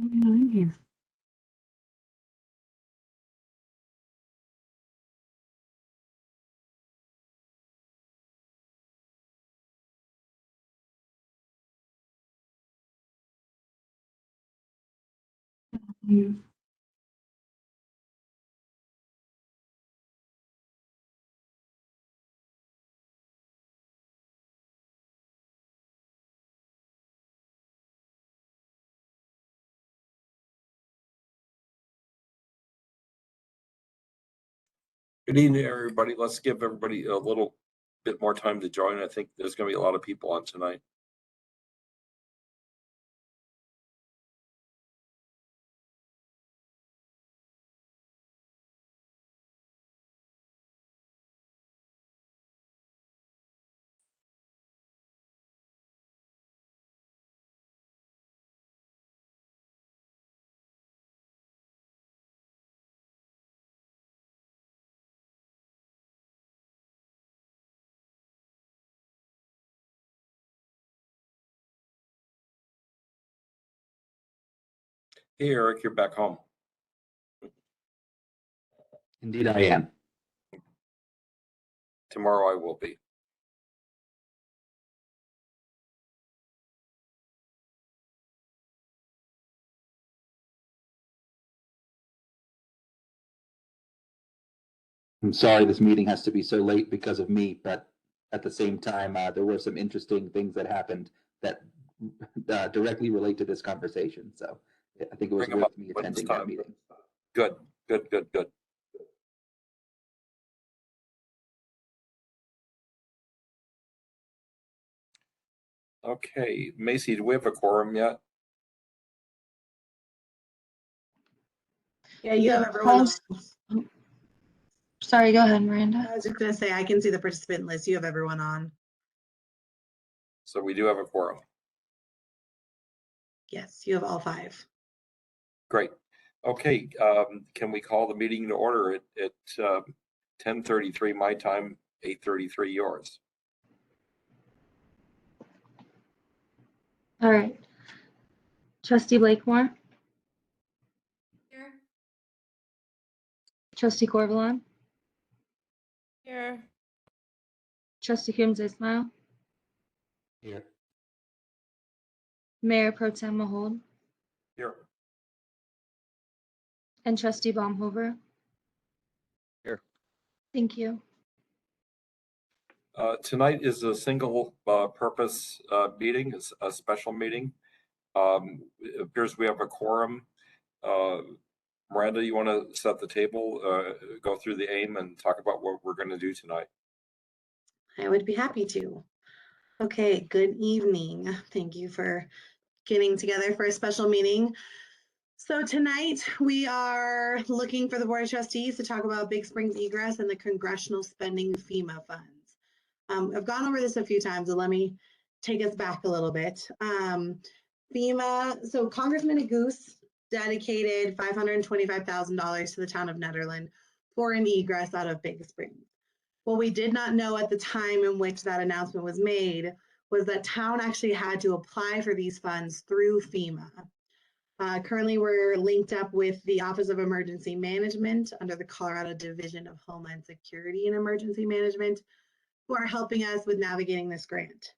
I'm here. You. Good evening, everybody. Let's give everybody a little bit more time to join. I think there's going to be a lot of people on tonight. Hey, Eric, you're back home. Indeed, I am. Tomorrow I will be. I'm sorry this meeting has to be so late because of me, but at the same time, there were some interesting things that happened that directly relate to this conversation. So I think it was worth me attending that meeting. Good, good, good, good. Okay, Macy, do we have a quorum yet? Yeah, you have everyone on. Sorry, go ahead, Miranda. I was just going to say, I can see the participant list. You have everyone on. So we do have a quorum. Yes, you have all 5. Great. Okay, can we call the meeting to order at 10:33 my time, 8:33 yours? All right. Trustee Blakemore. Here. Trustee Corvalon. Here. Trustee Coombs Ismail. Here. Mayor Pro Tem Mahold. Here. And Trustee Baumhover. Here. Thank you. Tonight is a single purpose meeting. It's a special meeting. It appears we have a quorum. Miranda, you want to set the table, go through the aim and talk about what we're going to do tonight? I would be happy to. Okay, good evening. Thank you for getting together for a special meeting. So tonight we are looking for the Board of Trustees to talk about Big Springs Egress and the congressional spending FEMA funds. I've gone over this a few times, so let me take us back a little bit. FEMA, so Congressman Goose dedicated $525,000 to the town of Nederland for an egress out of Big Springs. What we did not know at the time in which that announcement was made was that town actually had to apply for these funds through FEMA. Currently, we're linked up with the Office of Emergency Management under the Colorado Division of Homeland Security and Emergency Management, who are helping us with navigating this grant.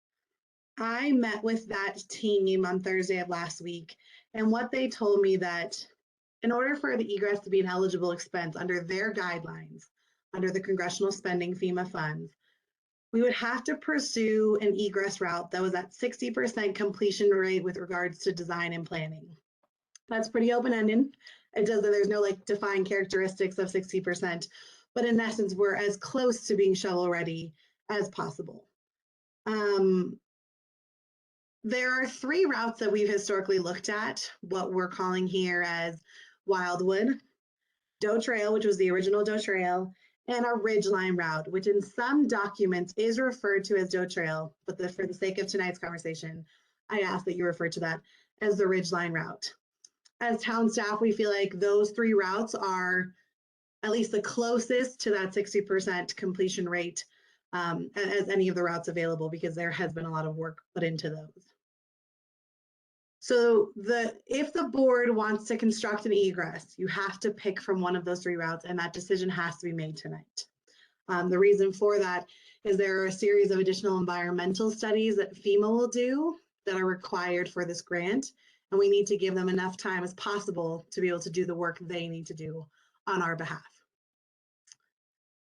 I met with that team on Thursday of last week, and what they told me that in order for the egress to be an eligible expense under their guidelines, under the congressional spending FEMA funds, we would have to pursue an egress route that was at 60% completion rate with regards to design and planning. That's pretty open-ended. It does, there's no like defined characteristics of 60%, but in essence, we're as close to being shovel ready as possible. There are 3 routes that we've historically looked at, what we're calling here as Wildwood, Doe Trail, which was the original Doe Trail, and a Ridgeline route, which in some documents is referred to as Doe Trail, but for the sake of tonight's conversation, I ask that you refer to that as the Ridgeline route. As town staff, we feel like those 3 routes are at least the closest to that 60% completion rate as any of the routes available, because there has been a lot of work put into those. So if the board wants to construct an egress, you have to pick from one of those 3 routes, and that decision has to be made tonight. The reason for that is there are a series of additional environmental studies that FEMA will do that are required for this grant, and we need to give them enough time as possible to be able to do the work they need to do on our behalf.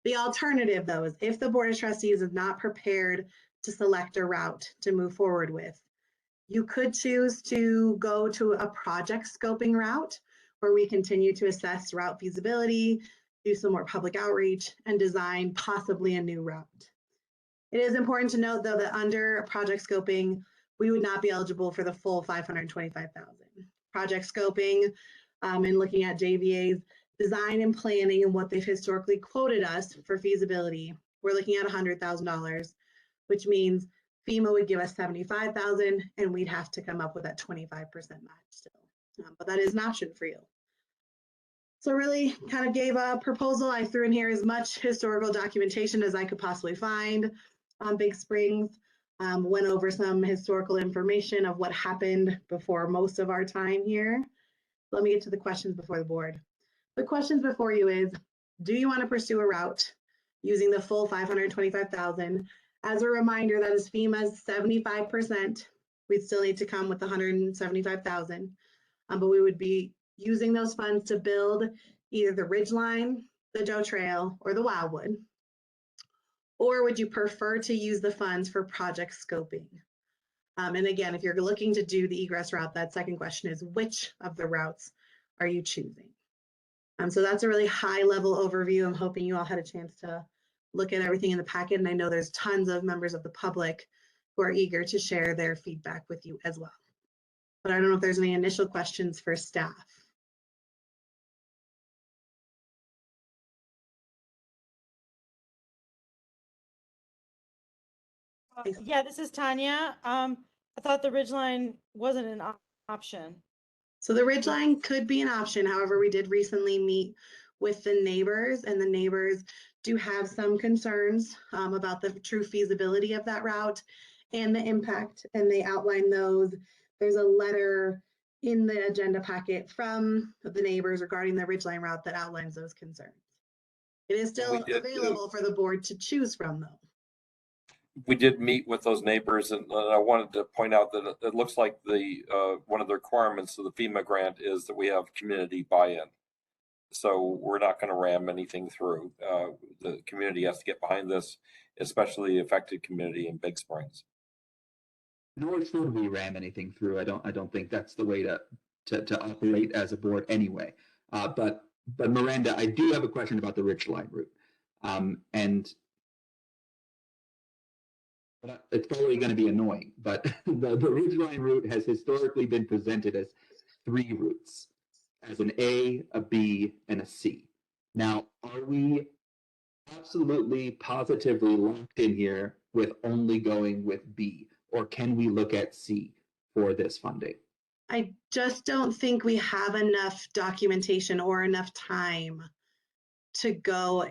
The alternative, though, is if the Board of Trustees is not prepared to select a route to move forward with, you could choose to go to a project scoping route where we continue to assess route feasibility, do some more public outreach, and design possibly a new route. It is important to note, though, that under project scoping, we would not be eligible for the full $525,000. Project scoping and looking at JVA's design and planning and what they've historically quoted us for feasibility, we're looking at $100,000, which means FEMA would give us $75,000 and we'd have to come up with that 25% match still. But that is an option for you. So really kind of gave a proposal. I threw in here as much historical documentation as I could possibly find on Big Springs. Went over some historical information of what happened before most of our time here. Let me get to the questions before the board. The questions before you is, do you want to pursue a route using the full $525,000? As a reminder, that is FEMA's 75%. We'd still need to come with $175,000, but we would be using those funds to build either the Ridgeline, the Doe Trail, or the Wildwood. Or would you prefer to use the funds for project scoping? And again, if you're looking to do the egress route, that second question is, which of the routes are you choosing? So that's a really high level overview. I'm hoping you all had a chance to look at everything in the packet, and I know there's tons of members of the public who are eager to share their feedback with you as well. But I don't know if there's any initial questions for staff. Yeah, this is Tanya. I thought the Ridgeline wasn't an option. So the Ridgeline could be an option. However, we did recently meet with the neighbors, and the neighbors do have some concerns about the true feasibility of that route and the impact, and they outline those. There's a letter in the agenda packet from the neighbors regarding the Ridgeline route that outlines those concerns. It is still available for the board to choose from, though. We did meet with those neighbors, and I wanted to point out that it looks like the one of the requirements of the FEMA grant is that we have community buy-in. So we're not going to ram anything through. The community has to get behind this, especially the affected community in Big Springs. Nor should we ram anything through. I don't think that's the way to operate as a board anyway. But Miranda, I do have a question about the Ridgeline route, and it's probably going to be annoying, but the Ridgeline route has historically been presented as 3 routes, as an A, a B, and a C. Now, are we absolutely positively locked in here with only going with B, or can we look at C for this funding? I just don't think we have enough documentation or enough time to go.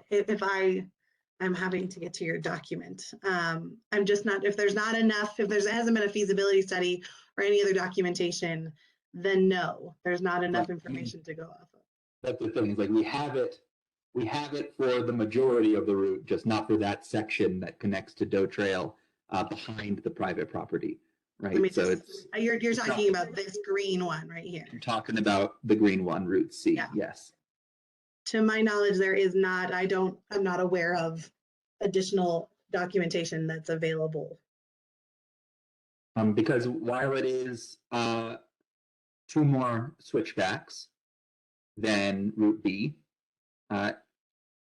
I'm having to get to your document. I'm just not, if there hasn't been a feasibility study or any other documentation, then no, there's not enough information to go off of. That's the thing, is like we have it for the majority of the route, just not for that section that connects to Doe Trail behind the private property, right? So you're talking about this green one right here. You're talking about the green one, Route C, yeah. Yes. To my knowledge, there is not, I'm not aware of additional documentation that's available. Because while it is 2 more switchbacks than Route B,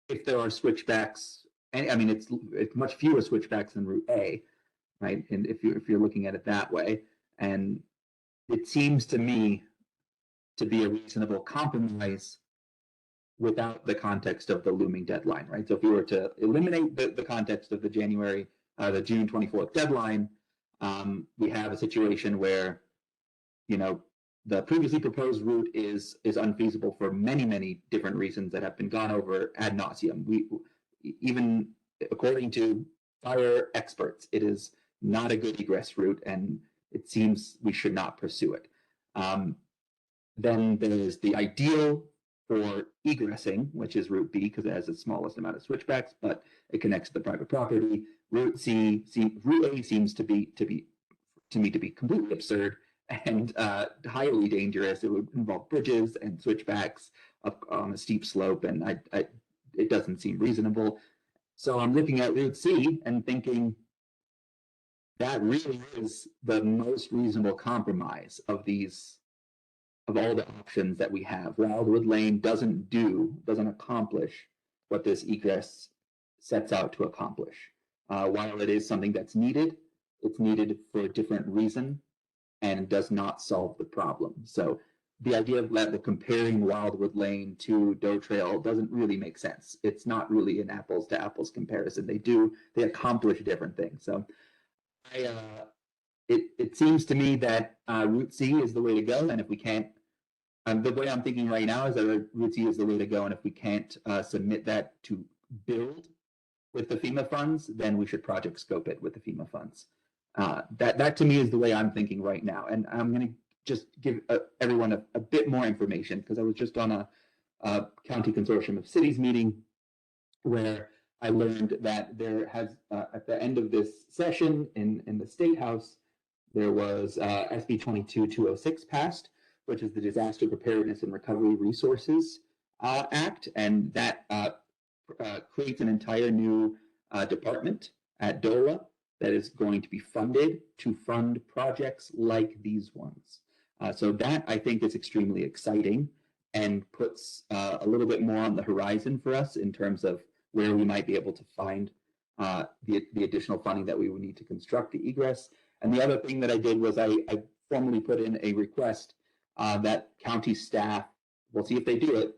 if there are switchbacks, and I mean it's much fewer switchbacks than Route A, right? And if you're looking at it that way, and it seems to me to be a reasonable compromise without the context of the looming deadline, right? So if we were to eliminate the context of the June 24th deadline, we have a situation where, the previously proposed route is unfeasible for many, many different reasons that have been gone over ad nauseum. Even according to fire experts, it is not a good egress route, and it seems we should not pursue it. Then there's the ideal for egressing, which is Route B, because it has the smallest amount of switchbacks, but it connects to the private property. Route A seems to me to be completely absurd and highly dangerous. It would involve bridges and switchbacks up on a steep slope, and it doesn't seem reasonable. So I'm looking at Route C and thinking that really is the most reasonable compromise of all the options that we have. Wildwood Lane doesn't accomplish what this egress sets out to accomplish. While it is something that's needed, it's needed for a different reason and does not solve the problem. So the idea of comparing Wildwood Lane to Doe Trail doesn't really make sense. It's not really an apples to apples comparison. They accomplish different things. So it seems to me that Route C is the way to go. And if we can't, the way I'm thinking right now is that Route C is the way to go. And if we can't submit that to build with the FEMA funds, then we should project scope it with the FEMA funds. That to me is the way I'm thinking right now. And I'm going to just give everyone a bit more information, because I was just on a County Consortium of Cities meeting where I learned that there has, at the end of this session in the State House, there was SB 22-206 passed, which is the Disaster Preparedness and Recovery Resources Act. And that creates an entire new department at DORA that is going to be funded to fund projects like these ones. So that, I think, is extremely exciting and puts a little bit more on the horizon for us in terms of where we might be able to find the additional funding that we would need to construct the egress. And the other thing that I did was I formally put in a request that county staff, we'll see if they do it,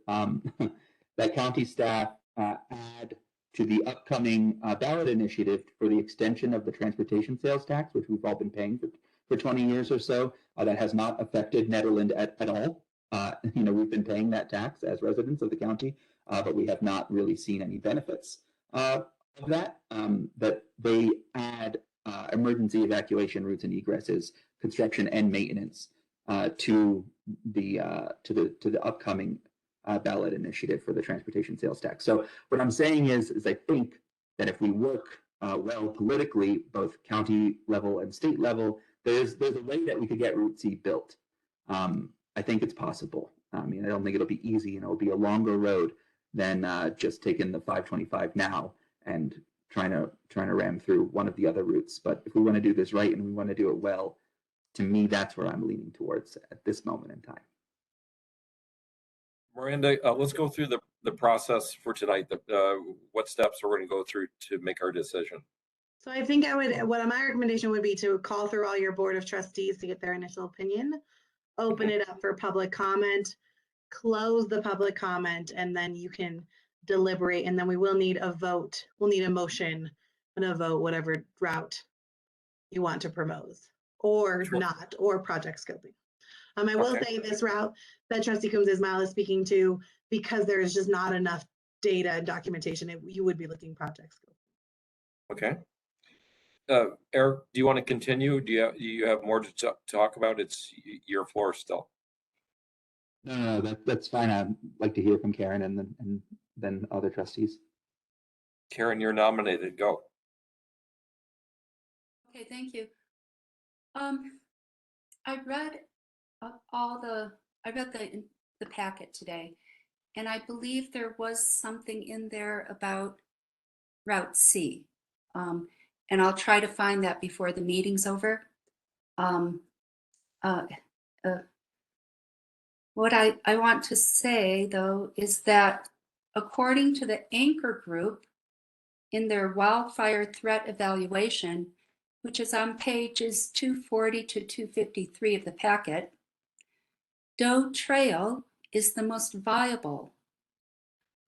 that county staff add to the upcoming ballot initiative for the extension of the transportation sales tax, which we've all been paying for 20 years or so. That has not affected Nederland at all. We've been paying that tax as residents of the county, but we have not really seen any benefits of that. That they add emergency evacuation routes and egresses, construction and maintenance to the upcoming ballot initiative for the transportation sales tax. So what I'm saying is I think that if we work well politically, both county level and state level, there's a way that we could get Route C built. I think it's possible. I mean, I don't think it'll be easy, and it'll be a longer road than just taking the 525 now and trying to ram through one of the other routes. But if we want to do this right and we want to do it well, to me, that's where I'm leaning towards at this moment in time. Miranda, let's go through the process for tonight. What steps we're going to go through to make our decision. So I think what my recommendation would be to call through all your Board of Trustees to get their initial opinion, open it up for public comment, close the public comment, and then you can deliberate, and then we will need a vote. We'll need a motion and a vote, whatever route you want to propose, or Sure. not, or project scoping. I will say this route that Trustee Coombs Ismail is speaking to, because there is just not enough data and documentation, you would be looking project scope. Okay. Eric, do you want to continue? Do you have more to talk about? It's your floor still. No, that's fine. I'd like to hear from Karen and then other trustees. Karen, you're nominated. Go. Okay, thank you. I read the packet today, and I believe there was something in there about Route C. And I'll try to find that before the meeting's over. What I want to say, though, is that according to the Anchor Group, in their wildfire threat evaluation, which is on pages 240 to 253 of the packet, Doe Trail is the most viable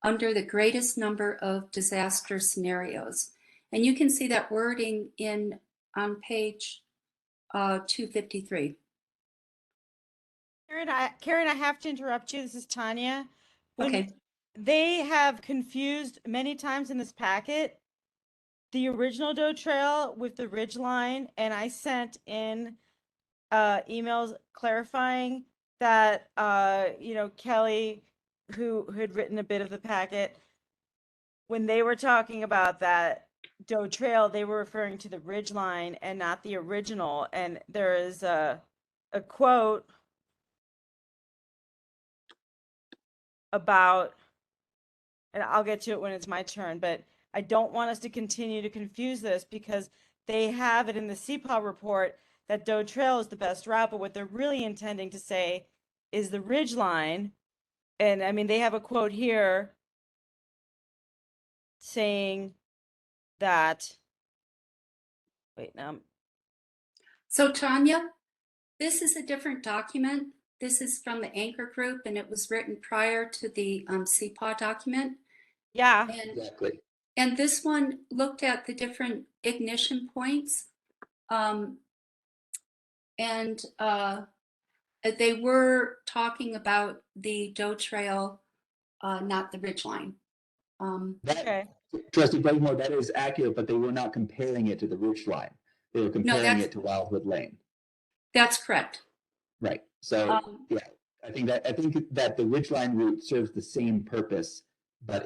under the greatest number of disaster scenarios. And you can see that wording on page 253. Karen, I have to interrupt you. This is Tanya. Okay. They have confused many times in this packet the original Doe Trail with the ridge line, and I sent in emails clarifying that, Kelly, who had written a bit of the packet, when they were talking about that Doe Trail, they were referring to the ridge line and not the original. And there is a quote about, and I'll get to it when it's my turn, but I don't want us to continue to confuse this because they have it in the CPAW report that Doe Trail is the best route, but what they're really intending to say is the ridge line. And I mean, they have a quote here saying that, wait, now, So Tanya, this is a different document. This is from the anchor group and it was written prior to the CPAW document. yeah, And, Exactly. and this one looked at the different ignition points. They were talking about the Doe Trail, not the ridgeline. That, okay. Trustee Blakemore, that is accurate, but they were not comparing it to the ridge line. They were comparing that's- it to Wildwood Lane. That's correct. Right. So, Um, yeah, I think that the ridgeline route serves the same purpose, but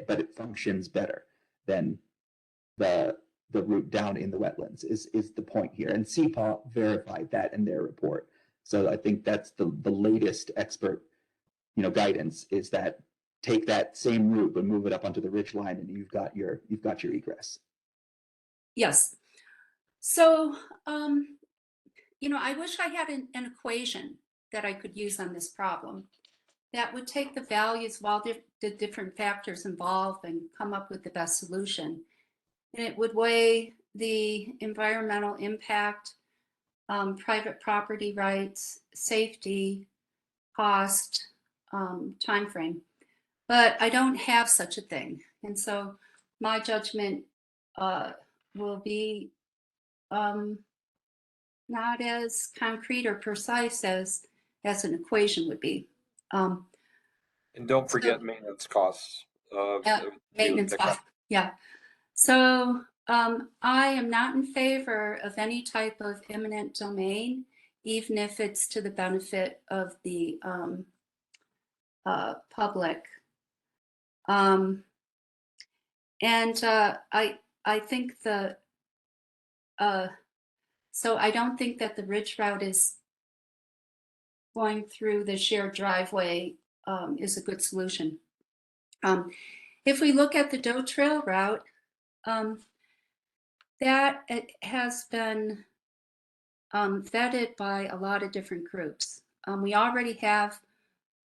but it functions better than the route down in the wetlands is the point here. And CPAW verified that in their report. So I think that's the latest expert, guidance is that take that same route but move it up onto the ridge line and you've got your egress. Yes. So, I wish I had an equation that I could use on this problem that would take the values of all the different factors involved and come up with the best solution. And it would weigh the environmental impact, private property rights, safety, cost, time frame. But I don't have such a thing. And so my judgment will be not as concrete or precise as an equation would be. And don't forget maintenance costs. Maintenance costs, yeah. So I am not in favor of any type of eminent domain, even if it's to the benefit of the public. I think so I don't think that the ridge route is going through the shared driveway is a good solution. If we look at the Doe Trail route, that it has been vetted by a lot of different groups. We already have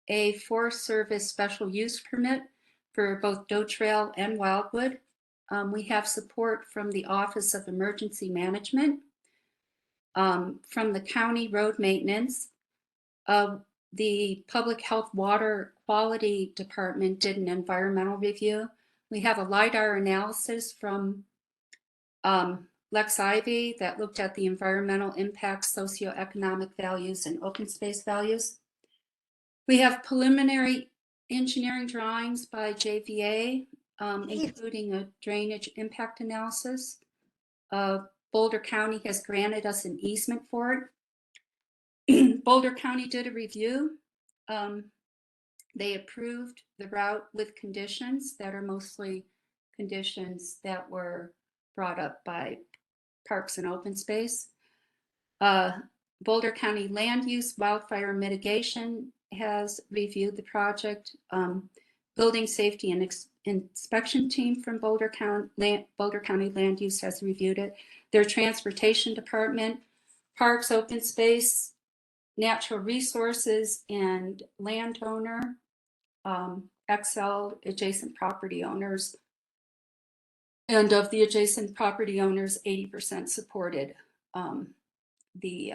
a Forest Service special use permit for both Doe Trail and Wildwood. We have support from the Office of Emergency Management, from the County Road Maintenance. The Public Health Water Quality Department did an environmental review. We have a LIDAR analysis from Lex Ivy that looked at the environmental impacts, socioeconomic values, and open space values. We have preliminary engineering drawings by JVA, including a drainage impact analysis. Boulder County has granted us an easement for it. Boulder County did a review. They approved the route with conditions that are mostly conditions that were brought up by Parks and Open Space. Boulder County Land Use Wildfire Mitigation has reviewed the project. Building Safety and Inspection Team from Boulder County Land Use has reviewed it. Their Transportation Department, Parks, Open Space, Natural Resources, and landowner, XL adjacent property owners. And of the adjacent property owners, 80% supported the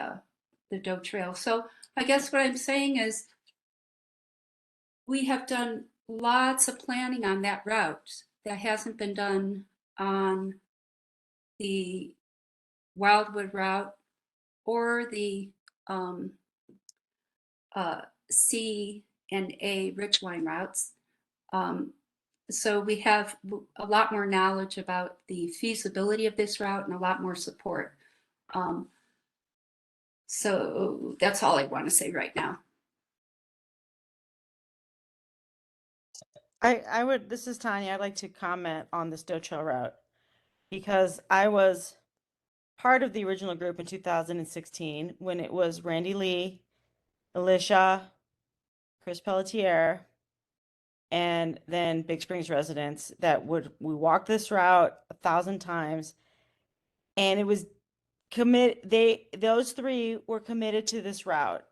Doe Trail. So I guess what I'm saying is we have done lots of planning on that route that hasn't been done on the Wildwood route or the C and A ridgeline routes. So we have a lot more knowledge about the feasibility of this route and a lot more support. So that's all I want to say right now. I would, this is Tanya, I'd like to comment on the Stowe Trail route because I was part of the original group in 2016 when it was Randy Lee, Alicia, Chris Pelletier, and then Big Springs residents that we walked this route 1,000 times, and it was those three were committed to this route.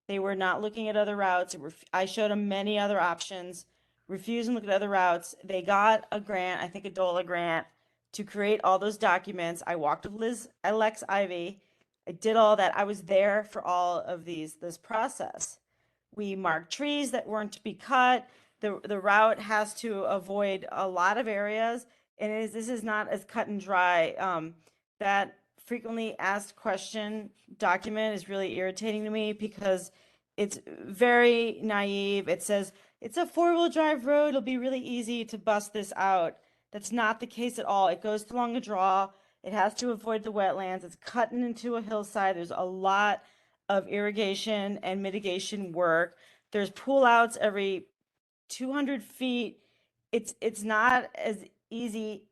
They were not looking at other routes. I showed them many other options, refused and looked at other routes. They got a grant, I think a DOLA grant, to create all those documents. I walked with Lex Ivy. I did all that. I was there for all of this process. We marked trees that weren't to be cut. The route has to avoid a lot of areas, and this is not as cut and dry. That frequently asked question document is really irritating to me because it's very naive. It says it's a 4-wheel drive road. It'll be really easy to bust this out. That's not the case at all. It goes along a draw. It has to avoid the wetlands. It's cutting into a hillside. There's a lot of irrigation and mitigation work. There's pull outs every 200 feet. It's not as easy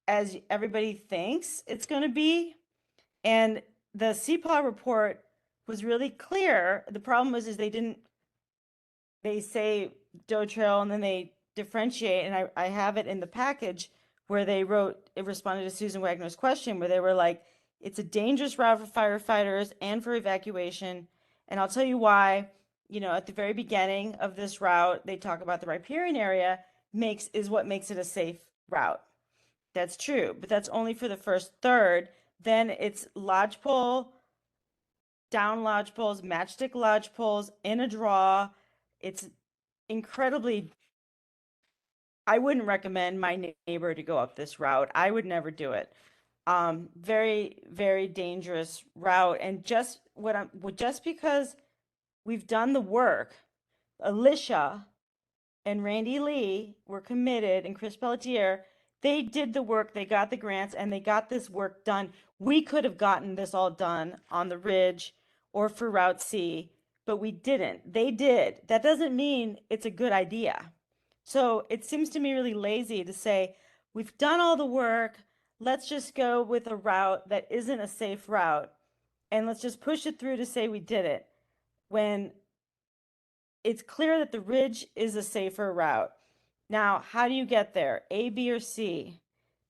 as everybody thinks it's going to be. And the CPAW report was really clear. The problem is they say Doe Trail and then they differentiate. And I have it in the package where it responded to Susan Wagner's question where they were like, it's a dangerous route for firefighters and for evacuation. And I'll tell you why. At the very beginning of this route, they talk about the riparian area is what makes it a safe route. That's true, but that's only for the first third. Then it's lodgepole, down lodgepoles, matchstick lodgepoles in a draw. It's incredibly, I wouldn't recommend my neighbor to go up this route. I would never do it. Very, very dangerous route. And just because we've done the work, Alicia and Randy Lee were committed, and Chris Pelletier, they did the work, they got the grants, and they got this work done. We could have gotten this all done on the Ridge or for Route C, but we didn't. They did. That doesn't mean it's a good idea. So it seems to me really lazy to say, we've done all the work, let's just go with a route that isn't a safe route, and let's just push it through to say we did it, when it's clear that the Ridge is a safer route. Now, how do you get there? A, B, or C?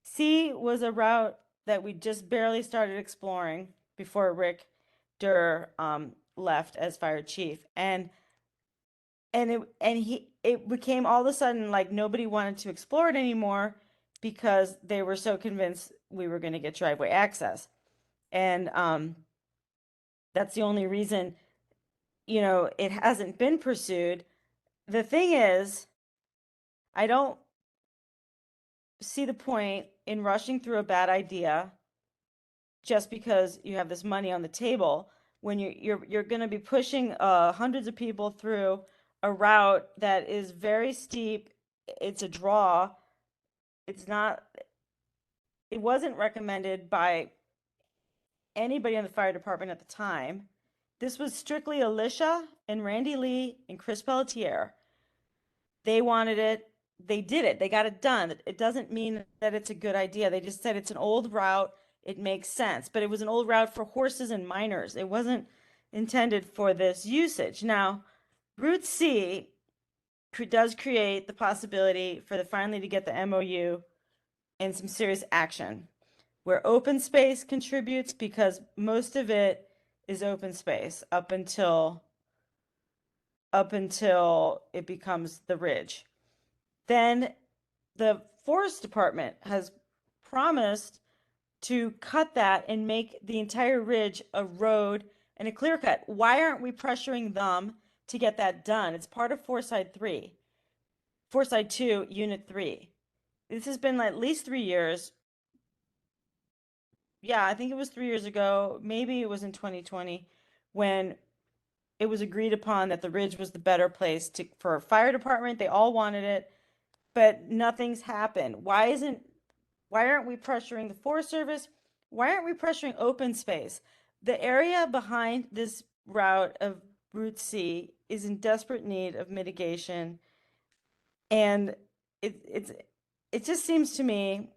C was a route that we just barely started exploring before Rick Durr left as fire chief, and it became all of a sudden like nobody wanted to explore it anymore because they were so convinced we were going to get driveway access, and that's the only reason it hasn't been pursued. The thing is, I don't see the point in rushing through a bad idea just because you have this money on the table when you're going to be pushing hundreds of people through a route that is very steep. It's a draw. It wasn't recommended by anybody in the fire department at the time. This was strictly Alicia and Randy Lee and Chris Pelletier. They wanted it. They did it. They got it done. It doesn't mean that it's a good idea. They just said it's an old route. It makes sense. But it was an old route for horses and miners. It wasn't intended for this usage. Now, Route C does create the possibility for the finally to get the MOU and some serious action where open space contributes, because most of it is open space up until it becomes the Ridge. Then the Forest Department has promised to cut that and make the entire Ridge a road and a clear cut. Why aren't we pressuring them to get that done? It's part of Foresight 2, Unit 3. This has been at least 3 years. Yeah, I think it was 3 years ago. Maybe it was in 2020 when it was agreed upon that the Ridge was the better place for a fire department. They all wanted it, but nothing's happened. Why aren't we pressuring the Forest Service? Why aren't we pressuring open space? the area behind this route of Route C is in desperate need of mitigation. And it just seems to me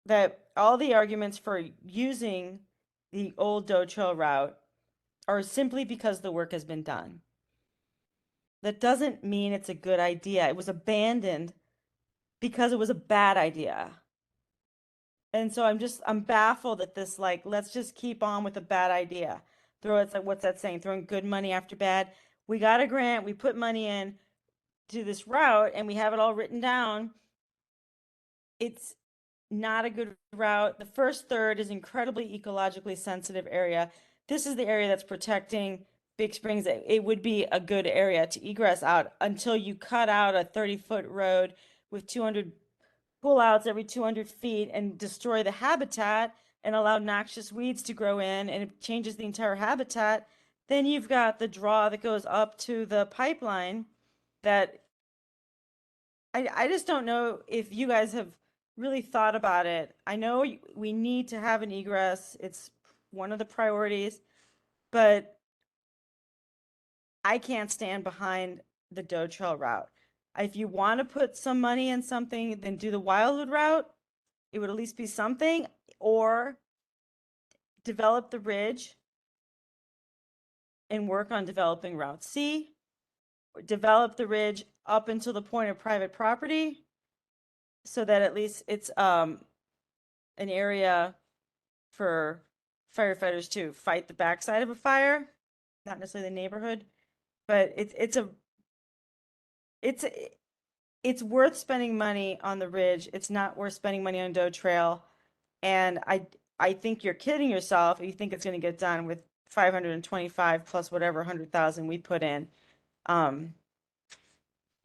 that all the arguments for using the old Doe Trail route are simply because the work has been done. That doesn't mean it's a good idea. It was abandoned because it was a bad idea. And so I'm baffled at this, like, let's just keep on with a bad idea. It's like, what's that saying? Throwing good money after bad. We got a grant, we put money in to this route, and we have it all written down. It's not a good route. The first third is incredibly ecologically sensitive area. This is the area that's protecting Big Springs. It would be a good area to egress out until you cut out a 30-foot road with 200 pullouts every 200 feet and destroy the habitat and allow noxious weeds to grow in, and it changes the entire habitat. Then you've got the draw that goes up to the pipeline that I just don't know if you guys have really thought about it. I know we need to have an egress. It's one of the priorities, but I can't stand behind the Doe Trail route. If you want to put some money in something, then do the Wildwood route. It would at least be something, or develop the ridge and work on developing Route C, or develop the ridge up until the point of private property so that at least it's an area for firefighters to fight the backside of a fire, not necessarily the neighborhood, but it's worth spending money on the ridge. It's not worth spending money on Doe Trail. And I think you're kidding yourself if you think it's going to get done with 525 plus whatever 100,000 we put in.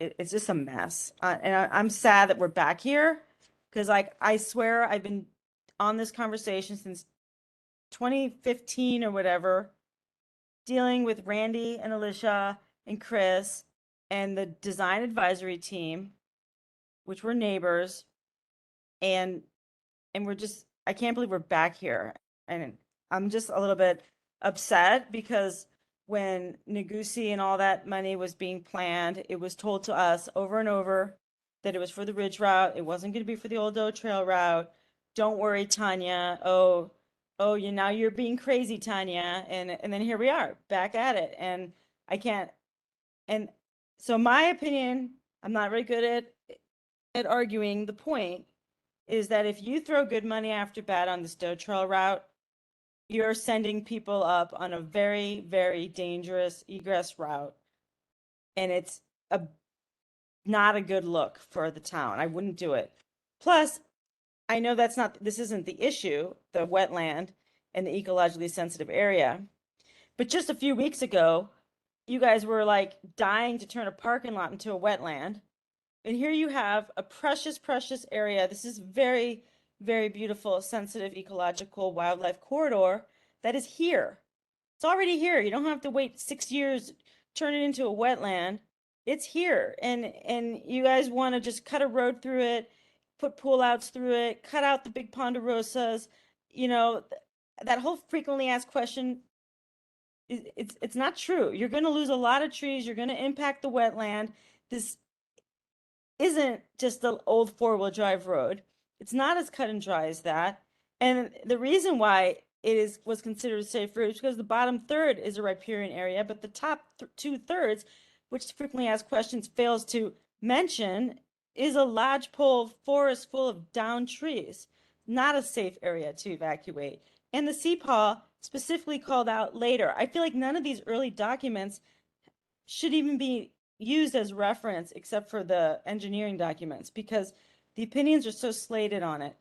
It's just a mess. And I'm sad that we're back here because, like, I swear I've been on this conversation since 2015 or whatever, dealing with Randy and Alicia and Chris and the design advisory team, which were neighbors, and we're just, I can't believe we're back here. And I'm just a little bit upset because when Nagusi and all that money was being planned, it was told to us over and over that it was for the ridge route. It wasn't going to be for the old Doe Trail route. Don't worry, Tanya. Oh, now you're being crazy, Tanya. And then here we are back at it. And I can't. And so my opinion, I'm not very good at arguing the point, is that if you throw good money after bad on this Doe Trail route, you're sending people up on a very, very dangerous egress route. And it's not a good look for the town. I wouldn't do it. Plus, I know this isn't the issue, the wetland and the ecologically sensitive area. But just a few weeks ago, you guys were like dying to turn a parking lot into a wetland. And here you have a precious, precious area. This is very, very beautiful, sensitive ecological wildlife corridor that is here. It's already here. You don't have to wait 6 years, turn it into a wetland. It's here. And you guys want to just cut a road through it, put pool outs through it, cut out the big ponderosas. You know, that whole frequently asked question, it's not true. You're going to lose a lot of trees. You're going to impact the wetland. This isn't just the old four-wheel drive road. It's not as cut and dry as that. And the reason why it was considered a safe route is because the bottom third is a riparian area, but the top 2/3, which frequently asked questions fails to mention, is a lodgepole forest full of downed trees. Not a safe area to evacuate. And the CPAW specifically called out later. I feel like none of these early documents should even be used as reference except for the engineering documents because the opinions are so slated on it.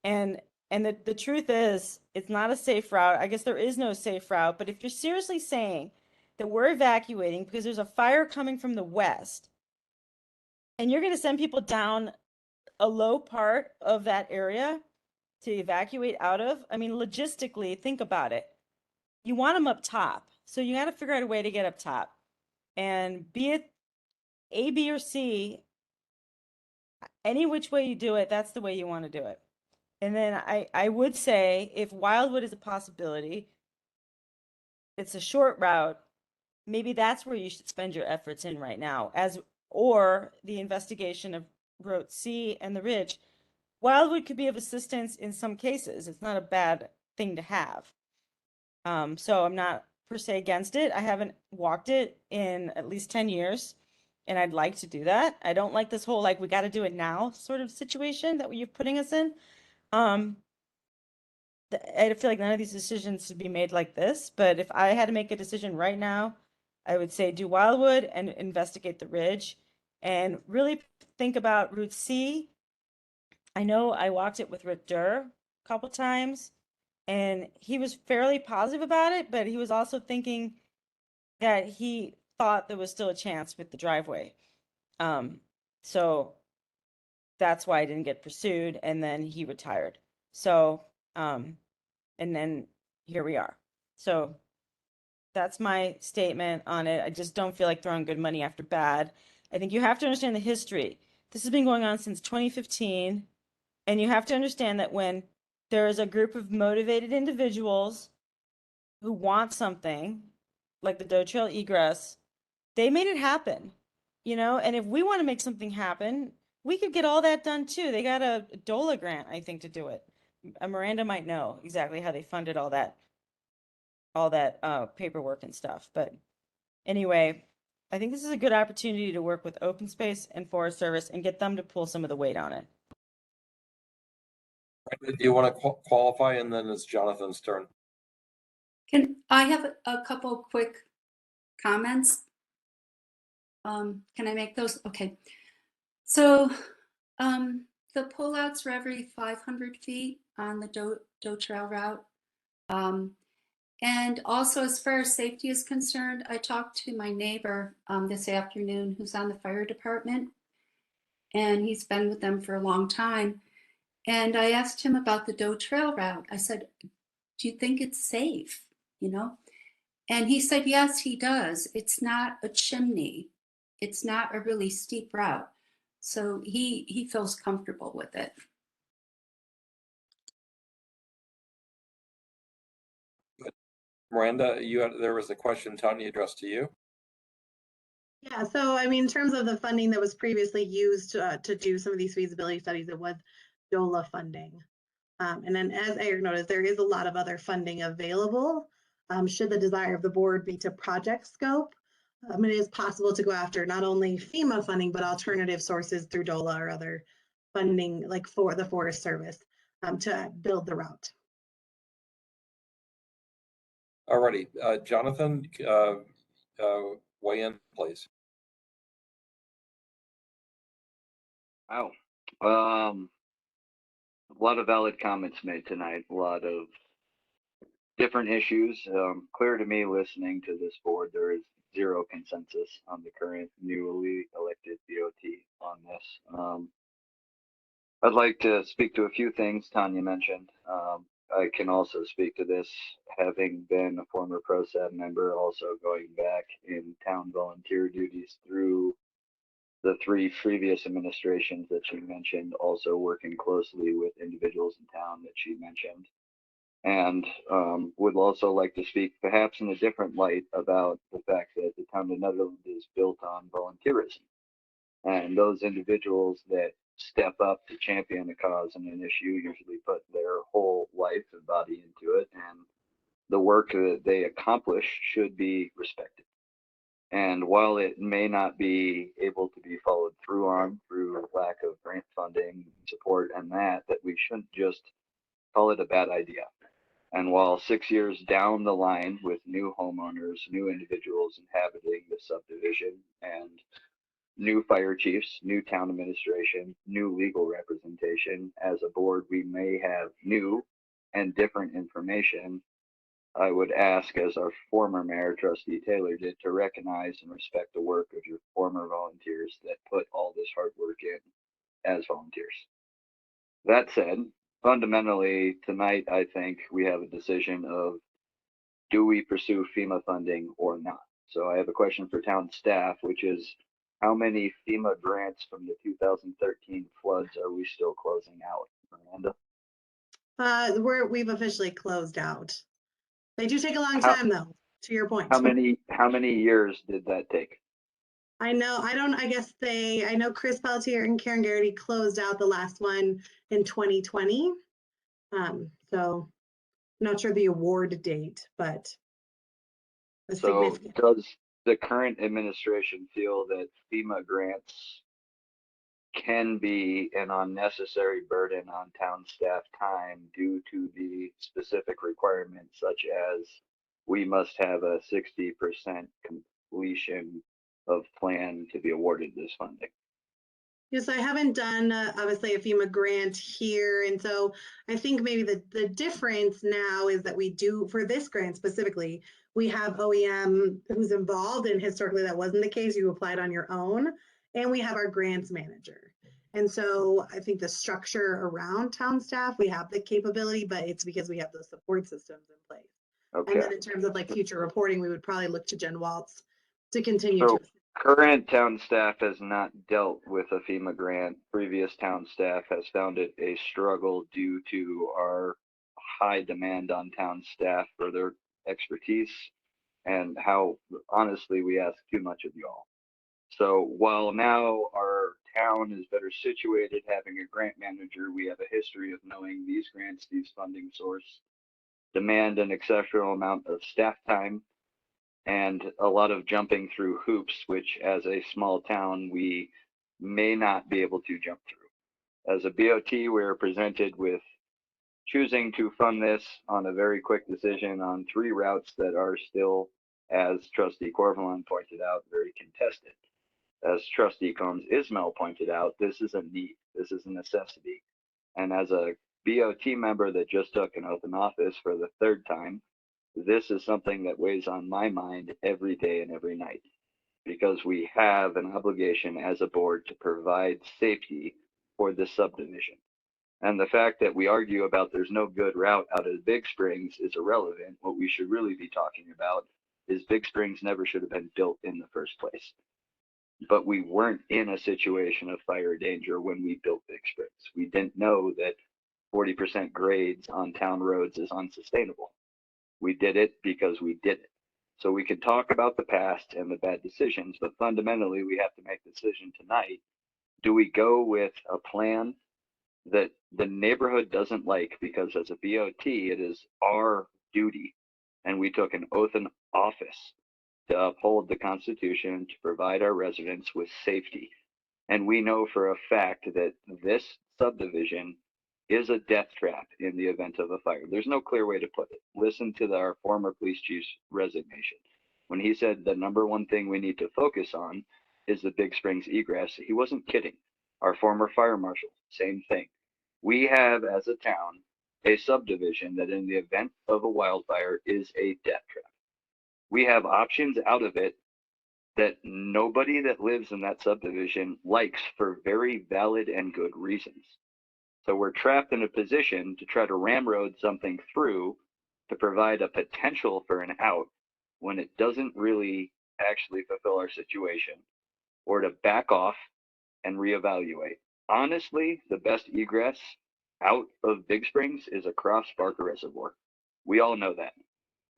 And the truth is, it's not a safe route. I guess there is no safe route, but if you're seriously saying that we're evacuating because there's a fire coming from the west and you're going to send people down a low part of that area to evacuate out of, I mean, logistically, think about it. You want them up top. So you got to figure out a way to get up top. And be it A, B, or C, any which way you do it, that's the way you want to do it. And then I would say if Wildwood is a possibility, it's a short route, maybe that's where you should spend your efforts in right now, or the investigation of Route C and the Ridge. Wildwood could be of assistance in some cases. It's not a bad thing to have. So I'm not per se against it. I haven't walked it in at least 10 years, and I'd like to do that. I don't like this whole like we got to do it now sort of situation that you're putting us in. I feel like none of these decisions should be made like this, but if I had to make a decision right now, I would say do Wildwood and investigate the Ridge and really think about Route C. I know I walked it with Rick Durr a couple times and he was fairly positive about it, but he was also thinking that he thought there was still a chance with the driveway. So that's why I didn't get pursued, and then he retired. So, and then here we are. So that's my statement on it. I just don't feel like throwing good money after bad. I think you have to understand the history. This has been going on since 2015, and you have to understand that when there is a group of motivated individuals who want something, like the Doe Trail Egress, they made it happen, and if we want to make something happen, we could get all that done too. They got a DOLA grant, I think, to do it. Miranda might know exactly how they funded all that paperwork and stuff. But anyway, I think this is a good opportunity to work with Open Space and Forest Service and get them to pull some of the weight on it. Do you want to qualify, and then it's Jonathan's turn? Can I have a couple quick comments? Can I make those? Okay. So the pullouts are every 500 feet on the Doe Trail route. And also, as far as safety is concerned, I talked to my neighbor this afternoon who's on the fire department, and he's been with them for a long time. And I asked him about the Doe Trail route. I said, do you think it's safe? And he said, yes, he does. It's not a chimney. It's not a really steep route. So he feels comfortable with it. Miranda, there was a question Tanya addressed to you. Yeah, so I mean, in terms of the funding that was previously used to do some of these feasibility studies, it was DOLA funding. And then as Eric noted, there is a lot of other funding available. Should the desire of the board be to project scope, it is possible to go after not only FEMA funding, but alternative sources through DOLA or other funding, like for the Forest Service, to build the route. Alrighty, Jonathan, weigh in, please. Wow. A lot of valid comments made tonight, a lot of different issues. Clear to me listening to this board, there is zero consensus on the current newly elected BOT on this. I'd like to speak to a few things Tanya mentioned. I can also speak to this, having been a former ProSAB member, also going back in town volunteer duties through the 3 previous administrations that she mentioned, also working closely with individuals in town that she mentioned. And would also like to speak perhaps in a different light about the fact that the town of Nederland is built on volunteerism. And those individuals that step up to champion a cause and an issue usually put their whole life and body into it, and the work that they accomplish should be respected. And while it may not be able to be followed through on through lack of grant funding, support, and that we shouldn't just call it a bad idea. And while 6 years down the line with new homeowners, new individuals inhabiting the subdivision, and new fire chiefs, new town administration, new legal representation, as a board, we may have new and different information. I would ask, as our former mayor, Trustee Taylor, did, to recognize and respect the work of your former volunteers that put all this hard work in as volunteers. That said, fundamentally, tonight, I think we have a decision of, do we pursue FEMA funding or not? So I have a question for town staff, which is, how many FEMA grants from the 2013 floods are we still closing out? Miranda? We've officially closed out. They do take a long How- time though, to your point. How many years did that take? I know, I know Chris Pelletier and Karen Garrity closed out the last one in 2020. So not sure the award date, but a So significant. does the current administration feel that FEMA grants can be an unnecessary burden on town staff time due to the specific requirements such as we must have a 60% completion of plan to be awarded this funding? Yes, I haven't done obviously a FEMA grant here. And so I think maybe the difference now is that we do, for this grant specifically, we have OEM who's involved, and historically that wasn't the case. You applied on your own, and we have our grants manager. And so I think the structure around town staff, we have the capability, but it's because we have those support systems in place. And Okay. then in terms of like future reporting, we would probably look to Jen Waltz to continue So to. current town staff has not dealt with a FEMA grant. Previous town staff has found it a struggle due to our high demand on town staff for their expertise and how honestly we ask too much of y'all. So while now our town is better situated having a grant manager, we have a history of knowing these grants, these funding source demand an exceptional amount of staff time and a lot of jumping through hoops, which as a small town, we may not be able to jump through. As a BOT, we're presented with choosing to fund this on a very quick decision on 3 routes that are still, as Trustee Corvalon pointed out, very contested. As Trustee Combs Ismail pointed out, this is a need, this is a necessity. And as a BOT member that just took an oath of office for the 3rd time, this is something that weighs on my mind every day and every night, because we have an obligation as a board to provide safety for this subdivision. And the fact that we argue about there's no good route out of Big Springs is irrelevant. What we should really be talking about is Big Springs never should have been built in the first place. But we weren't in a situation of fire danger when we built Big Springs. We didn't know that 40% grades on town roads is unsustainable. We did it because we did it. So we can talk about the past and the bad decisions, but fundamentally we have to make a decision tonight. Do we go with a plan that the neighborhood doesn't like, because as a BOT, it is our duty, and we took an oath in office to uphold the Constitution, to provide our residents with safety. And we know for a fact that this subdivision is a death trap in the event of a fire. There's no clear way to put it. Listen to our former police chief's resignation. When he said the number one thing we need to focus on is the Big Springs Egress, he wasn't kidding. Our former fire marshal, same thing. We have, as a town, a subdivision that in the event of a wildfire is a death trap. We have options out of it that nobody that lives in that subdivision likes for very valid and good reasons. So we're trapped in a position to try to ramrod something through to provide a potential for an out when it doesn't really actually fulfill our situation, or to back off and reevaluate. Honestly, the best egress out of Big Springs is across Barker Reservoir. We all know that.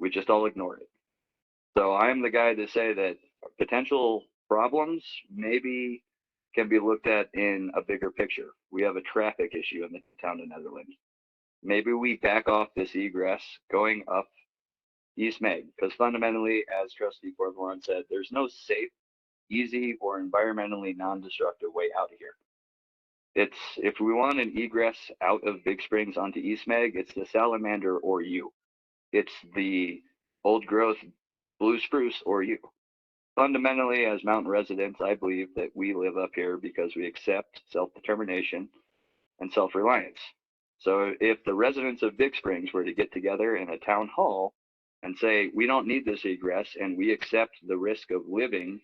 We just all ignore it. So I'm the guy to say that potential problems maybe can be looked at in a bigger picture. We have a traffic issue in the town of Netherlands. Maybe we back off this egress going up East Meg, because fundamentally, as Trustee Corvalon said, there's no safe, easy, or environmentally non-destructive way out of here. It's, if we want an egress out of Big Springs onto East Meg, it's the Salamander or you. It's the old growth blue spruce or you. Fundamentally, as mountain residents, I believe that we live up here because we accept self-determination and self-reliance. So if the residents of Big Springs were to get together in a town hall and say, we don't need this egress and we accept the risk of living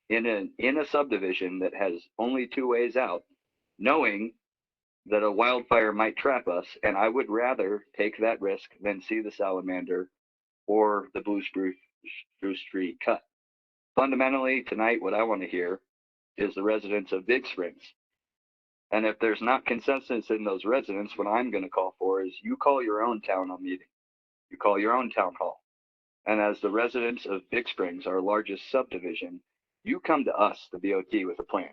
in a subdivision that has only 2 ways out, knowing that a wildfire might trap us, and I would rather take that risk than see the salamander or the blue spruce tree cut. Fundamentally, tonight, what I want to hear is the residents of Big Springs And if there's not consensus in those residents, what I'm going to call for is you call your own town hall meeting. You call your own town hall. And as the residents of Big Springs, our largest subdivision, you come to us, the BOT, with a plan.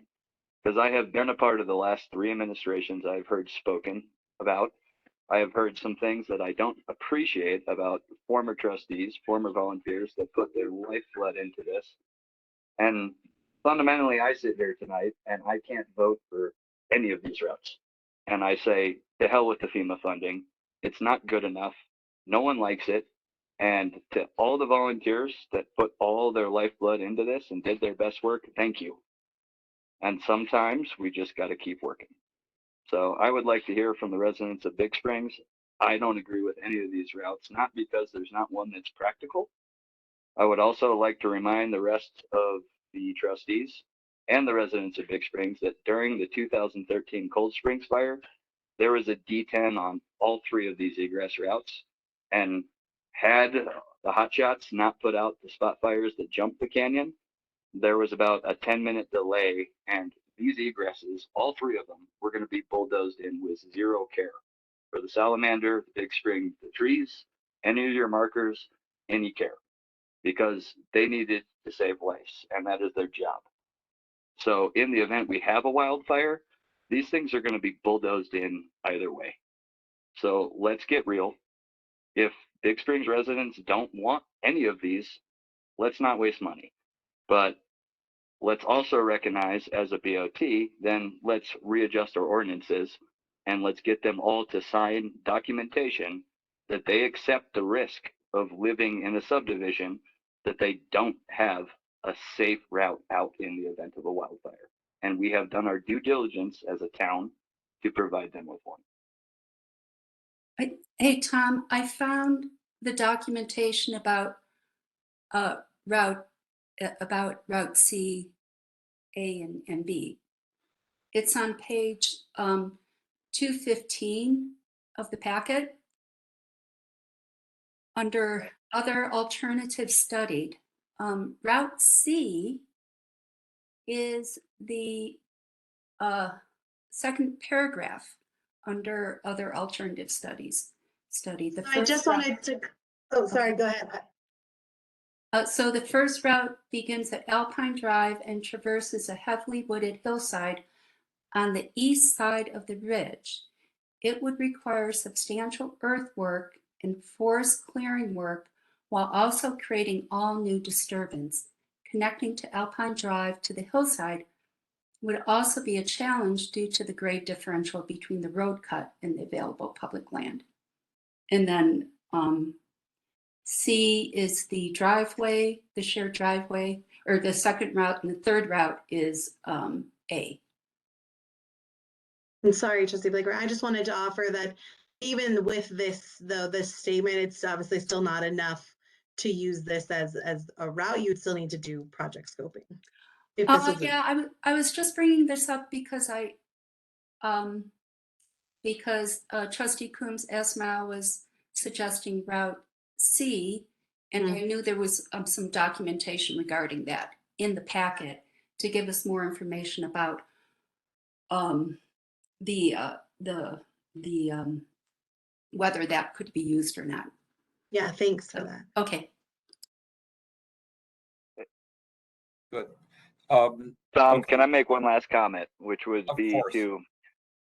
Because I have been a part of the last 3 administrations I've heard spoken about. I have heard some things that I don't appreciate about former trustees, former volunteers that put their lifeblood into this. And fundamentally, I sit here tonight and I can't vote for any of these routes. And I say, to hell with the FEMA funding. It's not good enough. No one likes it. And to all the volunteers that put all their lifeblood into this and did their best work, thank you. And sometimes we just got to keep working. So I would like to hear from the residents of Big Springs. I don't agree with any of these routes, not because there's not one that's practical. I would also like to remind the rest of the trustees and the residents of Big Springs that during the 2013 Cold Springs fire, there was a D10 on all 3 of these egress routes. And had the hotshots not put out the spot fires that jumped the canyon, there was about a 10-minute delay, and these egresses, all 3 of them, were going to be bulldozed in with zero care. For the salamander, the Big Spring, the trees, any of your markers, any care, because they needed to save lives, and that is their job. So in the event we have a wildfire, these things are going to be bulldozed in either way. So let's get real. If Big Springs residents don't want any of these, let's not waste money. But let's also recognize as a BOT, then let's readjust our ordinances and let's get them all to sign documentation that they accept the risk of living in a subdivision that they don't have a safe route out in the event of a wildfire. And we have done our due diligence as a town to provide them with one. Hey, Tom, I found the documentation about Route C, A, and B. It's on page 215 of the packet under other alternatives studied. Route C is the second paragraph under other alternative studies studied. The I just wanted to, oh, sorry, go ahead. So the first route begins at Alpine Drive and traverses a heavily wooded hillside on the east side of the ridge. It would require substantial earthwork and forest clearing work while also creating all new disturbance. Connecting to Alpine Drive to the hillside would also be a challenge due to the grade differential between the road cut and the available public land. And then C is the driveway, the shared driveway, or the second route, and the third route is A. I'm sorry, Trustee Blaker. I just wanted to offer that even with this, though, this statement, it's obviously still not enough to use this as a route. You'd still need to do project scoping. If this was Yeah, I was just bringing this up because Trustee Coombs Esmail was suggesting Route C, and I knew there was some documentation regarding that in the packet to give us more information about whether that could be used or not. Yeah, thanks for that. Okay. Good. Tom, okay. can I make one last comment, which would Of be course. to,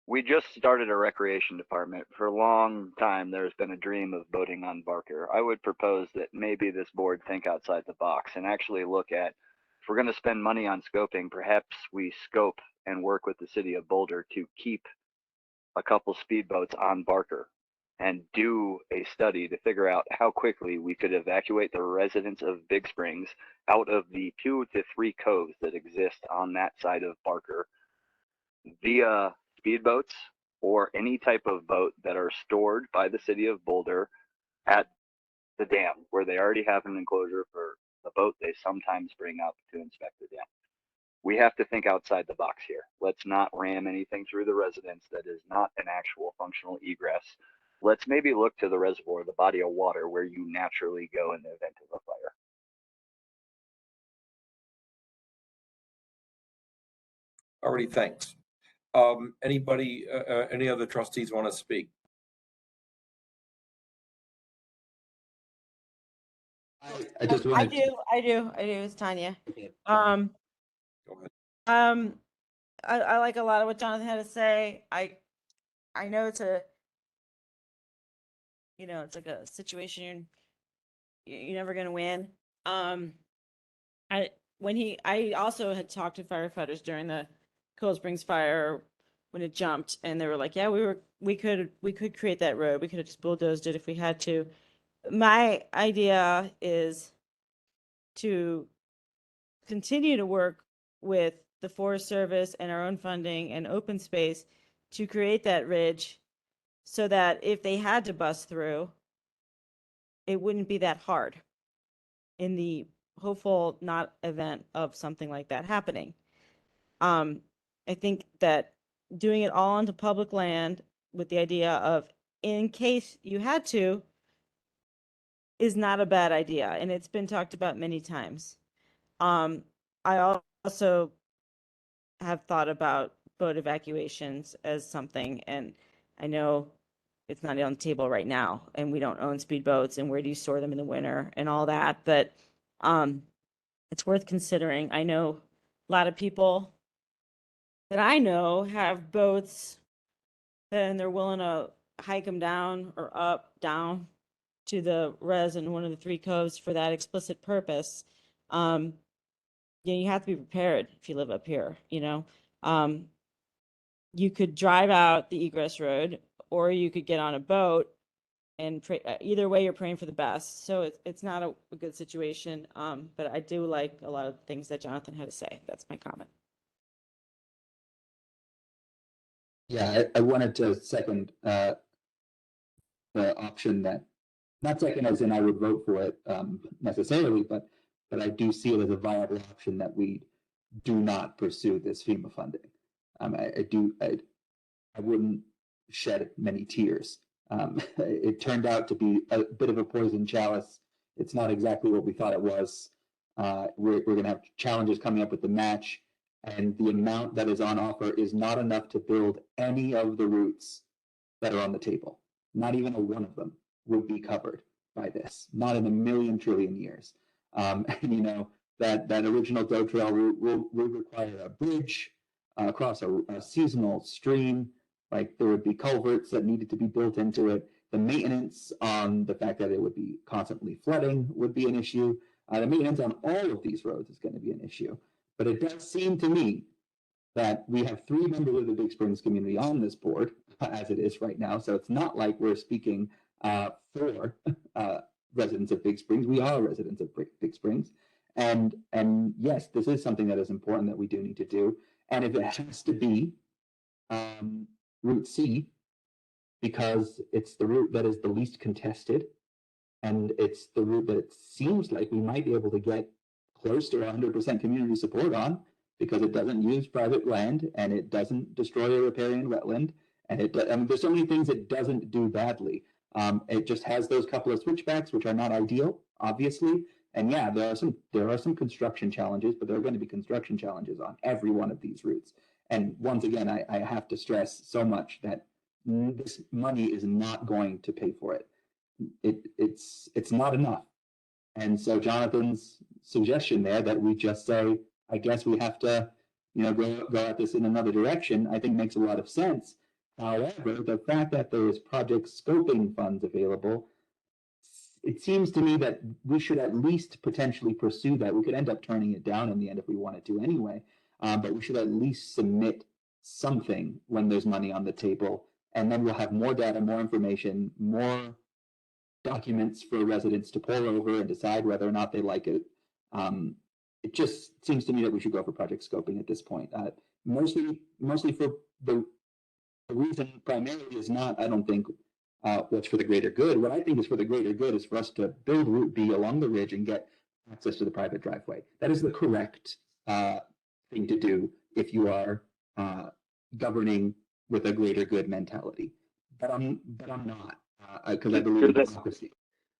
we just started a recreation department. For a long time, there's been a dream of boating on Barker. I would propose that maybe this board think outside the box and actually look at, if we're going to spend money on scoping, perhaps we scope and work with the city of Boulder to keep a couple speedboats on Barker and do a study to figure out how quickly we could evacuate the residents of Big Springs out of the 2 to 3 coves that exist on that side of Barker via speedboats or any type of boat that are stored by the city of Boulder at the dam, where they already have an enclosure for the boat they sometimes bring up to inspect the dam. We have to think outside the box here. Let's not ram anything through the residents that is not an actual functional egress. Let's maybe look to the reservoir, the body of water where you naturally go in the event of a fire. Alrighty, thanks. Anybody, any other trustees want to speak? I just I wanted do, it's Tanya. to. Go ahead. I like a lot of what Jonathan had to say. I know it's it's like a situation you're never gonna win. I also had talked to firefighters during the Cold Springs fire when it jumped, and they were like, yeah, we could create that road. We could have just bulldozed it if we had to. My idea is to continue to work with the Forest Service and our own funding and open space to create that ridge so that if they had to bust through, it wouldn't be that hard in the hopeful not event of something like that happening. I think that doing it all onto public land with the idea of in case you had to is not a bad idea, and it's been talked about many times. I also have thought about boat evacuations as something, and I know it's not on the table right now, and we don't own speedboats, and where do you store them in the winter and all that, but it's worth considering. I know a lot of people that I know have boats and they're willing to hike them down or up, down to the res in one of the 3 coves for that explicit purpose. You have to be prepared if you live up here, you could drive out the egress road, or you could get on a boat and pray, either way you're praying for the best. So it's not a good situation. But I do like a lot of the things that Jonathan had to say. That's my comment. Yeah, I wanted to second the option that, not second as in I would vote for it necessarily, but I do see it as a viable option that we do not pursue this FEMA funding. I wouldn't shed many tears. It turned out to be a bit of a poison chalice. It's not exactly what we thought it was. We're going to have challenges coming up with the match, and the amount that is on offer is not enough to build any of the routes that are on the table. Not even one of them would be covered by this, not in a million trillion years. And that original doe trail route will require a bridge across a seasonal stream. Like, there would be culverts that needed to be built into it. The maintenance on the fact that it would be constantly flooding would be an issue. The maintenance on all of these roads is going to be an issue. But it does seem to me that we have 3 members of the Big Springs community on this board, as it is right now. So it's not like we're speaking for residents of Big Springs. We are residents of Big Springs. And yes, this is something that is important that we do need to do. And if it has to be Route C, because it's the route that is the least contested, and it's the route that it seems like we might be able to get close to 100% community support on, because it doesn't use private land and it doesn't destroy a riparian wetland, and there's so many things it doesn't do badly. It just has those couple of switchbacks, which are not ideal, obviously. And yeah, there are some construction challenges, but there are going to be construction challenges on every one of these routes. And once again, I have to stress so much that this money is not going to pay for it. It's not enough. And so Jonathan's suggestion there that we just say, I guess we have to, go at this in another direction, I think makes a lot of sense. However, the fact that there is project scoping funds available, it seems to me that we should at least potentially pursue that. We could end up turning it down in the end if we wanted to anyway, but we should at least submit something when there's money on the table, and then we'll have more data, more information, more documents for residents to pour over and decide whether or not they like it. It just seems to me that we should go for project scoping at this point. Mostly for the reason primarily is not, I don't think, what's for the greater good. What I think is for the greater good is for us to build Route B along the ridge and get access to the private driveway. That is the correct thing to do if you are governing with a greater good mentality. But I'm not, because I believe in democracy.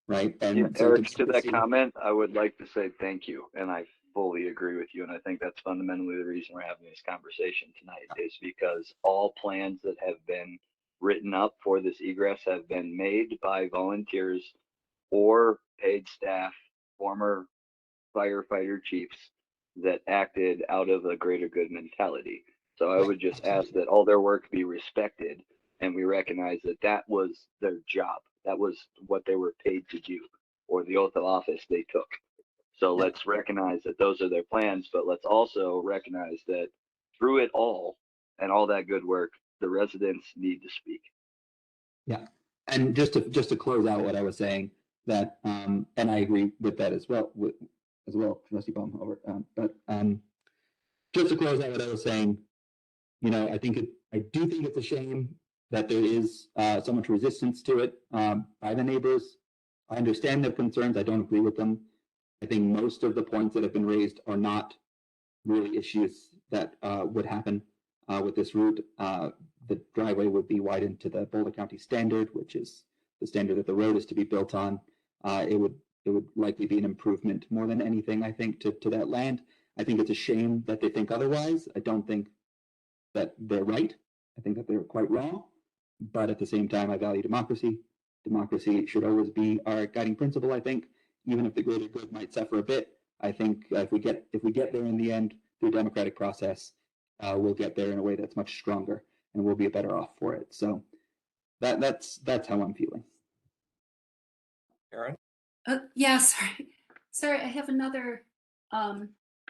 right? Yeah, And so Eric, to that consistency- comment, I would like to say thank you, and I fully agree with you. And I think that's fundamentally the reason we're having this conversation tonight is because all plans that have been written up for this egress have been made by volunteers or paid staff, former firefighter chiefs that acted out of a greater good mentality. So I would just ask that all their work be respected and we recognize that that was their job. That was what they were paid to do or the oath of office they took. So let's recognize that those are their plans, but let's also recognize that through it all and all that good work, the residents need to speak. Yeah, and just to close out what I was saying, that and I agree with that as well, Trustee Baumhofer. But just to close out what I was saying, you know, I do think it's a shame that there is so much resistance to it by the neighbors. I understand their concerns. I don't agree with them. I think most of the points that have been raised are not really issues that would happen with this route. The driveway would be widened to the Boulder County standard, which is the standard that the road is to be built on. It would likely be an improvement more than anything, I think, to that land. I think it's a shame that they think otherwise. I don't think that they're right. I think that they're quite wrong. But at the same time, I value democracy. Democracy should always be our guiding principle, I think, even if the greater good might suffer a bit. I think if we get there in the end through democratic process, we'll get there in a way that's much stronger and we'll be better off for it. So that's how I'm feeling. Aaron? Yeah, sorry, I have another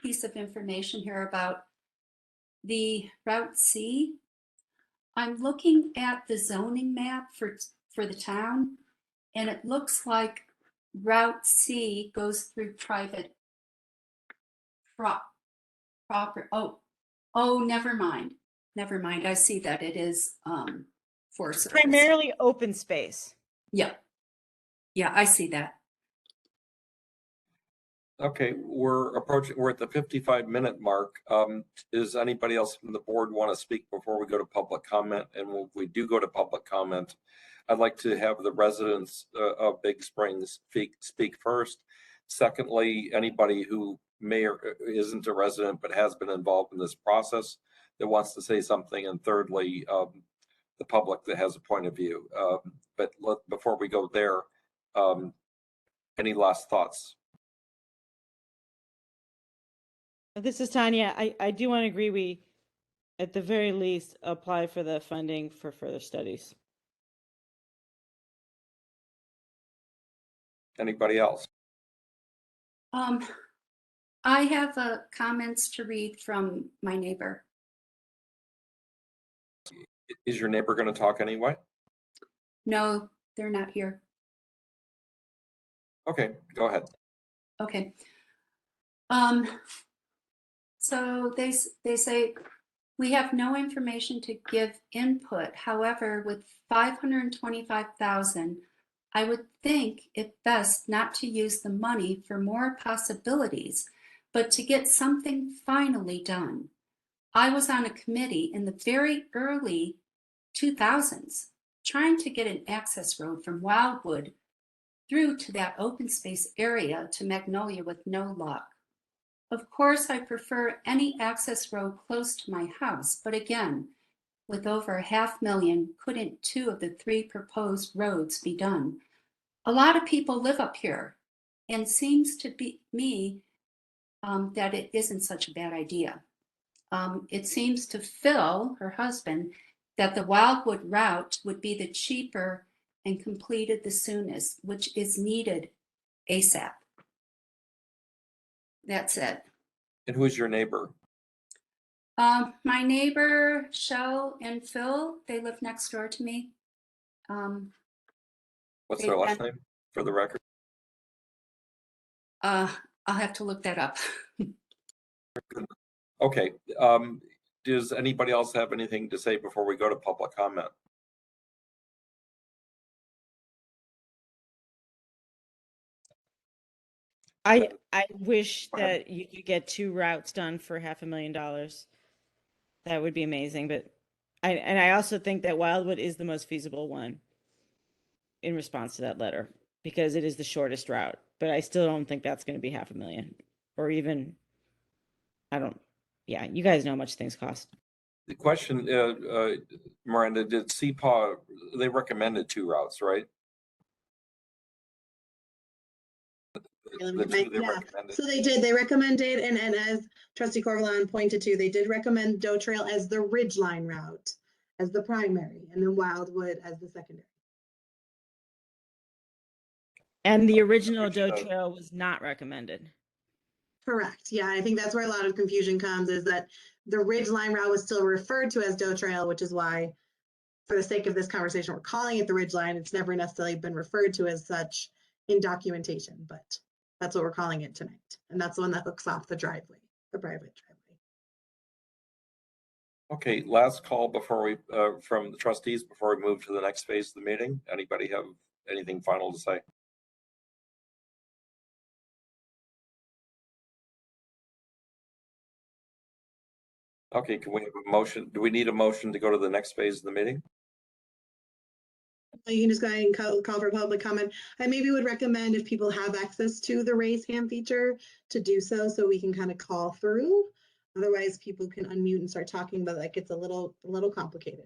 piece of information here about the Route C. I'm looking at the zoning map for the town, and it looks like Route C goes through private proper. Oh, never mind. I see that it is Forest Service. Primarily open space. Yeah, I see that. Okay, we're at the 55-minute mark. Does anybody else from the board want to speak before we go to public comment? And when we do go to public comment, I'd like to have the residents of Big Springs speak first. Secondly, anybody who may or isn't a resident but has been involved in this process that wants to say something. And thirdly, the public that has a point of view. But before we go there, any last thoughts? This is Tanya. I do want to agree we, at the very least, apply for the funding for further studies. Anybody else? I have comments to read from my neighbor. Is your neighbor going to talk anyway? No, they're not here. Okay, go ahead. Okay. So they say, we have no information to give input. However, with 525,000, I would think it best not to use the money for more possibilities, but to get something finally done. I was on a committee in the very early 2000s trying to get an access road from Wildwood through to that open space area to Magnolia with no luck. Of course, I prefer any access road close to my house, but again, with over $500,000, couldn't 2 of the 3 proposed roads be done? A lot of people live up here, and seems to be me that it isn't such a bad idea. It seems to Phil, her husband, that the Wildwood route would be the cheaper and completed the soonest, which is needed ASAP. That's it. And who's your neighbor? My neighbor, Shell and Phil, they live next door to me. What's their last name for the record? I'll have to look that up. Okay. Does anybody else have anything to say before we go to public comment? I wish that you could get 2 routes done for $500,000. That would be amazing. But I also think that Wildwood is the most feasible one in response to that letter. because it is the shortest route, but I still don't think that's going to be 500,000 or even, I don't, yeah, you guys know how much things cost. The question, Miranda, did CPAW, they recommended 2 routes, right? The 2 they Yeah, recommended. so they did, they recommended, and as trustee Corvalon pointed to, they did recommend Doe Trail as the Ridgeline route, as the primary, and then Wildwood as the secondary. And the original Which, Doe Trail was not recommended. Correct, yeah, I think that's where a lot of confusion comes, is that the Ridgeline route was still referred to as Doe Trail, which is why, for the sake of this conversation, we're calling it the Ridgeline. It's never necessarily been referred to as such in documentation, but that's what we're calling it tonight. And that's the one that hooks off the driveway, the private driveway. Okay, last call before we, from the trustees, before we move to the next phase of the meeting. Anybody have anything final to say? Okay, can we have a motion? Do we need a motion to go to the next phase of the meeting? You can just go ahead and call for public comment. I maybe would recommend, if people have access to the raise hand feature, to do so we can kind of call through. Otherwise, people can unmute and start talking, but that gets a little complicated.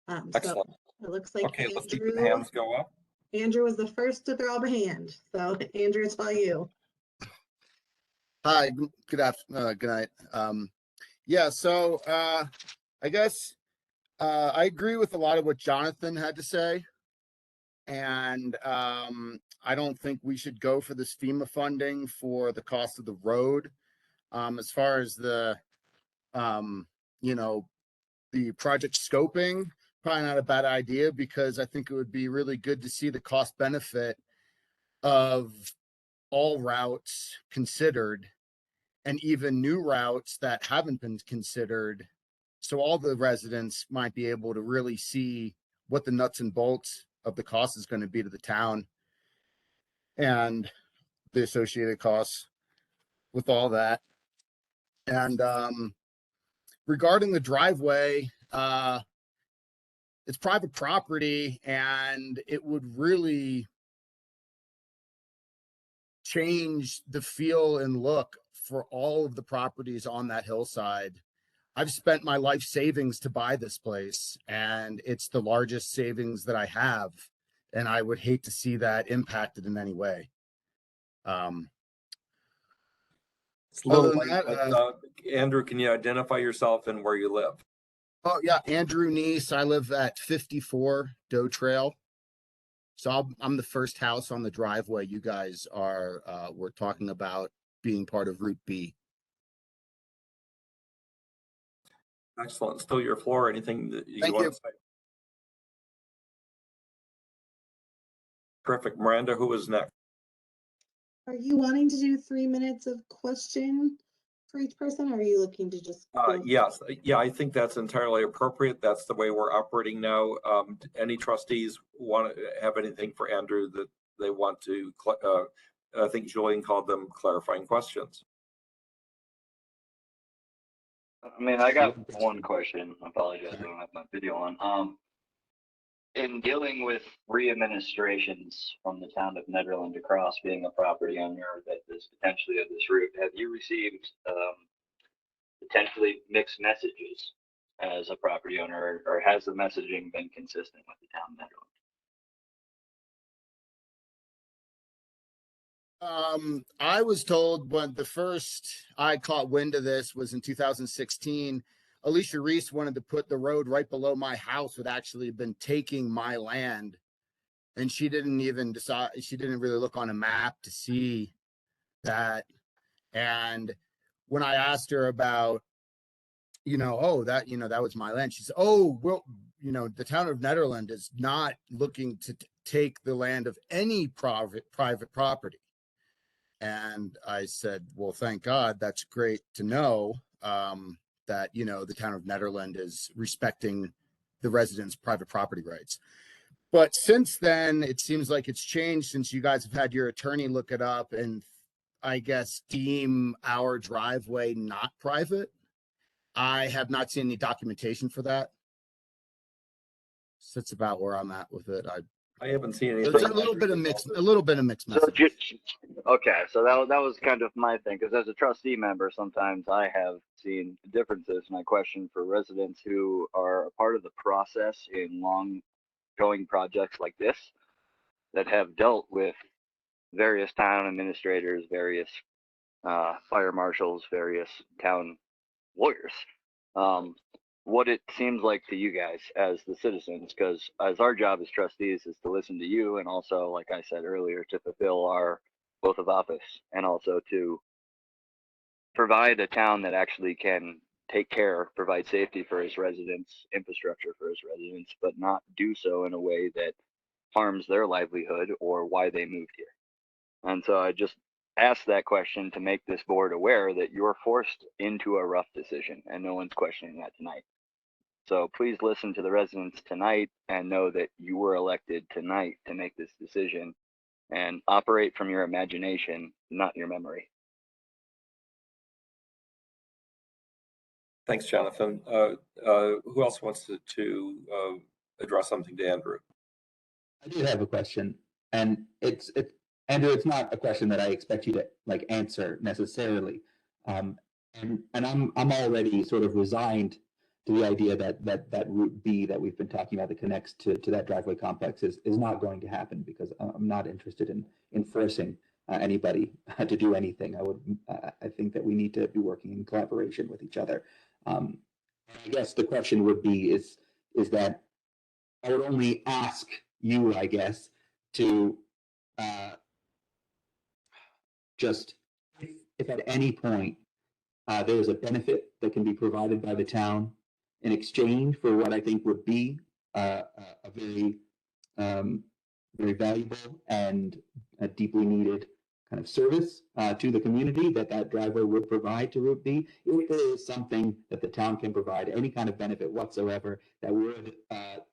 Excellent. So it looks like Okay, let's keep Andrew, the hands go up. Andrew was the first to throw up a hand. So Andrew, it's all you. Hi, good night. Yeah, so I guess I agree with a lot of what Jonathan had to say. And I don't think we should go for this FEMA funding for the cost of the road. As far as the, you know, the project scoping, probably not a bad idea, because I think it would be really good to see the cost benefit of all routes considered, and even new routes that haven't been considered. So all the residents might be able to really see what the nuts and bolts of the cost is going to be to the town and the associated costs with all that. And regarding the driveway, it's private property, and it would really change the feel and look for all of the properties on that hillside. I've spent my life savings to buy this place, and it's the largest savings that I have, and I would hate to see that impacted in any way. It's a little Other than late, that, but, Andrew, can you identify yourself and where you live? Oh yeah, Andrew Neese. I live at 54 Doe Trail. So I'm the first house on the driveway. You guys are, we're talking about being part of Route B. Excellent. Still your floor. Anything that you Thank want you. to say? Perfect. Miranda, who is next? Are you wanting to do 3 minutes of question for each person, or are you looking to just? Yes. Yeah, I think that's entirely appropriate. That's the way we're operating now. Any trustees want to have anything for Andrew that they want to, I think Julian called them clarifying questions. I mean, I got one question. I apologize, I don't have my video on. In dealing with re-administrations from the town of Nederland across, being a property owner that is potentially of this route, have you received potentially mixed messages as a property owner, or has the messaging been consistent with the town of Nederland? I was told when the first I caught wind of this was in 2016. Alicia Reese wanted to put the road right below my house, would actually have been taking my land. And she didn't even decide, she didn't really look on a map to see that. And when I asked her about, that was my land, she said, oh, well, the town of Nederland is not looking to take the land of any private property. And I said, well, thank God, that's great to know, that, the town of Nederland is respecting the residents' private property rights. But since then, it seems like it's changed, since you guys have had your attorney look it up and I guess deem our driveway not private. I have not seen any documentation for that. So that's about where I'm at with it. I haven't seen anything. There's a little bit of mixed So, message. okay, so that was kind of my thing, because as a trustee member, sometimes I have seen differences, and I question for residents who are a part of the process in long-going projects like this, that have dealt with various town administrators, various fire marshals, various town lawyers. What it seems like to you guys as the citizens, because as our job as trustees is to listen to you, and also, like I said earlier, to fulfill our oath of office, and also to provide a town that actually can take care, provide safety for its residents, infrastructure for its residents, but not do so in a way that harms their livelihood or why they moved here. And so I just asked that question to make this board aware that you're forced into a rough decision, and no one's questioning that tonight. So please listen to the residents tonight and know that you were elected tonight to make this decision, and operate from your imagination, not your memory. Thanks, Jonathan. Who else wants to address something to Andrew? I did have a question, and Andrew, it's not a question that I expect you to like answer necessarily. And I'm already sort of resigned to the idea that Route B that we've been talking about that connects to that driveway complex is not going to happen, because I'm not interested in enforcing anybody to do anything. I think that we need to be working in collaboration with each other. I guess the question would be is that I would only ask you, I guess, to just if at any point there is a benefit that can be provided by the town in exchange for what I think would be a very very valuable and a deeply needed kind of service to the community that driveway would provide to Route B. If there is something that the town can provide, any kind of benefit whatsoever, that would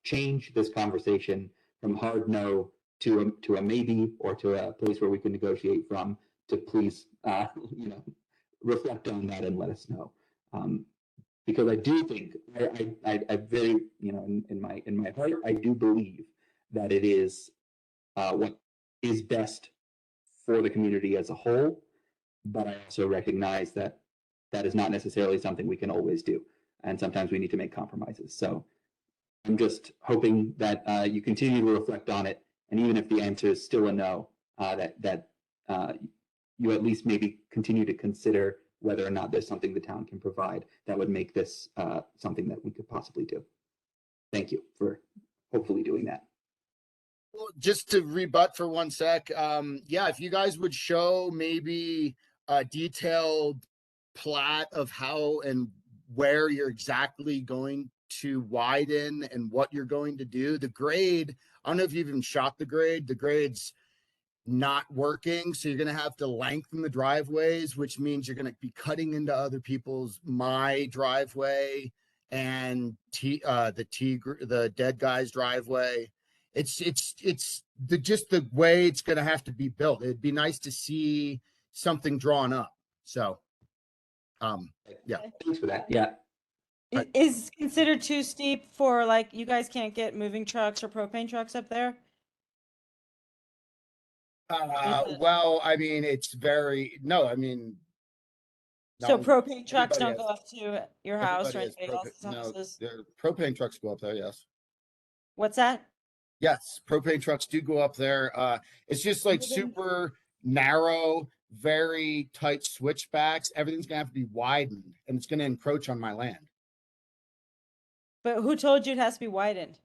change this conversation from hard no to a maybe, or to a place where we can negotiate from, to please reflect on that and let us know. Because I do think I very, in my heart, I do believe that it is what is best for the community as a whole, but I also recognize that that is not necessarily something we can always do, and sometimes we need to make compromises. So I'm just hoping that you continue to reflect on it, and even if the answer is still a no, that you at least maybe continue to consider whether or not there's something the town can provide that would make this something that we could possibly do. Thank you for hopefully doing that. Well, just to rebut for 1 sec, yeah, if you guys would show maybe a detailed plat of how and where you're exactly going to widen and what you're going to do. The grade, I don't know if you've even shot the grade's not working, so you're going to have to lengthen the driveways, which means you're going to be cutting into my driveway and the dead guy's driveway. It's just the way it's going to have to be built. It'd be nice to see something drawn up. So, yeah. Thanks for that. Yeah. Is considered too steep for, like, you guys can't get moving trucks or propane trucks up there? Well, I mean, So no, propane trucks everybody don't has- go up to your house or everybody has anybody else's no, houses? their propane trucks go up there, yes. What's that? Yes, propane trucks do go up there. It's just like super narrow, very tight switchbacks. Everything's gonna have to be widened, and it's gonna encroach on my land. But who told you it has to be widened?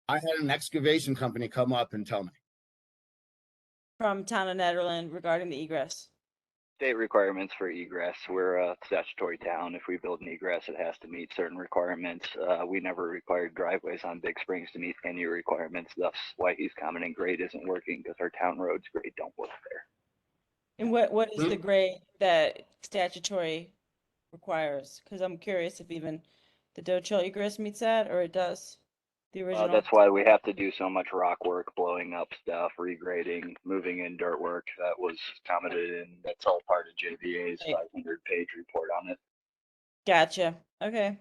I had an excavation company come up and tell me. From Town of Nederland regarding the egress? State requirements for egress. We're a statutory town. If we build an egress, it has to meet certain requirements. We never required driveways on Big Springs to meet any requirements. That's why he's commenting grade isn't working, because our town roads grade don't work there. And what is the grade that statutory requires? Because I'm curious if even the Doe Trail egress meets that, or it does, the original. That's why we have to do so much rock work, blowing up stuff, regrading, moving in dirt work. That was commented in. That's all part of JVA's 500-page report on it. Gotcha. Okay.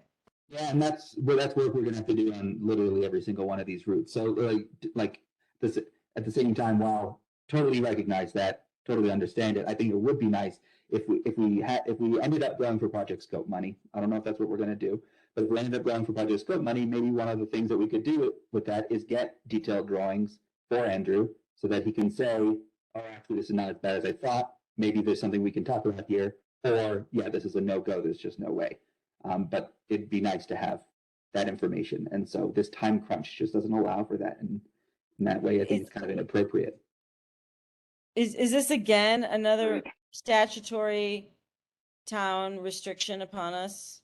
Yeah, and that's work we're gonna have to do on literally every single one of these routes. So like this at the same time, while totally recognize that, totally understand it, I think it would be nice if we ended up going for project scope money. I don't know if that's what we're gonna do, but if we ended up going for project scope money, maybe one of the things that we could do with that is get detailed drawings for Andrew so that he can say, oh, actually, this is not as bad as I thought. Maybe there's something we can talk about here, or yeah, this is a no-go. There's just no way. But it'd be nice to have that information. And so this time crunch just doesn't allow for that. And in that way, I think it's kind of inappropriate. Is this again another Right. statutory town restriction upon us?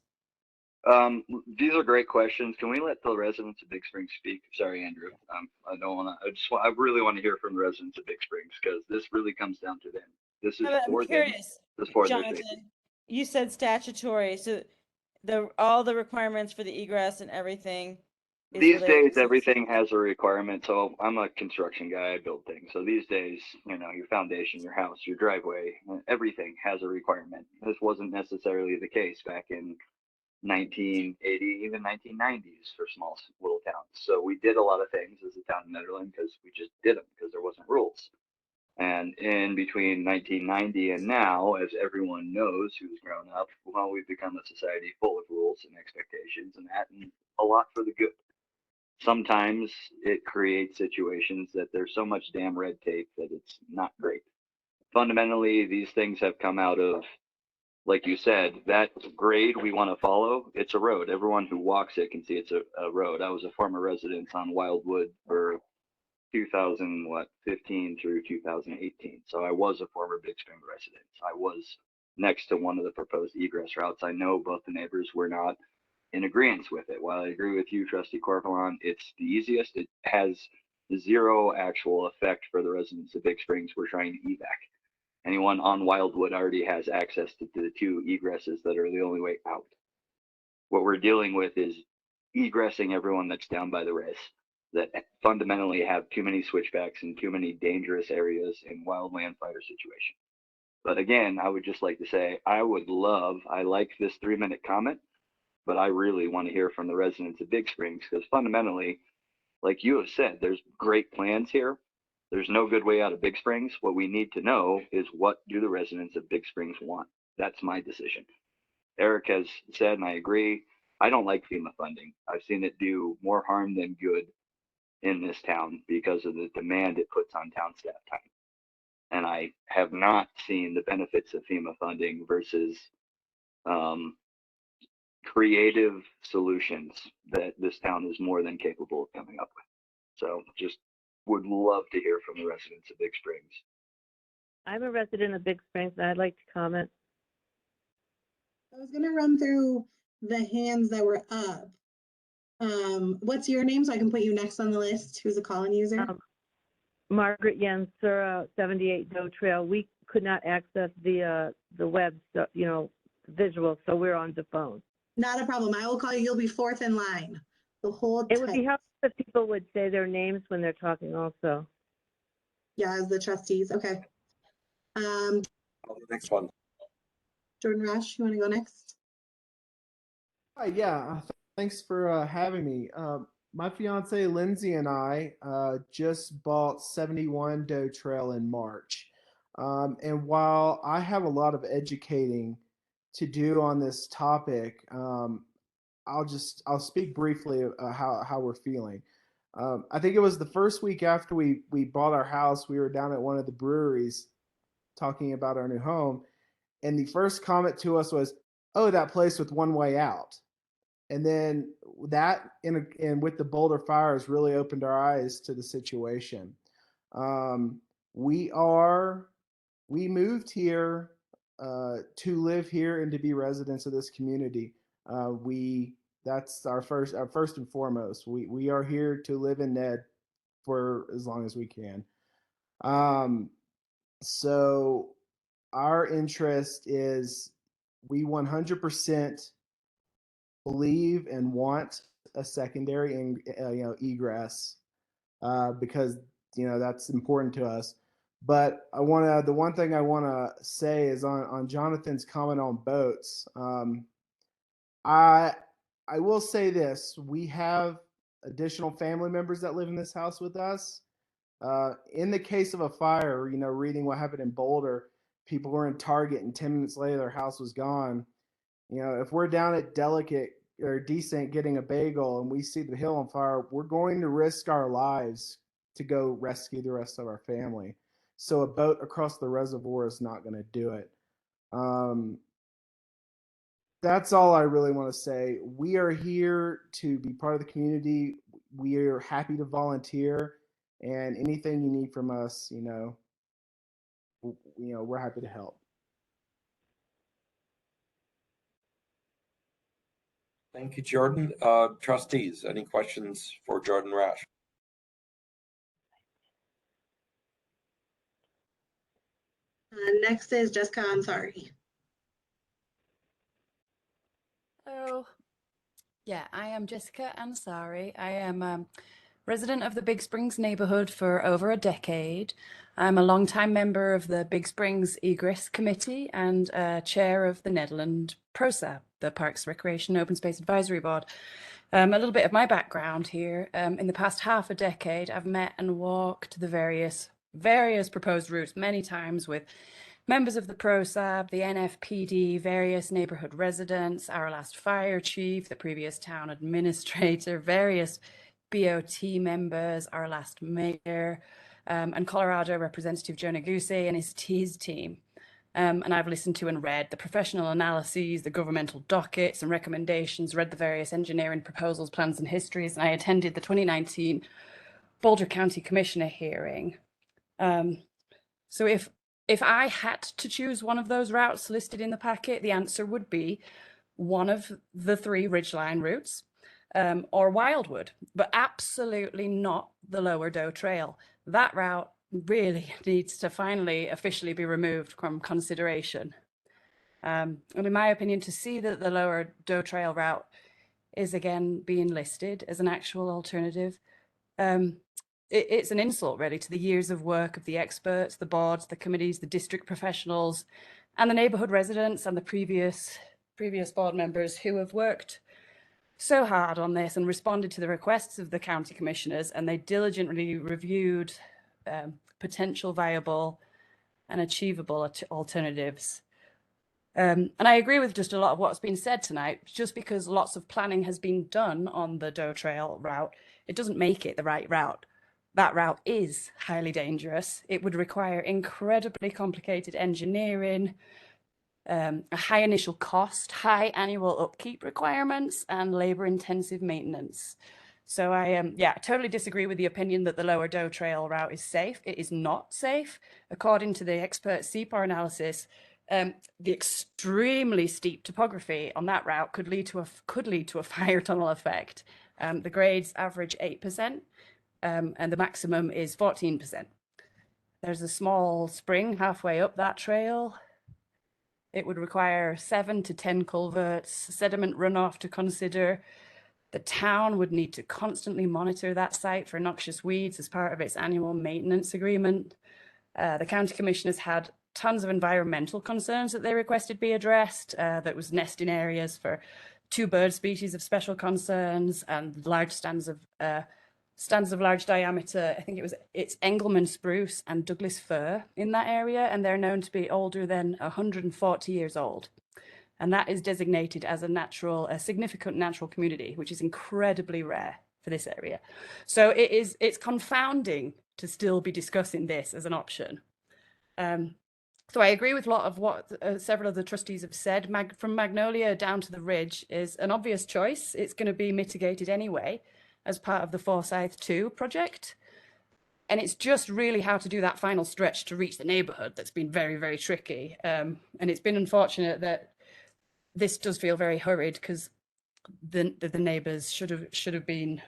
These are great questions. Can we let the residents of Big Springs speak? Sorry, Andrew. I don't want to, I really want to hear from the residents of Big Springs because this really comes down to them. This is I'm for them. curious, This is for their safety. Jonathan, you said statutory, so all the requirements for the egress and everything is These related days, to- everything has a requirement. So I'm a construction guy. I build things. So these days, you know, your foundation, your house, your driveway, everything has a requirement. This wasn't necessarily the case back in 1980, even 1990s for small little towns. So we did a lot of things as a town in Nederland because we just did them because there wasn't rules. And in between 1990 and now, as everyone knows who's grown up, well, we've become a society full of rules and expectations, and that, and a lot for the good. Sometimes it creates situations that there's so much damn red tape that it's not great. Fundamentally, these things have come out of, like you said, that grade we want to follow. It's a road. Everyone who walks it can see it's a road. I was a former resident on Wildwood for 2015 through 2018. So I was a former Big Springs resident. I was next to one of the proposed egress routes. I know both the neighbors were not in agreement with it. While I agree with you, Trustee Corvalon, it's the easiest. It has zero actual effect for the residents of Big Springs. We're trying to evac. Anyone on Wildwood already has access to the two egresses that are the only way out. What we're dealing with is egressing everyone that's down by the res that fundamentally have too many switchbacks and too many dangerous areas in wildland fire situation. But again, I would just like to say, I like this 3-minute comment, but I really want to hear from the residents of Big Springs because fundamentally, like you have said, there's great plans here. There's no good way out of Big Springs. What we need to know is what do the residents of Big Springs want? That's my decision. Eric has said, and I agree, I don't like FEMA funding. I've seen it do more harm than good in this town because of the demand it puts on town staff time. And I have not seen the benefits of FEMA funding versus creative solutions that this town is more than capable of coming up with. So just would love to hear from the residents of Big Springs. I'm a resident of Big Springs, and I'd like to comment. I was gonna run through the hands that were up. What's your name so I can put you next on the list? Who's a call-in user? Margaret Yansura, 78 Doe Trail. We could not access the web, visual, so we're on the phone. Not a problem. I will call you. You'll be fourth in line. The whole It would be time. helpful if people would say their names when they're talking also. Yeah, as the trustees. Okay. The next one. Jordan Rush, you want to go next? Hi, yeah, thanks for having me. My fiance Lindsay and I just bought 71 Doe Trail in March. And while I have a lot of educating to do on this topic, I'll speak briefly how we're feeling. I think it was the first week after we bought our house, we were down at one of the breweries talking about our new home. And the first comment to us was, "Oh, that place with one way out." And then that and with the Boulder fires really opened our eyes to the situation. We moved here to live here and to be residents of this community. That's our first and foremost. We are here to live in Ned for as long as we can. So our interest is we 100% believe and want a secondary egress because that's important to us. But the one thing I want to say is on Jonathan's comment on boats. I will say this: we have additional family members that live in this house with us. In the case of a fire, you know, reading what happened in Boulder, people were in Target and 10 minutes later their house was gone. You know, if we're down at Delicate or Decent getting a bagel and we see the hill on fire, we're going to risk our lives to go rescue the rest of our family. So a boat across the reservoir is not going to do it. That's all I really want to say. We are here to be part of the community. We are happy to volunteer, and anything you need from us, we're happy to help. Thank you, Jordan. Trustees, any questions for Jordan Rash? Next is Jessica Ansari. Hello. Yeah, I am Jessica Ansari. I am a resident of the Big Springs neighborhood for over a decade. I'm a longtime member of the Big Springs Egress Committee and chair of the Nederland PROSAB, the Parks, Recreation, Open Space Advisory Board. A little bit of my background here. In the past half a decade, I've met and walked the various proposed routes many times with members of the PROSAB, the NFPD, various neighborhood residents, our last fire chief, the previous town administrator, various BOT members, our last mayor, and Colorado Representative Joe Neguse and his team. And I've listened to and read the professional analyses, the governmental dockets and recommendations, read the various engineering proposals, plans and histories, and I attended the 2019 Boulder County Commissioner hearing. So if I had to choose one of those routes listed in the packet, the answer would be one of the 3 Ridgeline routes or Wildwood, but absolutely not the Lower Doe Trail. That route really needs to finally officially be removed from consideration. And in my opinion, to see that the Lower Doe Trail route is again being listed as an actual alternative, it's an insult really to the years of work of the experts, the boards, the committees, the district professionals, and the neighborhood residents and the previous board members who have worked so hard on this and responded to the requests of the county commissioners, and they diligently reviewed potential viable and achievable alternatives. And I agree with just a lot of what's been said tonight. Just because lots of planning has been done on the Doe Trail route, it doesn't make it the right route. That route is highly dangerous. It would require incredibly complicated engineering, a high initial cost, high annual upkeep requirements, and labor-intensive maintenance. So I totally disagree with the opinion that the Lower Doe Trail route is safe. It is not safe. According to the expert CPAR analysis, the extremely steep topography on that route could lead to a fire tunnel effect. The grades average 8%, and the maximum is 14%. There's a small spring halfway up that trail. It would require 7 to 10 culverts, sediment runoff to consider. The town would need to constantly monitor that site for noxious weeds as part of its annual maintenance agreement. The county commissioners had tons of environmental concerns that they requested be addressed. That was nesting areas for 2 bird species of special concerns and large stands of large diameter. I think it's Engelmann spruce and Douglas fir in that area, and they're known to be older than 140 years old. And that is designated as a significant natural community, which is incredibly rare for this area. So it's confounding to still be discussing this as an option. So I agree with a lot of what several of the trustees have said. From Magnolia down to the Ridge is an obvious choice. It's going to be mitigated anyway as part of the Forsyth 2 project. And it's just really how to do that final stretch to reach the neighborhood that's been very, very tricky. And it's been unfortunate that this does feel very hurried because the neighbors should have been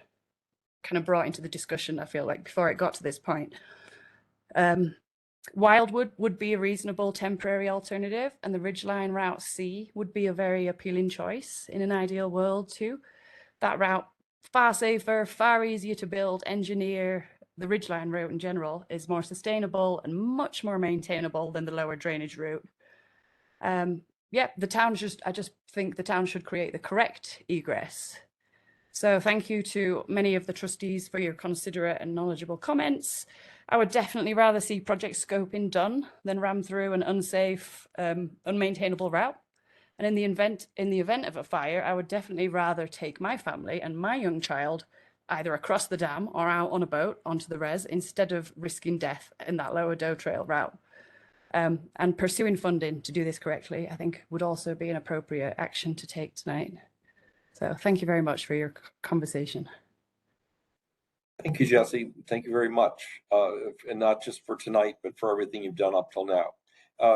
kind of brought into the discussion, I feel like, before it got to this point. Wildwood would be a reasonable temporary alternative, and the Ridgeline Route C would be a very appealing choice in an ideal world too. That route, far safer, far easier to build, engineer. The Ridgeline route in general is more sustainable and much more maintainable than the lower drainage route. yeah, I just think the town should create the correct egress. So thank you to many of the trustees for your considerate and knowledgeable comments. I would definitely rather see project scoping done than ram through an unsafe, unmaintainable route. And in the event of a fire, I would definitely rather take my family and my young child either across the dam or out on a boat onto the res instead of risking death in that lower Doe Trail route. And pursuing funding to do this correctly, I think would also be an appropriate action to take tonight. So thank you very much for your conversation. Thank you, Jesse. Thank you very much. And not just for tonight, but for everything you've done up till now.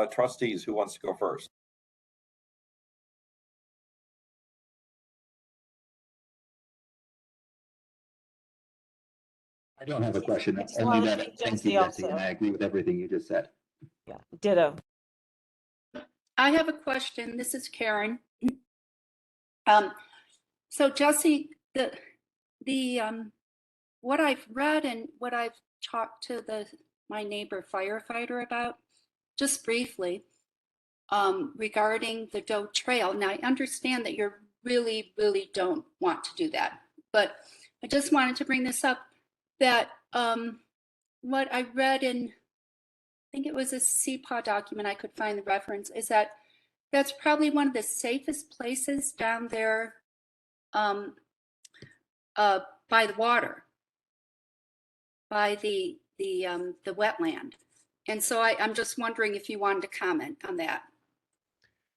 Trustees, who wants to go first? I don't have a question. Just Only wanna that, thank thank you, Jesse Jesse, also. and I agree with everything you just said. Yeah, ditto. I have a question. This is Karen. So Jesse, what I've read and what I've talked to my neighbor firefighter about, just briefly, regarding the Doe Trail. Now I understand that you really don't want to do that, but I just wanted to bring this up that what I read in, I think it was a CPAW document, I could find the reference, is that that's probably one of the safest places down there by the water, by the wetland. And so I'm just wondering if you wanted to comment on that.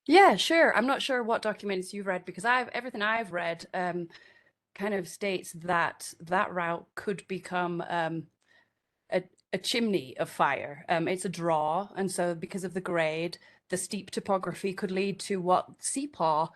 Yeah, sure. I'm not sure what documents you've read because everything I've read kind of states that that route could become a chimney of fire. It's a draw, and so because of the grade, the steep topography could lead to what CPAW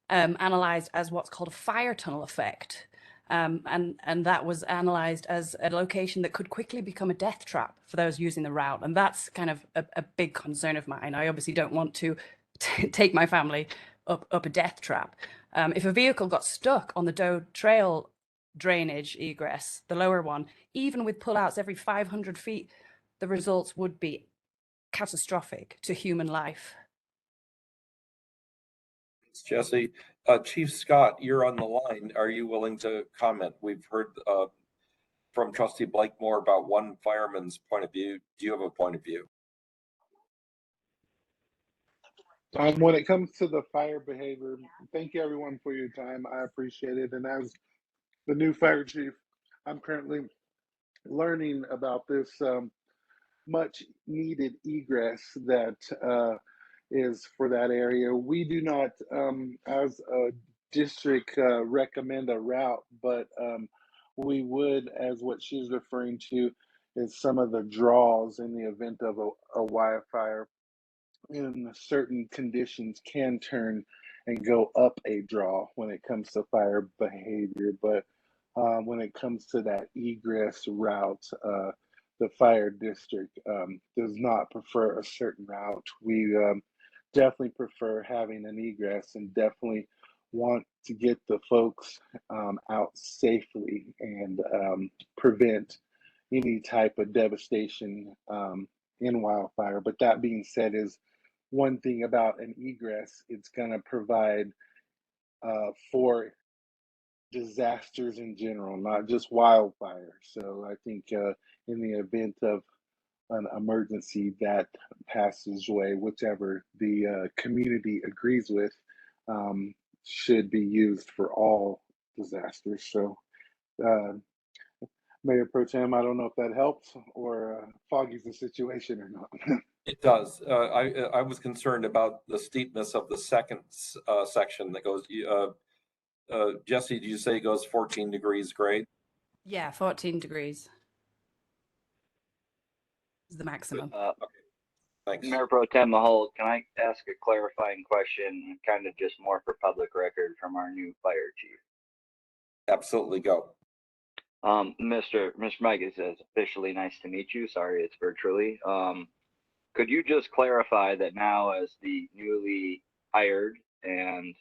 analyzed as what's called a fire tunnel effect. And that was analyzed as a location that could quickly become a death trap for those using the route. And that's kind of a big concern of mine. I obviously don't want to take my family up a death trap. If a vehicle got stuck on the Doe Trail drainage egress, the lower one, even with pullouts every 500 feet, the results would be catastrophic to human life. Thanks, Jesse. Chief Scott, you're on the line. Are you willing to comment? We've heard from Trustee Blakemore about one fireman's point of view. Do you have a point of view? When it comes to the fire behavior, thank you everyone for your time. I appreciate it. And as the new fire chief, I'm currently learning about this much needed egress that is for that area. We do not, as a district, recommend a route, but we would, as what she's referring to, is some of the draws in the event of a wildfire in certain conditions can turn and go up a draw when it comes to fire behavior. But when it comes to that egress route, the fire district does not prefer a certain route. We definitely prefer having an egress and definitely want to get the folks out safely and prevent any type of devastation in wildfire. But that being said, is one thing about an egress, it's going to provide for disasters in general, not just wildfire. So I think in the event of an emergency, that passageway, whichever the community agrees with, should be used for all disasters. So Mayor Pro Tem, I don't know if that helps or foggies the situation or not. It does. I was concerned about the steepness of the second section that goes, Jesse, did you say it goes 14 degrees grade? Yeah, 14 degrees is the maximum. Okay, thanks. Mayor Pro Tem Mahold, can I ask a clarifying question, kind of just more for public record from our new fire chief? Absolutely, go. Mr. Mike, it says officially nice to meet you. Sorry, it's virtually. Could you just clarify that now as the newly hired and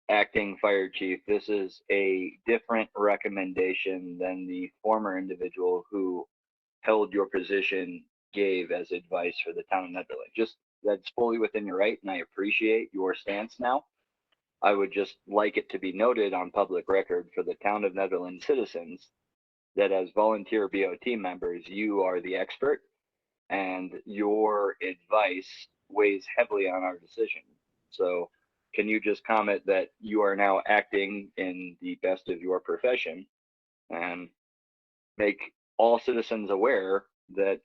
acting fire chief, this is a different recommendation than the former individual who held your position gave as advice for the town of Netherland? Just that's fully within your right, and I appreciate your stance now. I would just like it to be noted on public record for the town of Netherlands citizens that as volunteer BOT members, you are the expert and your advice weighs heavily on our decision. So can you just comment that you are now acting in the best of your profession and make all citizens aware that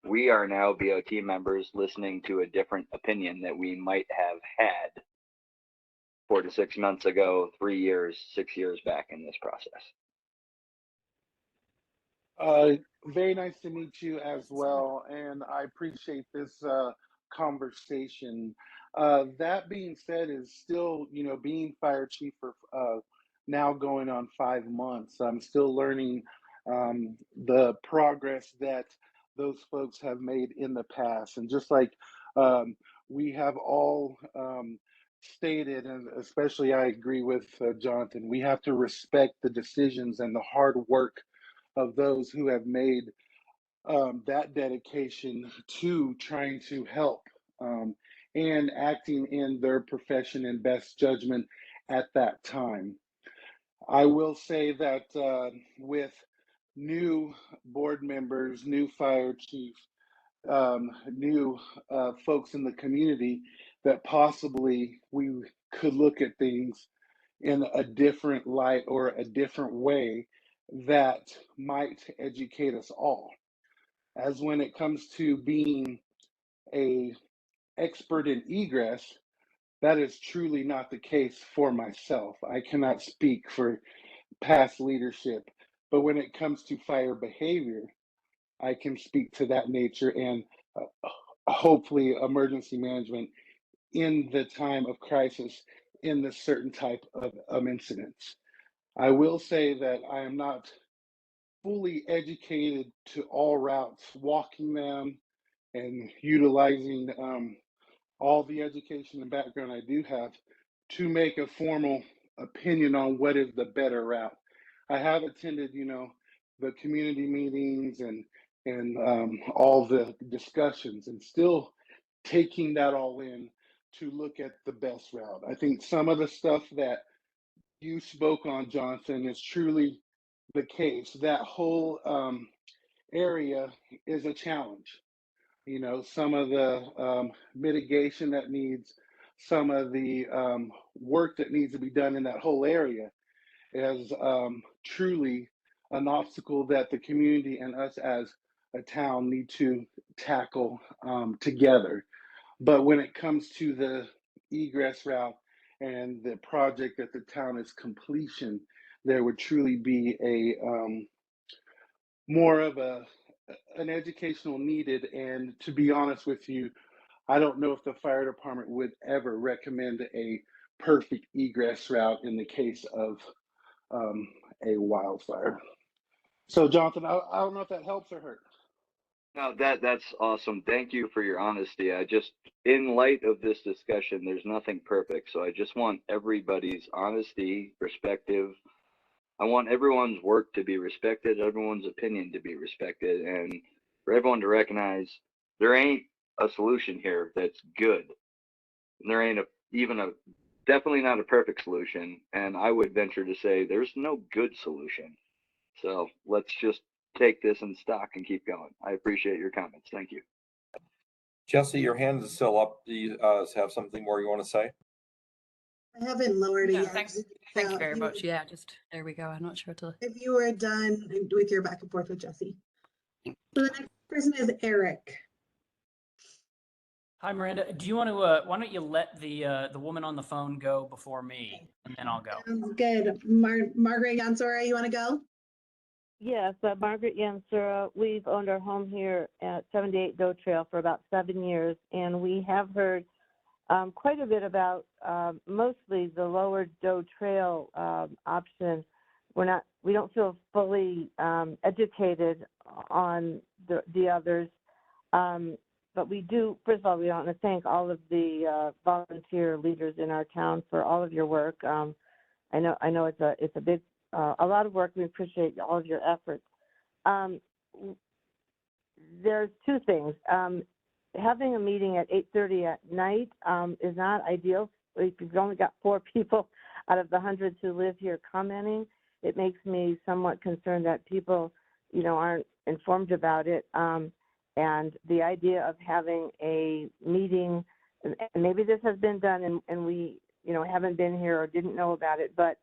we are now BOT members listening to a different opinion that we might have had 4 to 6 months ago, 3 years, 6 years back in this process? Very nice to meet you as well, and I appreciate this conversation. That being said, is still, being fire chief for now going on 5 months. I'm still learning the progress that those folks have made in the past, and just like we have all stated, and especially I agree with Jonathan, we have to respect the decisions and the hard work of those who have made that dedication to trying to help and acting in their profession and best judgment at that time. I will say that with new board members, new fire chief, new folks in the community, that possibly we could look at things in a different light or a different way that might educate us all. As when it comes to being a expert in egress, that is truly not the case for myself. I cannot speak for past leadership, but when it comes to fire behavior, I can speak to that nature and hopefully emergency management in the time of crisis in the certain type of incidents. I will say that I am not fully educated to all routes, walking them and utilizing all the education and background I do have to make a formal opinion on what is the better route. I have attended, the community meetings and all the discussions, and still taking that all in to look at the best route. I think some of the stuff that you spoke on, Jonathan, is truly the case. That whole area is a challenge. Some of the mitigation that needs, some of the work that needs to be done in that whole area is truly an obstacle that the community and us as a town need to tackle together. But when it comes to the egress route and the project that the town is completion, there would truly be a more of an educational needed. And to be honest with you, I don't know if the fire department would ever recommend a perfect egress route in the case of a wildfire. So, Jonathan, I don't know if that helps or hurts. No, that's awesome. Thank you for your honesty. I just, in light of this discussion, there's nothing perfect. So I just want everybody's honesty, perspective. I want everyone's work to be respected, everyone's opinion to be respected, and for everyone to recognize there ain't a solution here that's good. There ain't definitely not a perfect solution. And I would venture to say there's no good solution. So let's just take this in stock and keep going. I appreciate your comments. Thank you. Jesse, your hand is still up. Do you have something more you want to say? I haven't lowered it No, yet. thanks. So Thank you very if much. Yeah, just there we go. I'm not sure to. If you were done with your back and forth with Jesse. So the next person is Eric. Hi, Miranda. Do you want to? Why don't you let the woman on the phone go before me, and then I'll go. Sounds good. Margaret Yansora, you want to go? Yes, Margaret Yansura. We've owned our home here at 78 Doe Trail for about 7 years, and we have heard quite a bit about mostly the lower Doe Trail option. We don't feel fully educated on the others, but we do. First of all, we want to thank all of the volunteer leaders in our town for all of your work. I know it's a big a lot of work. We appreciate all of your efforts. There's two things. having a meeting at 8:30 at night is not ideal. If you've only got 4 people out of the hundreds who live here commenting, it makes me somewhat concerned that people, aren't informed about it. And the idea of having a meeting, and maybe this has been done and we, haven't been here or didn't know about it, but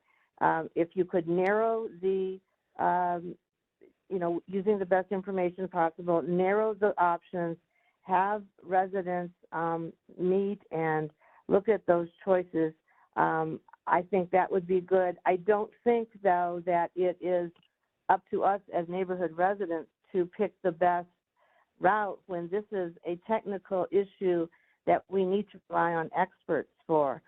if you could narrow the, using the best information possible, narrow the options, have residents meet and look at those choices, I think that would be good. I don't think, though, that it is up to us as neighborhood residents to pick the best route when this is a technical issue that we need to rely on experts for.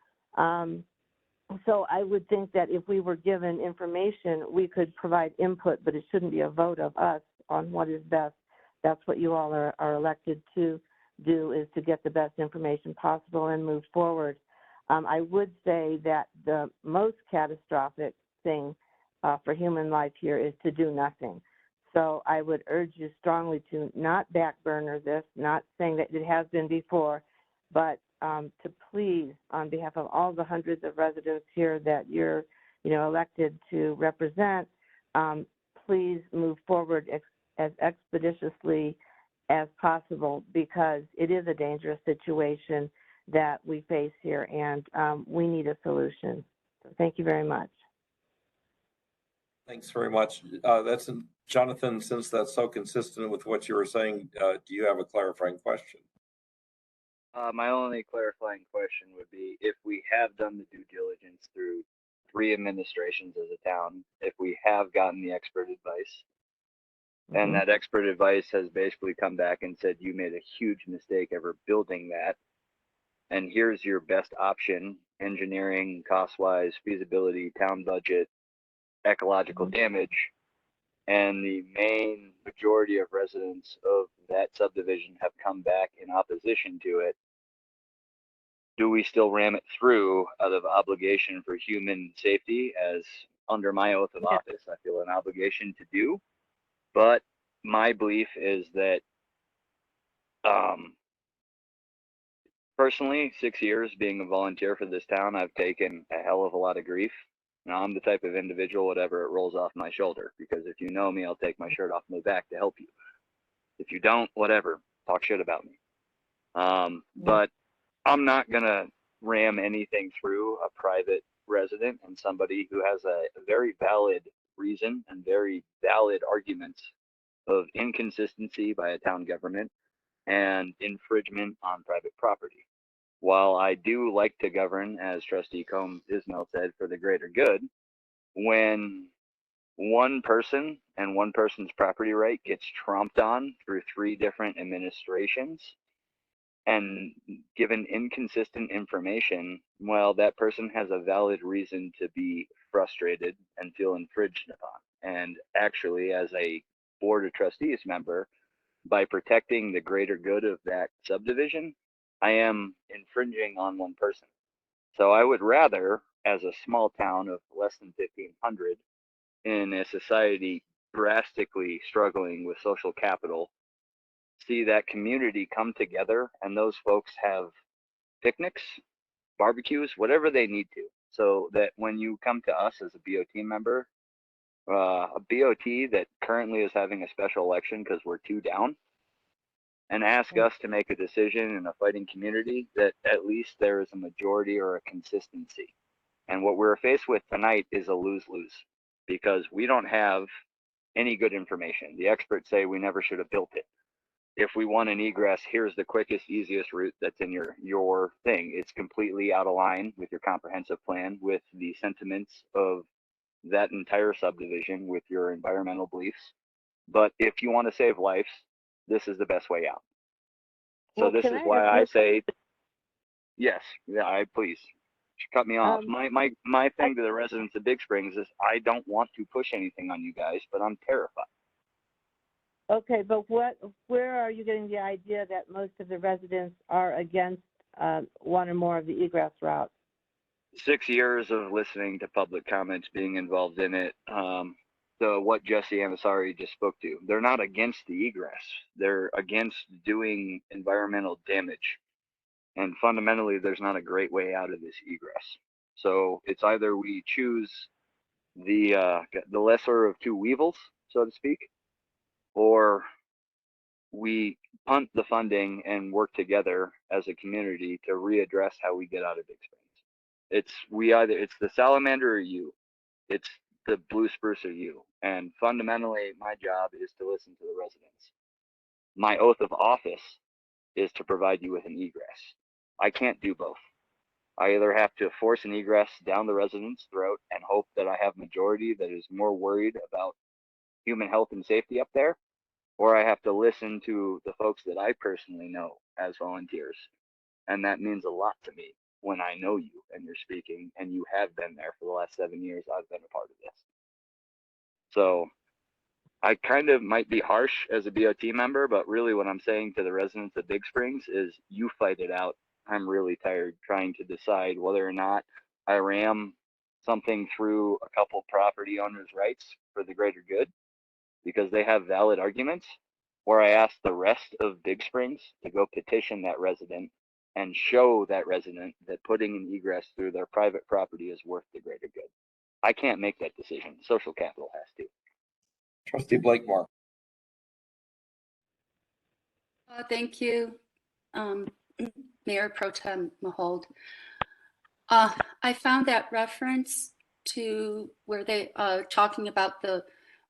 So I would think that if we were given information, we could provide input, but it shouldn't be a vote of us on what is best. That's what you all are elected to do, is to get the best information possible and move forward. I would say that the most catastrophic thing for human life here is to do nothing. So I would urge you strongly to not back burner this, not saying that it has been before, but to please, on behalf of all the hundreds of residents here that you're, elected to represent, please move forward as expeditiously as possible, because it is a dangerous situation that we face here, and we need a solution. So thank you very much. Thanks very much. Jonathan, since that's so consistent with what you were saying, do you have a clarifying question? My only clarifying question would be, if we have done the due diligence through 3 administrations as a town, if we have gotten the expert advice, and that expert advice has basically come back and said, you made a huge mistake ever building that, and here's your best option, engineering, cost-wise, feasibility, town budget, ecological damage, and the main majority of residents of that subdivision have come back in opposition to it, do we still ram it through out of obligation for human safety, as under my oath of office I feel an obligation to do? But my belief is that personally, 6 years being a volunteer for this town, I've taken a hell of a lot of grief. Now, I'm the type of individual, whatever, it rolls off my shoulder, because if you know me, I'll take my shirt off my back to help you. If you don't, whatever, talk shit about me. But I'm not going to ram anything through a private resident and somebody who has a very valid reason and very valid arguments of inconsistency by a town government and infringement on private property. While I do like to govern, as Trustee Combs Ismail said, for the greater good, when one person and one person's property right gets tromped on through 3 different administrations and given inconsistent information, well, that person has a valid reason to be frustrated and feel infringed upon. And actually, as a Board of Trustees member, by protecting the greater good of that subdivision, I am infringing on one person. So I would rather, as a small town of less than 1,500 in a society drastically struggling with social capital, see that community come together and those folks have picnics, barbecues, whatever they need to, so that when you come to us as a BOT member, a BOT that currently is having a special election because we're 2 down, and ask us to make a decision in a fighting community, that at least there is a majority or a consistency. And what we're faced with tonight is a lose-lose, because we don't have any good information. The experts say we never should have built it. If we want an egress, here's the quickest, easiest route that's in your thing. It's completely out of line with your comprehensive plan, with the sentiments of that entire subdivision, with your environmental beliefs. But if you want to save lives, this is the best way out. So Well, this is why I say, yes, yeah, please cut me off. My thing to the residents of Big Springs is, I don't want to push anything on you guys, but I'm terrified. Okay, but where are you getting the idea that most of the residents are against one or more of the egress routes? 6 years of listening to public comments, being involved in it, what Jesse Amasari just spoke to. They're not against the egress. They're against doing environmental damage. And fundamentally, there's not a great way out of this egress. So it's either we choose the lesser of two evils, so to speak, or we punt the funding and work together as a community to readdress how we get out of Big Springs. It's the salamander or you. It's the blue spruce or you. And fundamentally, my job is to listen to the residents. My oath of office is to provide you with an egress. I can't do both. I either have to force an egress down the residents' throat and hope that I have majority that is more worried about human health and safety up there, or I have to listen to the folks that I personally know as volunteers. And that means a lot to me when I know you and you're speaking and you have been there for the last 7 years. I've been a part of this. So I kind of might be harsh as a BOT member, but really what I'm saying to the residents of Big Springs is you fight it out. I'm really tired trying to decide whether or not I ram something through a couple property owners' rights for the greater good because they have valid arguments, or I ask the rest of Big Springs to go petition that resident and show that resident that putting an egress through their private property is worth the greater good. I can't make that decision. Social capital has to. Trustee Blakemore. Thank you, Mayor Pro Tem Mahold. I found that reference to where they are talking about the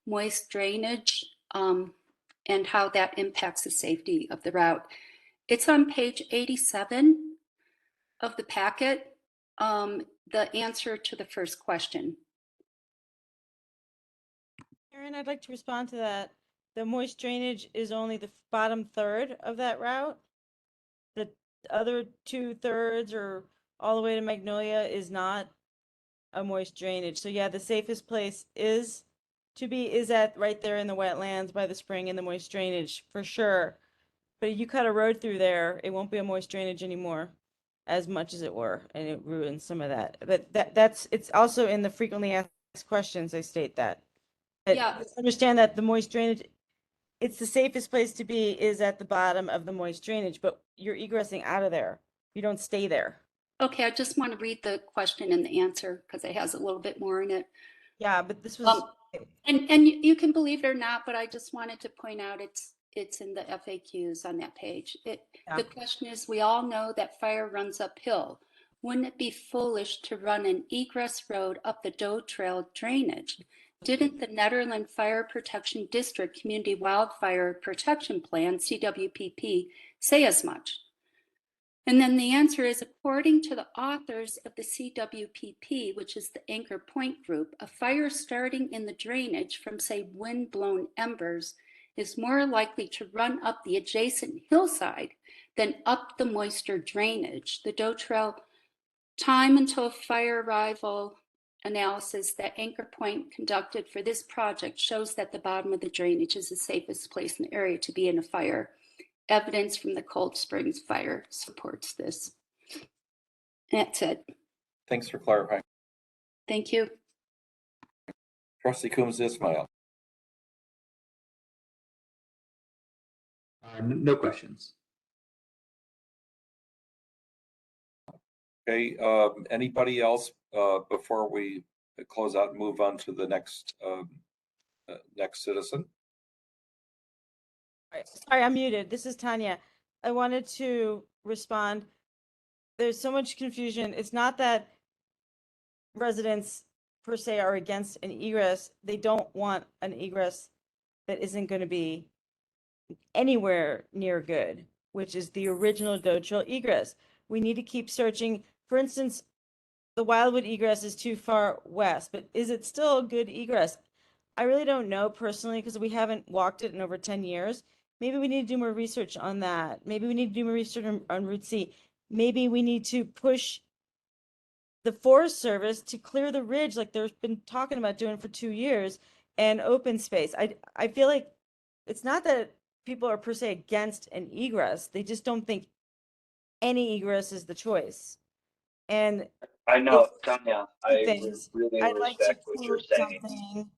moist drainage and how that impacts the safety of the route. It's on page 87 of the packet, the answer to the first question. Aaron, I'd like to respond to that. The moist drainage is only the bottom third of that route. The other 2/3 or all the way to Magnolia is not a moist drainage. So yeah, the safest place is at right there in the wetlands by the spring in the moist drainage for sure. But you cut a road through there, it won't be a moist drainage anymore as much as it were, and it ruins some of that. But it's also in the frequently asked questions, I state that. But Yeah. understand that the moist drainage, it's the safest place to be is at the bottom of the moist drainage, but you're egressing out of there. You don't stay there. Okay, I just want to read the question and the answer because it has a little bit more in it. Yeah, but this was and you can believe it or not, but I just wanted to point out it's in the FAQs on that page. The question is, we all know that fire runs uphill. Wouldn't it be foolish to run an egress road up the Doe Trail drainage? Didn't the Nederland Fire Protection District Community Wildfire Protection Plan, CWPP, say as much? And then the answer is, according to the authors of the CWPP, which is the Anchor Point Group, a fire starting in the drainage from, say, wind-blown embers is more likely to run up the adjacent hillside than up the moisture drainage. The Doe Trail time until fire arrival analysis that Anchor Point conducted for this project shows that the bottom of the drainage is the safest place in the area to be in a fire. Evidence from the Cold Springs fire supports this. That's it. Thanks for clarifying. Thank you. Trustee Coombs Ismail. No questions. Okay, anybody else before we close out and move on to the next citizen? Sorry, I'm muted. This is Tanya. I wanted to respond. There's so much confusion. It's not that residents per se are against an egress. They don't want an egress that isn't going to be anywhere near good, which is the original Doe Trail egress. We need to keep searching. For instance, the Wildwood egress is too far west, but is it still a good egress? I really don't know personally because we haven't walked it in over 10 years. Maybe we need to do more research on that. Maybe we need to do more research on Route C. Maybe we need to push the Forest Service to clear the ridge like they've been talking about doing for 2 years and open space. I feel like it's not that people are per se against an egress. They just don't think any egress is the choice. And I know, Tanya, I things, really I'd like to respect what you're quote saying. something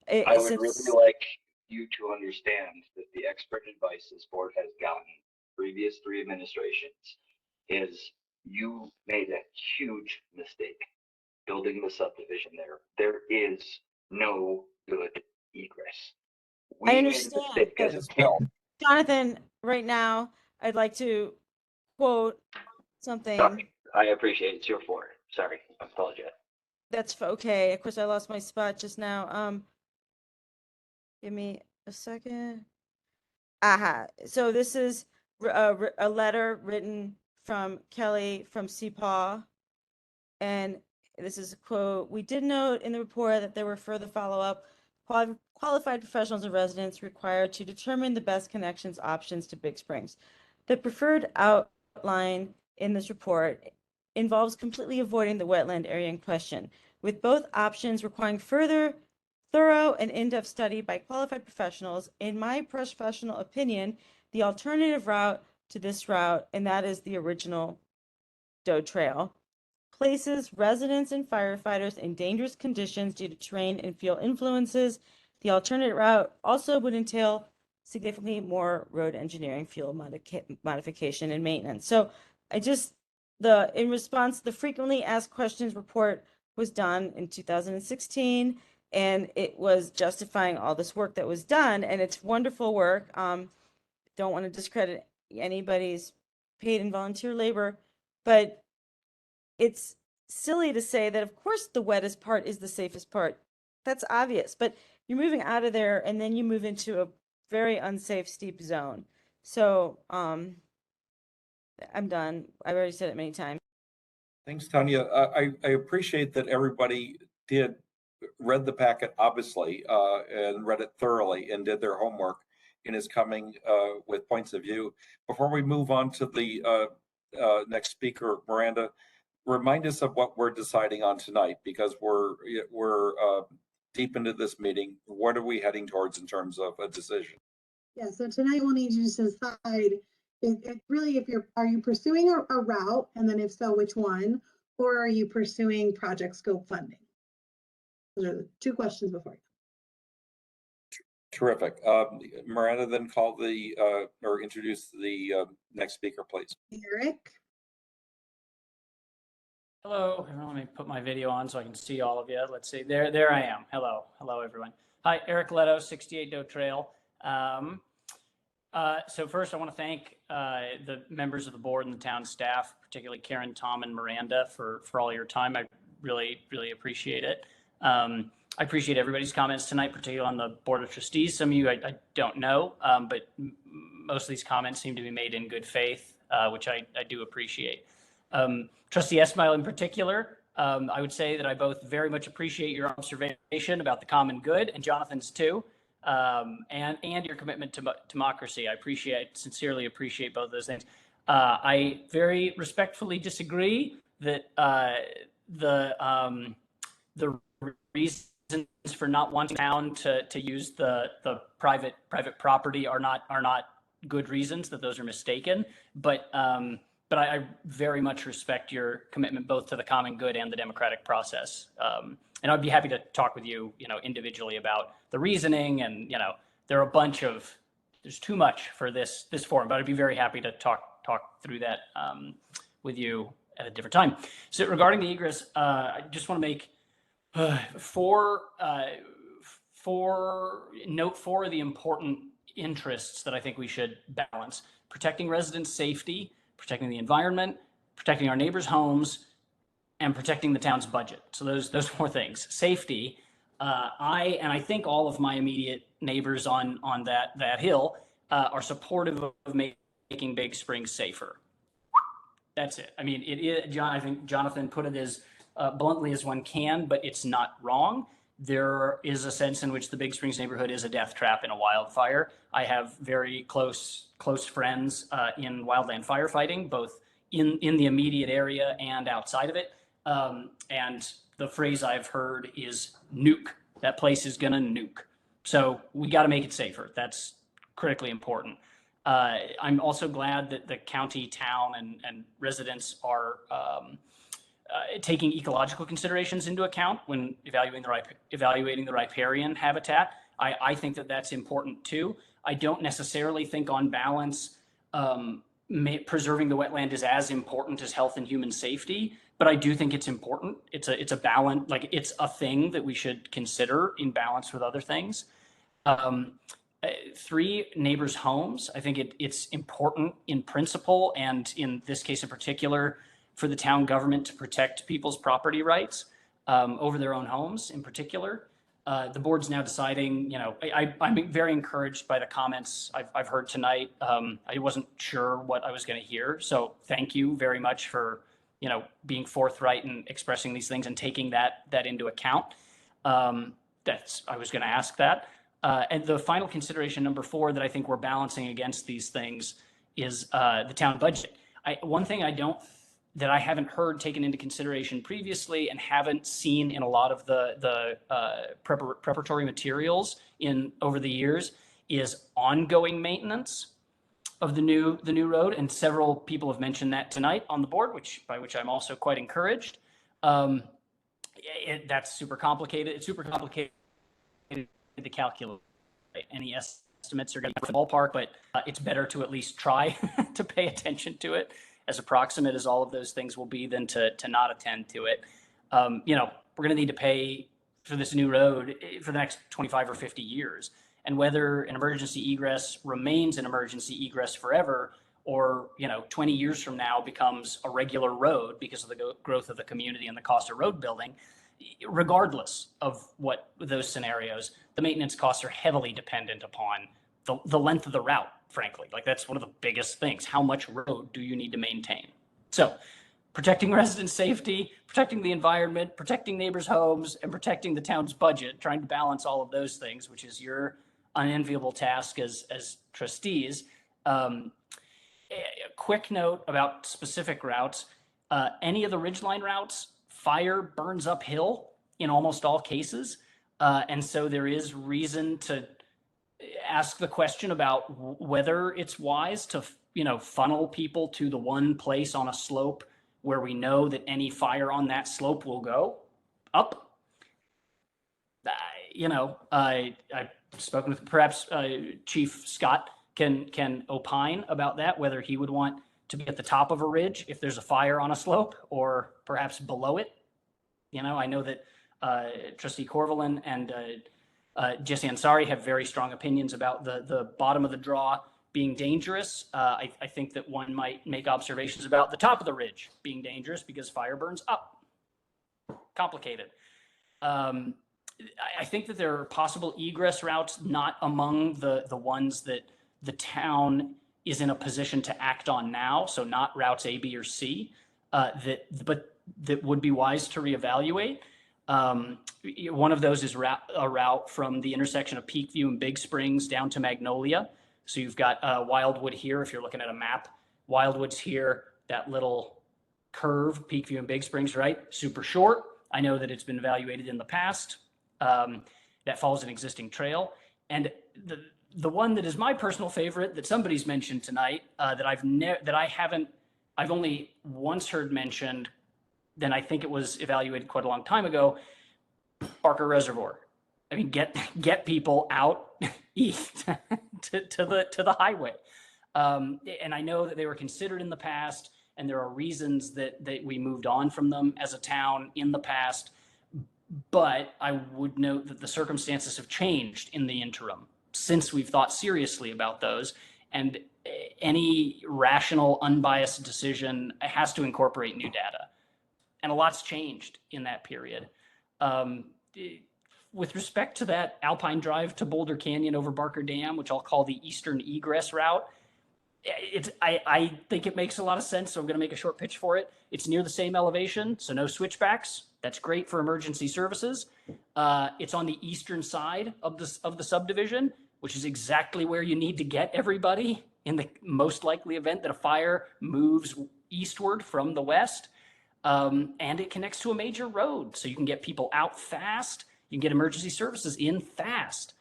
I would since really like you to understand that the expert advice this board has gotten previous 3 administrations is you made a huge mistake building the subdivision there. There is no good egress. We I made a understand, mistake but as a town. Jonathan, right now, I'd like to quote something Sorry, I appreciate it. It's your floor. Sorry, I apologize. that's okay. Of course, I lost my spot just now. Give me a second. Aha. So this is a letter written from Kelly from CPAW. And this is a quote. We did note in the report that there were further follow-up qualified professionals and residents required to determine the best connections options to Big Springs. The preferred outline in this report involves completely avoiding the wetland area in question, with both options requiring further thorough and in-depth study by qualified professionals. In my professional opinion, the alternative route to this route, and that is the original Doe Trail, places residents and firefighters in dangerous conditions due to terrain and fuel influences. The alternate route also would entail significantly more road engineering, fuel modification, and maintenance. So in response, the frequently asked questions report was done in 2016, and it was justifying all this work that was done, and it's wonderful work. Don't want to discredit anybody's paid and volunteer labor, but it's silly to say that, of course, the wettest part is the safest part. That's obvious, but you're moving out of there and then you move into a very unsafe, steep zone. So I'm done. I've already said it many times. Thanks, Tanya. I appreciate that everybody read the packet, obviously, and read it thoroughly and did their homework and is coming with points of view. Before we move on to the next speaker, Miranda, remind us of what we're deciding on tonight, because we're deep into this meeting. What are we heading towards in terms of a decision? Yeah, so tonight we'll need you to decide are you pursuing a route, and then if so, which one, or are you pursuing project scope funding? Those are the 2 questions before you. Terrific. Miranda, then call or introduce the next speaker, please. Eric. Hello, everyone. Let me put my video on so I can see all of you. Let's see. There I am. Hello, everyone. Hi, Eric Leto, 68 Doe Trail. So first, I want to thank the members of the board and the town staff, particularly Karen, Tom, and Miranda, for all your time. I really appreciate it. I appreciate everybody's comments tonight, particularly on the Board of Trustees. Some of you I don't know, but most of these comments seem to be made in good faith, which I do appreciate. Trustee Esmail in particular, I would say that I both very much appreciate your observation about the common good, and Jonathan's too, and your commitment to democracy. I sincerely appreciate both those things. I very respectfully disagree that the reasons for not wanting town to use the private property are not good reasons, that those are mistaken. But I very much respect your commitment both to the common good and the democratic process. And I'd be happy to talk with you, individually about the reasoning, and, there are there's too much for this forum, but I'd be very happy to talk through that with you at a different time. So regarding the egress, I just want to make four of the important interests that I think we should balance: protecting residents' safety, protecting the environment, protecting our neighbors' homes, and protecting the town's budget. So those 4 things. Safety, I think all of my immediate neighbors on that hill are supportive of making Big Springs safer. That's it. I mean, I think Jonathan put it as bluntly as one can, but it's not wrong. There is a sense in which the Big Springs neighborhood is a death trap in a wildfire. I have very close friends in wildland firefighting, both in the immediate area and outside of it. And the phrase I've heard is nuke. That place is gonna nuke. So we got to make it safer. That's critically important. I'm also glad that the county, town, and residents are taking ecological considerations into account when evaluating the riparian habitat. I think that that's important too. I don't necessarily think on balance preserving the wetland is as important as health and human safety, but I do think it's important. It's a balance, like it's a thing that we should consider in balance with other things. 3, neighbors' homes. I think it's important in principle, and in this case in particular, for the town government to protect people's property rights over their own homes in particular. The board's now deciding, I'm very encouraged by the comments I've heard tonight. I wasn't sure what I was going to hear. So thank you very much for, being forthright and expressing these things and taking that into account. I was going to ask that. And the final consideration, number 4, that I think we're balancing against these things is the town budget. One thing that I haven't heard taken into consideration previously and haven't seen in a lot of the preparatory materials over the years is ongoing maintenance of the new road. And several people have mentioned that tonight on the board, by which I'm also quite encouraged. That's super complicated. It's super complicated to calculate. Any estimates are going to be ballpark, but it's better to at least try to pay attention to it, as approximate as all of those things will be, than to not attend to it. We're going to need to pay for this new road for the next 25 or 50 years. And whether an emergency egress remains an emergency egress forever, or 20 years from now becomes a regular road because of the growth of the community and the cost of road building, regardless of what those scenarios, the maintenance costs are heavily dependent upon the length of the route, frankly. Like, that's one of the biggest things. How much road do you need to maintain? So protecting resident safety, protecting the environment, protecting neighbors' homes, and protecting the town's budget, trying to balance all of those things, which is your unenviable task as trustees. A quick note about specific routes. Any of the ridgeline routes, fire burns uphill in almost all cases. And so there is reason to ask the question about whether it's wise to, funnel people to the one place on a slope where we know that any fire on that slope will go up. I've spoken with perhaps Chief Scott can opine about that, whether he would want to be at the top of a ridge if there's a fire on a slope, or perhaps below it. I know that Trustee Corvalin and Jesse Ansari have very strong opinions about the bottom of the draw being dangerous. I think that one might make observations about the top of the ridge being dangerous because fire burns up. Complicated. I think that there are possible egress routes not among the ones that the town is in a position to act on now, so not routes A, B, or C, but that would be wise to reevaluate. One of those is a route from the intersection of Peakview and Big Springs down to Magnolia. So you've got Wildwood here, if you're looking at a map. Wildwood's here, that little curve, Peakview and Big Springs, right? Super short. I know that it's been evaluated in the past. That follows an existing trail. And the one that is my personal favorite that somebody's mentioned tonight, that I've only once heard mentioned, then I think it was evaluated quite a long time ago, Barker Reservoir. I mean, get people out east to the highway. And I know that they were considered in the past, and there are reasons that we moved on from them as a town in the past. But I would note that the circumstances have changed in the interim since we've thought seriously about those. And any rational, unbiased decision has to incorporate new data. And a lot's changed in that period. With respect to that Alpine Drive to Boulder Canyon over Barker Dam, which I'll call the Eastern Egress route, I think it makes a lot of sense, so I'm going to make a short pitch for it. It's near the same elevation, so no switchbacks. That's great for emergency services. It's on the eastern side of the subdivision, which is exactly where you need to get everybody in the most likely event that a fire moves eastward from the west. And it connects to a major road, so you can get people out fast. You can get emergency services in fast.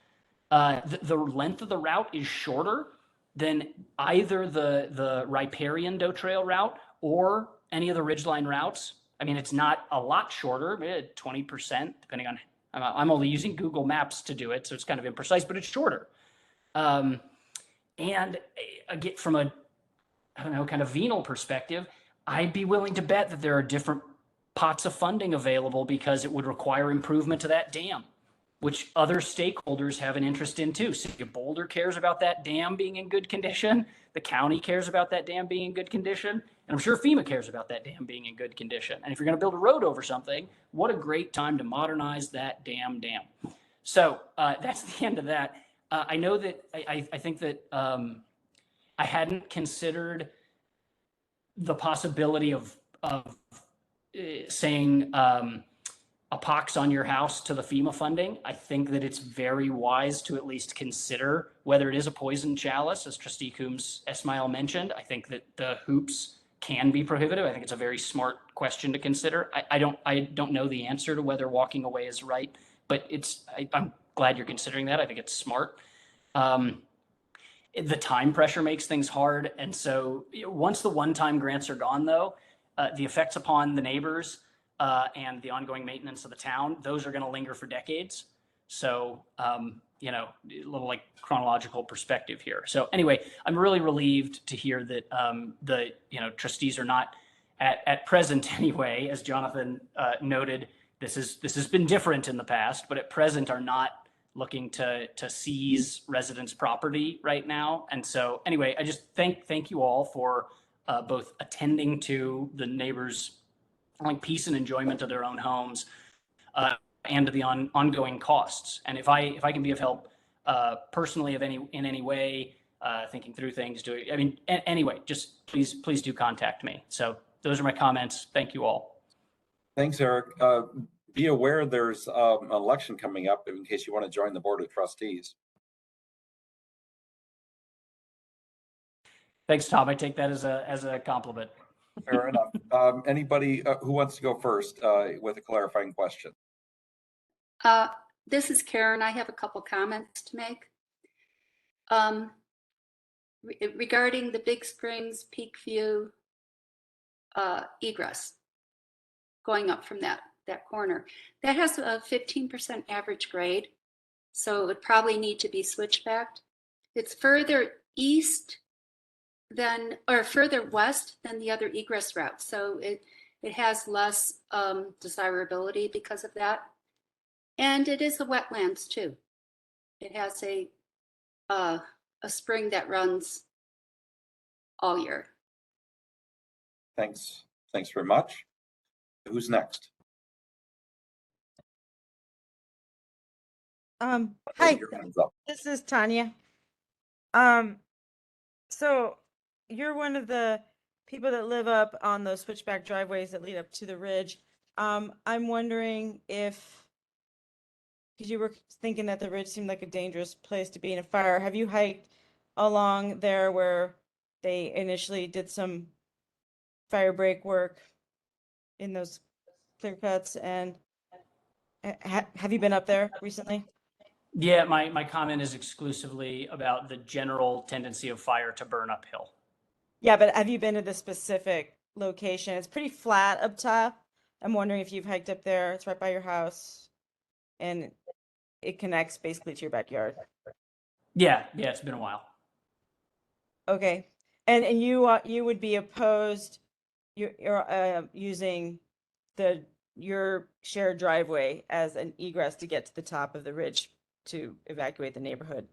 The length of the route is shorter than either the riparian doe trail route or any of the ridgeline routes I mean, it's not a lot shorter, 20%, depending on, I'm only using Google Maps to do it, so it's kind of imprecise, but it's shorter. And again, from a, I don't know, kind of venal perspective, I'd be willing to bet that there are different pots of funding available because it would require improvement to that dam, which other stakeholders have an interest in too. City of Boulder cares about that dam being in good condition. The county cares about that dam being in good condition. And I'm sure FEMA cares about that dam being in good condition. And if you're going to build a road over something, what a great time to modernize that dam. So that's the end of that. I know that I think that I hadn't considered the possibility of saying a pox on your house to the FEMA funding. I think that it's very wise to at least consider whether it is a poison chalice, as Trustee Coombs Esmail mentioned. I think that the hoops can be prohibitive. I think it's a very smart question to consider. I don't know the answer to whether walking away is right, but I'm glad you're considering that. I think it's smart. The time pressure makes things hard. And so once the one-time grants are gone, though, the effects upon the neighbors and the ongoing maintenance of the town, those are going to linger for decades. So, you know, a little like chronological perspective here. So anyway, I'm really relieved to hear that the, you know, trustees are not at present anyway, as Jonathan noted, this has been different in the past, but at present are not looking to seize residents' property right now. And so anyway, I just thank you all for both attending to the neighbors' like peace and enjoyment of their own homes and to the ongoing costs. And if I can be of help personally in any way, thinking through things, anyway, just please do contact me. So those are my comments. Thank you all. Thanks, Eric. Be aware there's an election coming up in case you want to join the Board of Trustees. Thanks, Tom. I take that as a compliment. Fair enough. Anybody who wants to go first with a clarifying question? This is Karen. I have a couple comments to make. Regarding the Big Springs Peakview egress, going up from that corner, that has a 15% average grade, so it would probably need to be switchbacked. It's further east than, or further west than the other egress routes, so it has less desirability because of that. And it is a wetlands too. It has a spring that runs all year. Thanks very much. Who's next? Hi, this is Tanya. So you're one of the people that live up on those switchback driveways that lead up to the ridge. I'm wondering if, because you were thinking that the ridge seemed like a dangerous place to be in a fire, have you hiked along there where they initially did some fire break work in those clear cuts, and have you been up there recently? Yeah, my comment is exclusively about the general tendency of fire to burn uphill. Yeah, but have you been to the specific location? It's pretty flat up top. I'm wondering if you've hiked up there. It's right by your house, and it connects basically to your backyard. Yeah, it's been a while. Okay, and you would be opposed you're using your shared driveway as an egress to get to the top of the ridge to evacuate the neighborhood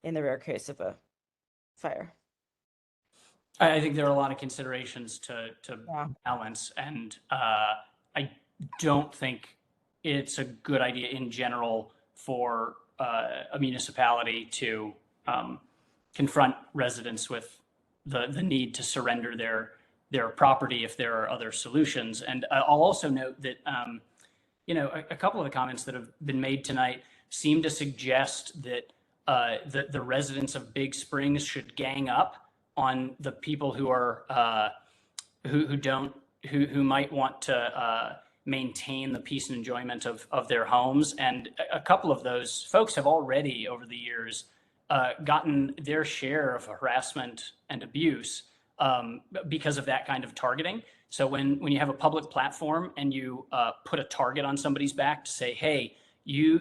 in the rare case of a fire. I think there are a lot of considerations to balance, and I don't think it's a good idea in general for a municipality to confront residents with the need to surrender their property if there are other solutions. And I'll also note that a couple of the comments that have been made tonight seem to suggest that the residents of Big Springs should gang up on the people who are who might want to maintain the peace and enjoyment of their homes. And a couple of those folks have already over the years gotten their share of harassment and abuse because of that kind of targeting. So when you have a public platform and you put a target on somebody's back to say, hey, you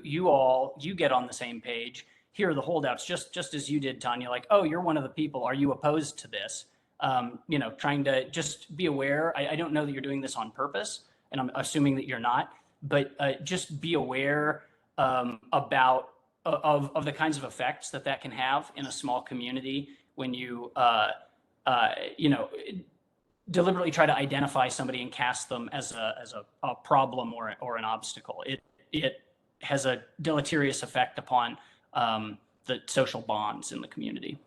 get on the same page. Here are the holdouts, just as you did, Tanya, like, oh, you're one of the people. Are you opposed to this? Trying to just be aware. I don't know that you're doing this on purpose, and I'm assuming that you're not, but just be aware about of the kinds of effects that can have in a small community when you deliberately try to identify somebody and cast them as a problem or an obstacle. It has a deleterious effect upon the social bonds in the community.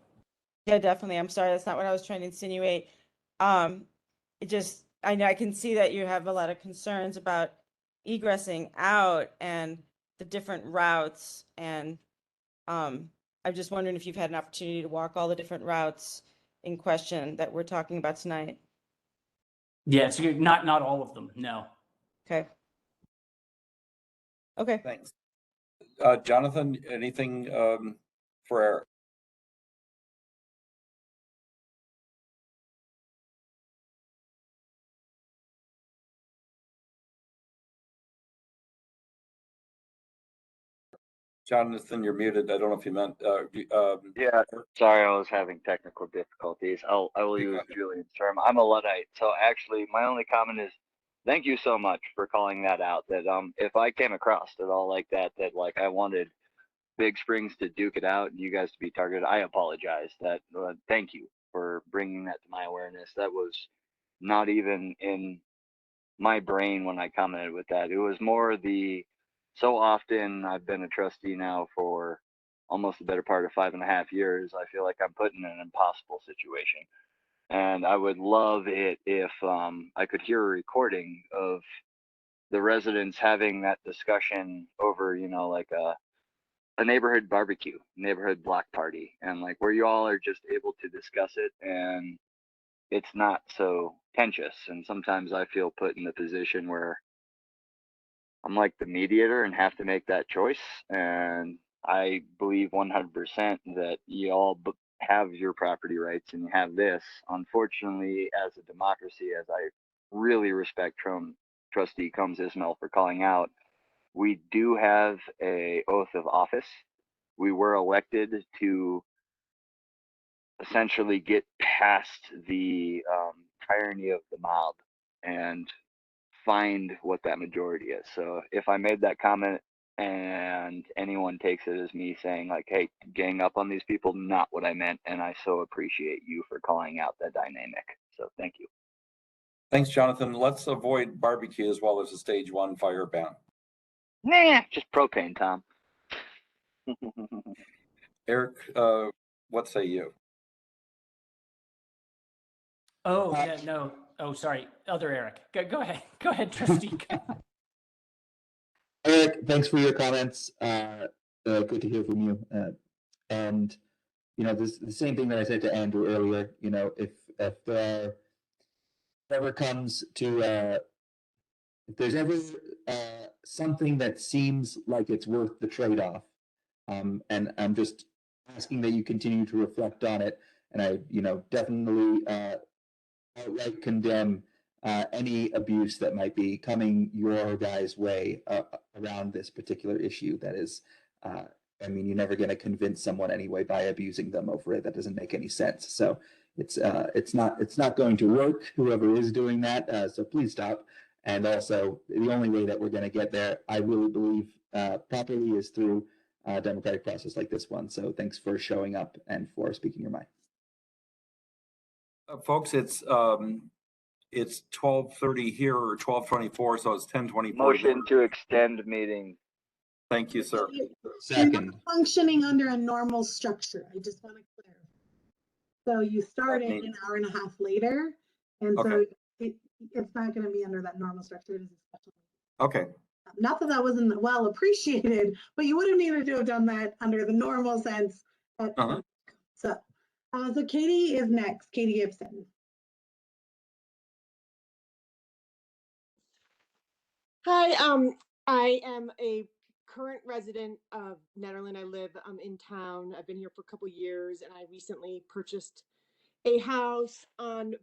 Yeah, definitely. I'm sorry, that's not what I was trying to insinuate. I know I can see that you have a lot of concerns about egressing out and the different routes, and I'm just wondering if you've had an opportunity to walk all the different routes in question that we're talking about tonight. Yeah, it's not all of them. No. Okay. Okay. Thanks. Jonathan, anything for Eric? Jonathan, you're muted. I don't know if you meant. Yeah, sorry, I was having technical difficulties. I will use Julian's term. I'm a Luddite, so actually, my only comment is, thank you so much for calling that out. That if I came across at all like that like I wanted Big Springs to duke it out and you guys to be targeted, I apologize. That thank you for bringing that to my awareness. That was not even in my brain when I commented with that. It was more so often I've been a trustee now for almost the better part of 5.5 years. I feel like I'm put in an impossible situation. And I would love it if I could hear a recording of the residents having that discussion over, like a neighborhood barbecue, neighborhood block party, and like where you all are just able to discuss it and it's not so tense. And sometimes I feel put in the position where I'm like the mediator and have to make that choice. And I believe 100% that you all have your property rights and you have this. Unfortunately, as a democracy, as I really respect Trustee Combs Ismail for calling out, we do have a oath of office. We were elected to essentially get past the tyranny of the mob and find what that majority is. So if I made that comment and anyone takes it as me saying like, hey, gang up on these people, not what I meant. And I so appreciate you for calling out that dynamic. So thank you. Thanks, Jonathan. Let's avoid barbecue as well as a stage 1 fire ban. Nah, just propane, Tom. Eric, what say you? Oh, yeah, no. Oh, sorry. Other Eric. Go ahead. Go ahead, Trustee. Eric, thanks for your comments. Good to hear from you. And this the same thing that I said to Andrew earlier. If there ever comes to if there's ever something that seems like it's worth the trade-off, and I'm just asking that you continue to reflect on it. And I, definitely outright condemn any abuse that might be coming your guys' way around this particular issue. That is, you're never going to convince someone anyway by abusing them over it. That doesn't make any sense. So it's not going to work. Whoever is doing that, so please stop. And also, the only way that we're going to get there, I really believe, properly, is through a democratic process like this one. So thanks for showing up and for speaking your mind. Folks, it's 12:30 here or 12:24, so it's 10:24. Motion to extend meeting. Thank you, sir. You're not functioning under a normal structure. I just want to clarify. So you started an hour and a half later, and so it's not going to be under that normal structure. It is a special meeting. Okay. Not that that wasn't well appreciated, but you would have needed to have done that under the normal sense. So Katie is next. Katie Gibson. Hi, I am a current resident of Nederland. I live in town. I've been here for a couple years, and I recently purchased a house on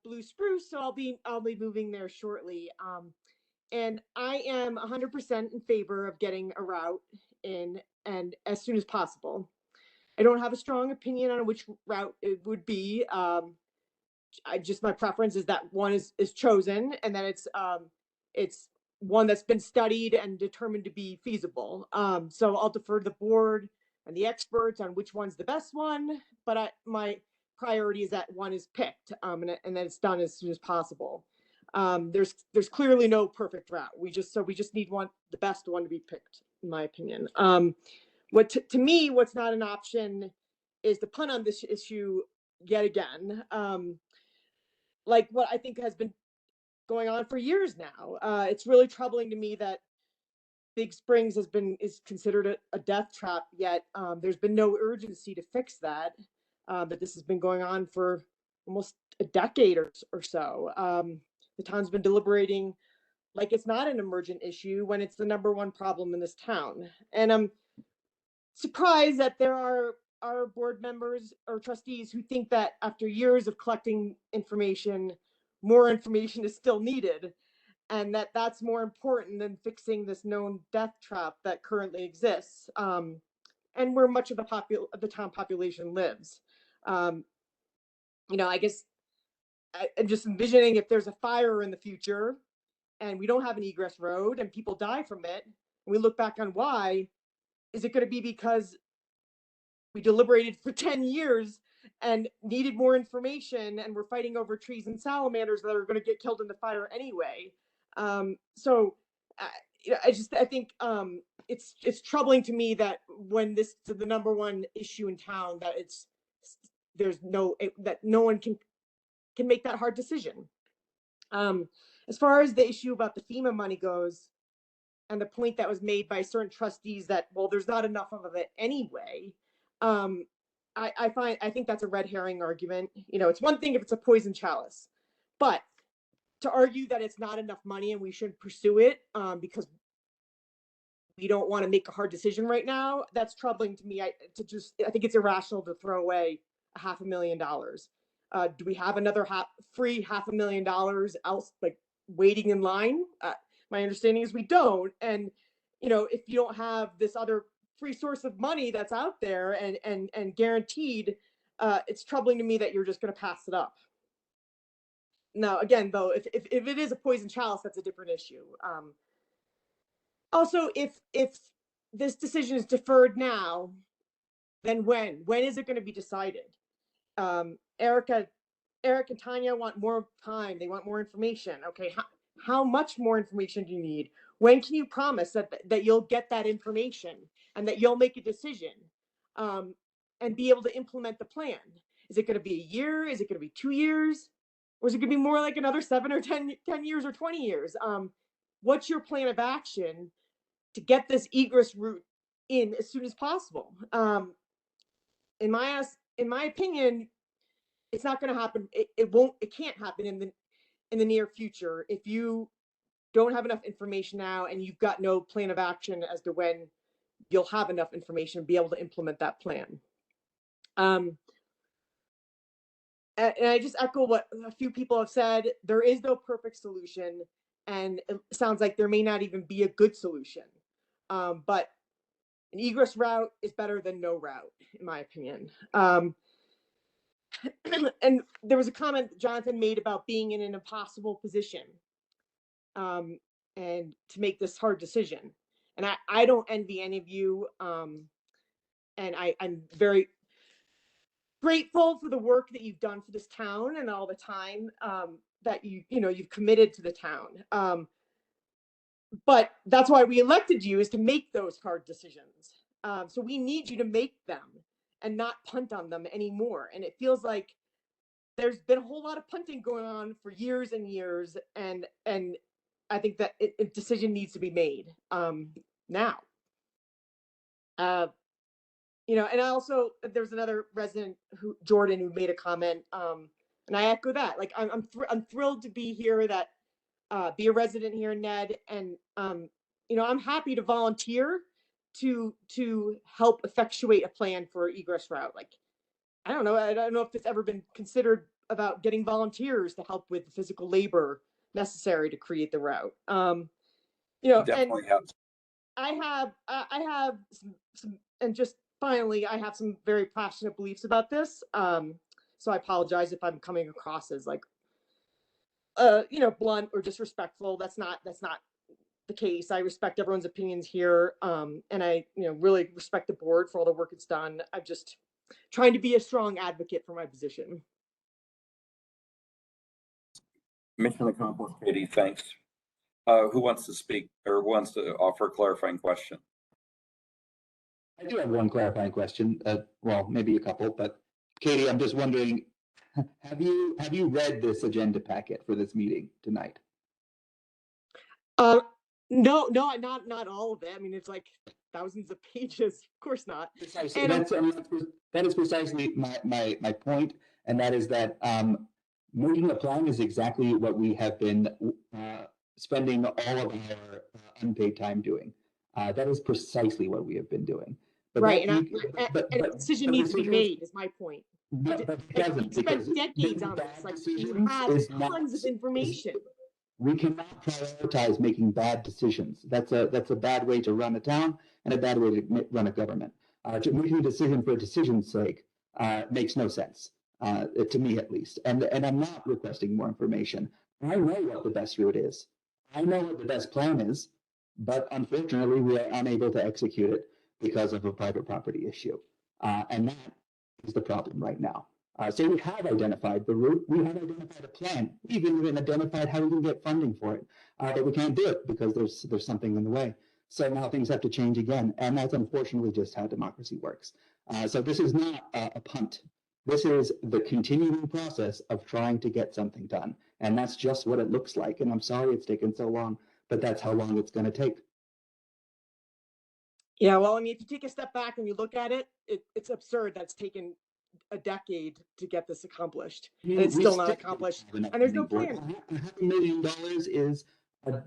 Blue Spruce, so I'll be moving there shortly. And I am 100% in favor of getting a route in and as soon as possible. I don't have a strong opinion on which route it would be. My preference is that one is chosen and that it's one that's been studied and determined to be feasible. So I'll defer to the board and the experts on which one's the best one, but my priority is that one is picked, and that it's done as soon as possible. There's clearly no perfect route. We just need the best one to be picked, in my opinion. To me, what's not an option is to punt on this issue yet again. Like what I think has been going on for years now. It's really troubling to me that Big Springs is considered a death trap, yet there's been no urgency to fix that. But this has been going on for almost a decade or so. The town's been deliberating like it's not an emergent issue when it's the #1 problem in this town. And I'm surprised that there are board members or trustees who think that after years of collecting information, more information is still needed, and that's more important than fixing this known death trap that currently exists, and where much of the town population lives. I guess I'm just envisioning if there's a fire in the future and we don't have an egress road and people die from it, and we look back on why, is it going to be because we deliberated for 10 years and needed more information and we're fighting over trees and salamanders that are going to get killed in the fire anyway? I think it's troubling to me that when this is the #1 issue in town, that that no one can make that hard decision. As far as the issue about the FEMA money goes, and the point that was made by certain trustees that, well, there's not enough of it anyway. I think that's a red herring argument. It's one thing if it's a poison chalice, but to argue that it's not enough money and we shouldn't pursue it because we don't want to make a hard decision right now, that's troubling to me. I think it's irrational to throw away $500,000. Do we have another free $500,000 else, like waiting in line? My understanding is we don't. And if you don't have this other free source of money that's out there and guaranteed, it's troubling to me that you're just going to pass it up. Now, again, though, if it is a poison chalice, that's a different issue. Also, if this decision is deferred now, then when is it going to be decided? Eric and Tanya want more time. They want more information. Okay, how much more information do you need? When can you promise that you'll get that information and that you'll make a decision and be able to implement the plan? Is it going to be a year? Is it going to be 2 years? Or is it going to be more like another 7 or 10 years or 20 years? What's your plan of action to get this egress route in as soon as possible? In my opinion, it's not going to happen. It can't happen in the near future if you don't have enough information now and you've got no plan of action as to when you'll have enough information to be able to implement that plan. And I just echo what a few people have said. There is no perfect solution, and it sounds like there may not even be a good solution. But an egress route is better than no route, in my opinion. And there was a comment Jonathan made about being in an impossible position and to make this hard decision. And I don't envy any of you. And I'm very grateful for the work that you've done for this town and all the time that you've committed to the town. But that's why we elected you, is to make those hard decisions. So we need you to make them and not punt on them anymore. And it feels like there's been a whole lot of punting going on for years and years, and I think that a decision needs to be made now. And also there's another resident, Jordan, who made a comment, and I echo that. Like I'm thrilled to be here, that be a resident here, Ned, and I'm happy to volunteer to help effectuate a plan for egress route. Like I don't know. I don't know if it's ever been considered about getting volunteers to help with the physical labor necessary to create the route. You know, and Definitely have. I have some, and just finally, I have some very passionate beliefs about this. So I apologize if I'm coming across as like, you know, blunt or disrespectful. That's not the case. I respect everyone's opinions here. And I, you know, really respect the board for all the work it's done. I'm just trying to be a strong advocate for my position. Mission accomplished, Katie. Thanks. Who wants to speak or who wants to offer a clarifying question? I do have one clarifying question. Well, maybe a couple, but Katie, I'm just wondering, have you read this agenda packet for this meeting tonight? No, not all of it. I mean, it's like thousands of pages. Of course not. Precisely. And That is precisely my point, and that is that making a plan is exactly what we have been spending all of our unpaid time doing. That is precisely what we have been doing. But right, and a decision needs to be made. Is my point. But it Like, doesn't, we spent because decades on bad this. Like, we decisions have is tons of information. we cannot prioritize making bad decisions. That's a bad way to run a town and a bad way to run a government. Making a decision for a decision's sake makes no sense, to me at least. And I'm not requesting more information. I know what the best route is. I know what the best plan is, but unfortunately we are unable to execute it because of a private property issue. And that is the problem right now. So we have identified the route, we have identified a plan, we've even identified how we can get funding for it, but we can't do it because there's something in the way. So now things have to change again, and that's unfortunately just how democracy works. So this is not a punt. This is the continuing process of trying to get something done, and that's just what it looks like. And I'm sorry it's taken so long, but that's how long it's going to take. Yeah, well, I mean, if you take a step back and you look at it, it's absurd that's taken a decade to get this accomplished, and it's still not accomplished, and there's no plan. $500,000 is a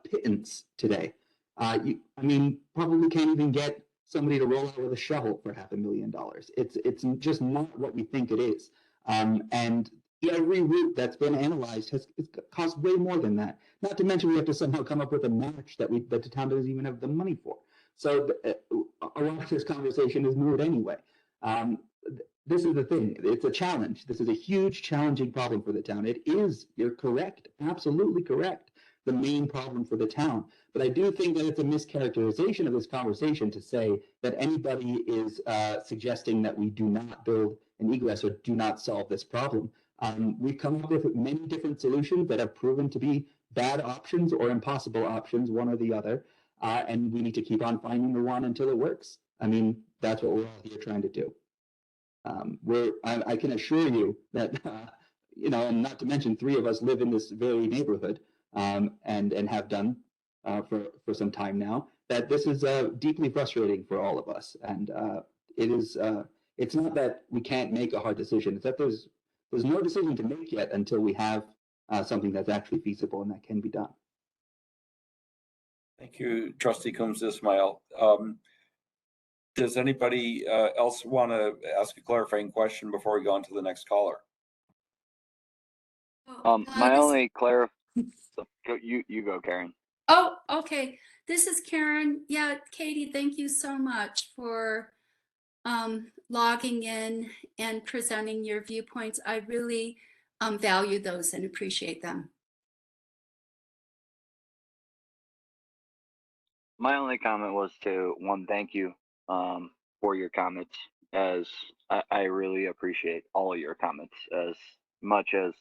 pittance today. I mean, probably can't even get somebody to roll out with a shovel for $500,000. It's just not what we think it is. And every route that's been analyzed has cost way more than that. Not to mention we have to somehow come up with a match that the town doesn't even have the money for. So a lot of this conversation is moot anyway. This is the thing. It's a challenge. This is a huge, challenging problem for the town. It is, you're correct, absolutely correct, the main problem for the town. But I do think that it's a mischaracterization of this conversation to say that anybody is suggesting that we do not build an egress or do not solve this problem. We've come up with many different solutions that have proven to be bad options or impossible options, one or the other. And we need to keep on finding the one until it works. I mean, that's what we're all here trying to do. I can assure you that, you know, and not to mention 3 of us live in this very neighborhood and have done for some time now, that this is deeply frustrating for all of us. And it is, it's not that we can't make a hard decision, it's that there's no decision to make yet until we have something that's actually feasible and that can be done. Thank you, Trustee Coombs Ismail. Does anybody else want to ask a clarifying question before we go on to the next caller? My only you go, Karen. Oh, okay. This is Karen. Yeah, Katie, thank you so much for logging in and presenting your viewpoints. I really value those and appreciate them. My only comment was to thank you for your comments, as I really appreciate all of your comments as much as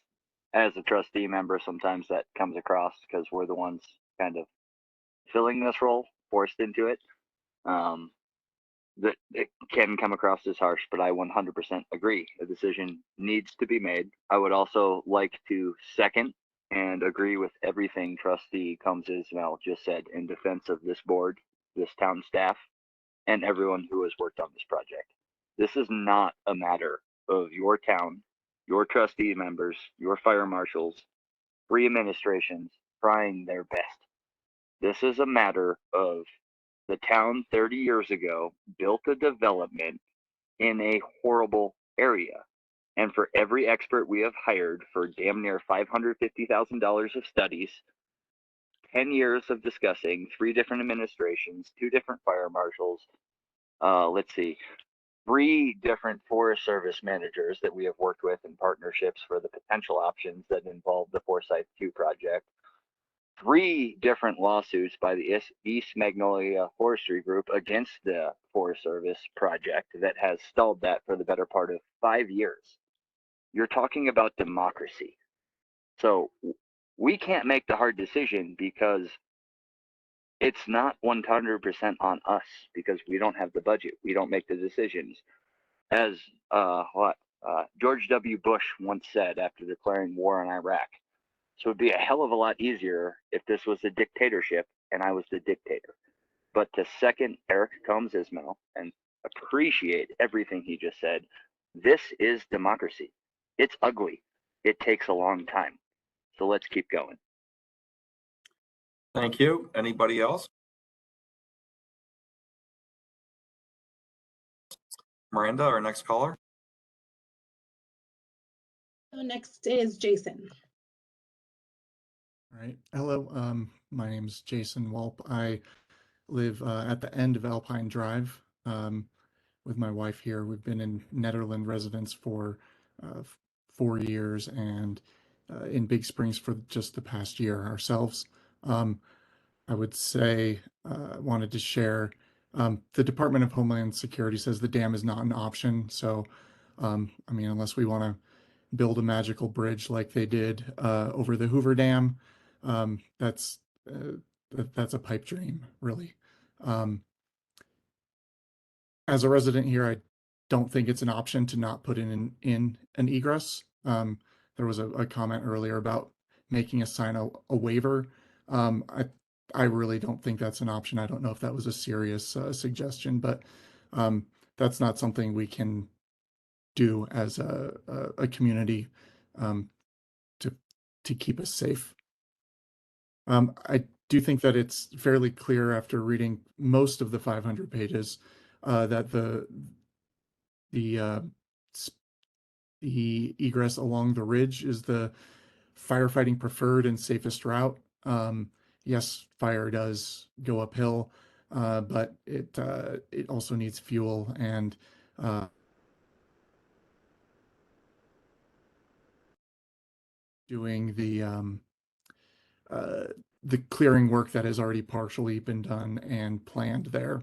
a trustee member. Sometimes that comes across because we're the ones kind of filling this role, forced into it. That it can come across as harsh, but I 100% agree. A decision needs to be made. I would also like to second and agree with everything Trustee Combs Ismail just said in defense of this board, this town staff, and everyone who has worked on this project. This is not a matter of your town, your trustee members, your fire marshals, free administrations trying their best. This is a matter of the town 30 years ago built a development in a horrible area. And for every expert we have hired for damn near $550,000 of studies, 10 years of discussing 3 different administrations, 2 different fire marshals, let's see, 3 different Forest Service managers that we have worked with in partnerships for the potential options that involve the Forsyth 2 project, 3 different lawsuits by the East Magnolia Forestry Group against the Forest Service project that has stalled that for the better part of 5 years. You're talking about democracy. So we can't make the hard decision because it's not 100% on us because we don't have the budget. We don't make the decisions. As George W. Bush once said after declaring war on Iraq, so it'd be a hell of a lot easier if this was a dictatorship and I was the dictator. But to second Eric Combs Ismail and appreciate everything he just said, this is democracy. It's ugly. It takes a long time. So let's keep going. Thank you. Anybody else? Miranda, our next caller. Next is Jason. All right. Hello. My name is Jason Walp. I live at the end of Alpine Drive with my wife here. We've been in Nederland residence for 4 years and in Big Springs for just the past year ourselves. I would say, wanted to share, the Department of Homeland Security says the dam is not an option. So, I mean, unless we want to build a magical bridge like they did over the Hoover Dam, that's a pipe dream, really. As a resident here, I don't think it's an option to not put in an egress. There was a comment earlier about making us sign a waiver. I really don't think that's an option. I don't know if that was a serious suggestion, but that's not something we can do as a community to keep us safe. I do think that it's fairly clear after reading most of the 500 pages that the egress along the ridge is the firefighting preferred and safest route. Yes, fire does go uphill, but it also needs fuel and doing the clearing work that has already partially been done and planned there.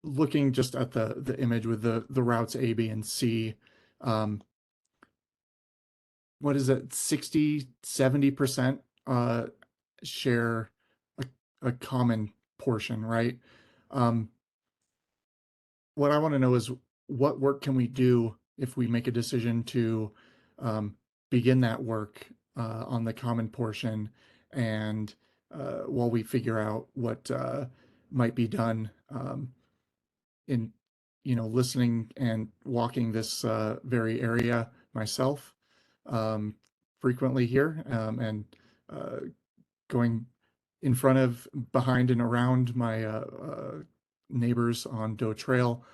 Looking just at the image with the routes A, B, and C, what is it, 60-70% share a common portion, right? What I want to know is what work can we do if we make a decision to begin that work on the common portion, and while we figure out what might be done in, listening and walking this very area myself frequently here, and going in front of, behind, and around my neighbors on Doe Trail.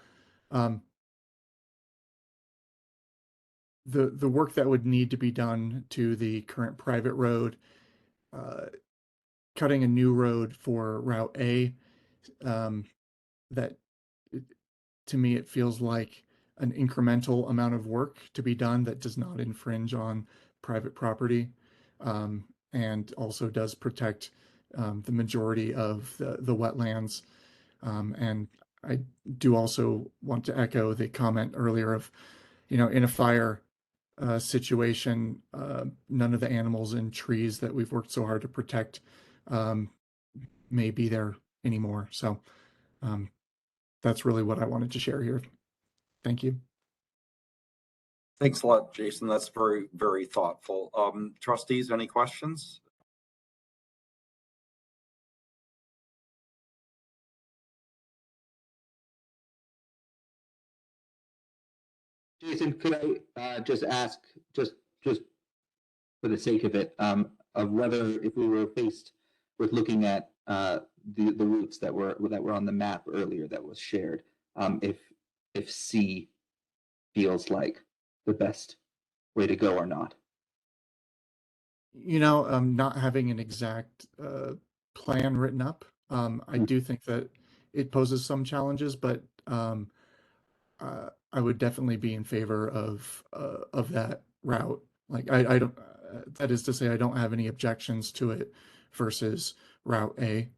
The work that would need to be done to the current private road, cutting a new road for Route A, that to me it feels like an incremental amount of work to be done that does not infringe on private property, and also does protect the majority of the wetlands. And I do also want to echo the comment earlier of, in a fire situation, none of the animals and trees that we've worked so hard to protect may be there anymore. So that's really what I wanted to share here. Thank you. Thanks a lot, Jason. That's very, very thoughtful. Trustees, any questions? Jason, could I just ask, just for the sake of it, of whether if we were faced with looking at the routes that were on the map earlier that was shared, if if C feels like the best way to go or not. You know, not having an exact plan written up, I do think that it poses some challenges, but I would definitely be in favor of that route. Like I don't, that is to say, I don't have any objections to it versus Route A.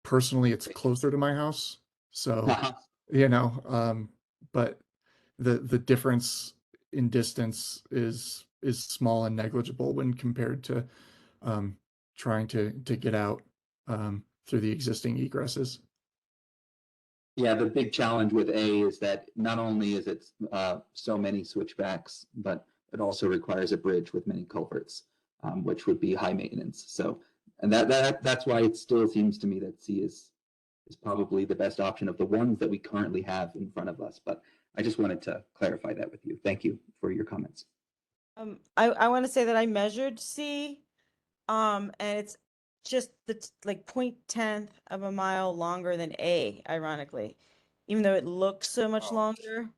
Personally, it's closer to my house, so you know, but the difference in distance is small and negligible when compared to trying to get out through the existing egresses. Yeah, the big challenge with A is that not only is it so many switchbacks, but it also requires a bridge with many culverts, which would be high maintenance. So, and that's why it still seems to me that C is probably the best option of the ones that we currently have in front of us. But I just wanted to clarify that with you. Thank you for your comments. I want to say that I measured C, and it's just like 0.10 of a mile longer than A, ironically, even though it looks so much longer.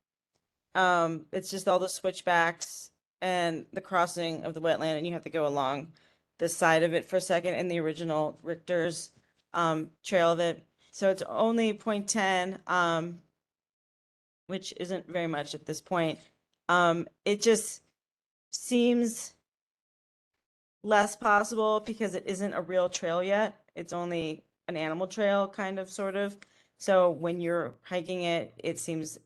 It's just all the switchbacks and the crossing of the wetland, and you have to go along the side of it for a second in the original Richter's trail of it. So it's only 0.10, which isn't very much at this point. It just seems less possible because it isn't a real trail yet. It's only an animal trail, kind of, sort of. So when you're hiking it, it seems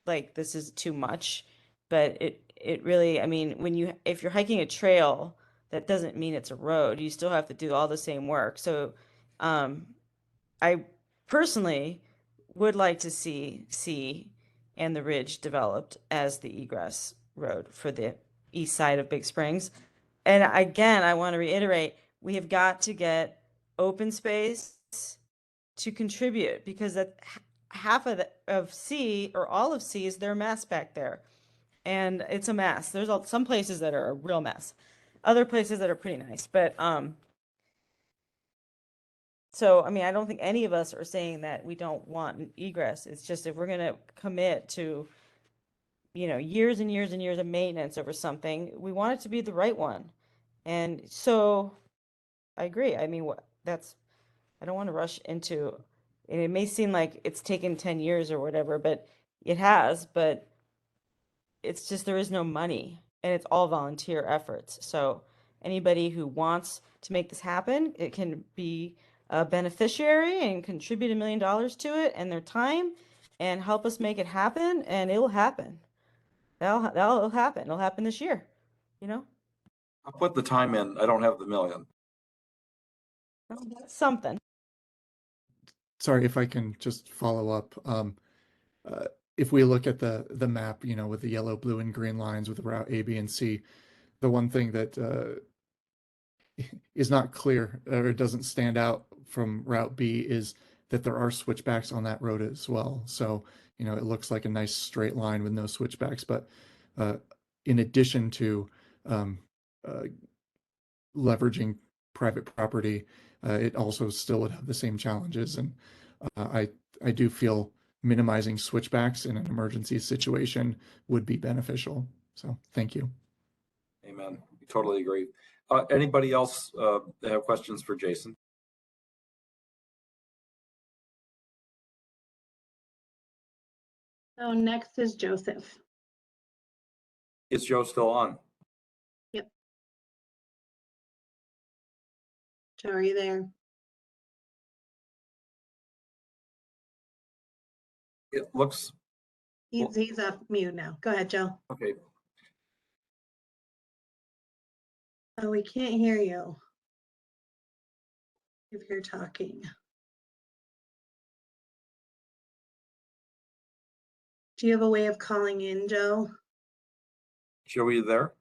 like this is too much. But it really, I mean, if you're hiking a trail, that doesn't mean it's a road. You still have to do all the same work. So I personally would like to see C and the Ridge developed as the egress road for the east side of Big Springs. And again, I want to reiterate, we have got to get open space to contribute, because that half of C, or all of C, is their mess back there. And it's a mess. There's some places that are a real mess, other places that are pretty nice. But so, I mean, I don't think any of us are saying that we don't want an egress. It's just, if we're going to commit to, years and years and years of maintenance over something, we want it to be the right one. And so I agree. I mean, I don't want to rush into, and it may seem like it's taken 10 years or whatever, but it has, but it's just, there is no money, and it's all volunteer efforts. So anybody who wants to make this happen, it can be a beneficiary and contribute $1 million to it and their time and help us make it happen, and it'll happen. That'll happen. It'll happen this year, I'll put the time in. I don't have the million. That's something. Sorry, if I can just follow up. If we look at the map, with the yellow, blue, and green lines with route A, B, and C, the one thing that is not clear, or doesn't stand out from route B, is that there are switchbacks on that road as well. So, it looks like a nice straight line with no switchbacks, but in addition to leveraging private property, it also still would have the same challenges. And I do feel minimizing switchbacks in an emergency situation would be beneficial. So thank you. Amen. We totally agree. Anybody else have questions for Jason? So next is Joseph. Is Joe still on? Yep. Joe, are you there? It looks. He's off mute now. Go ahead, Joe. Okay. Oh, we can't hear you if you're talking. Do you have a way of calling in, Joe? Joe, are you there?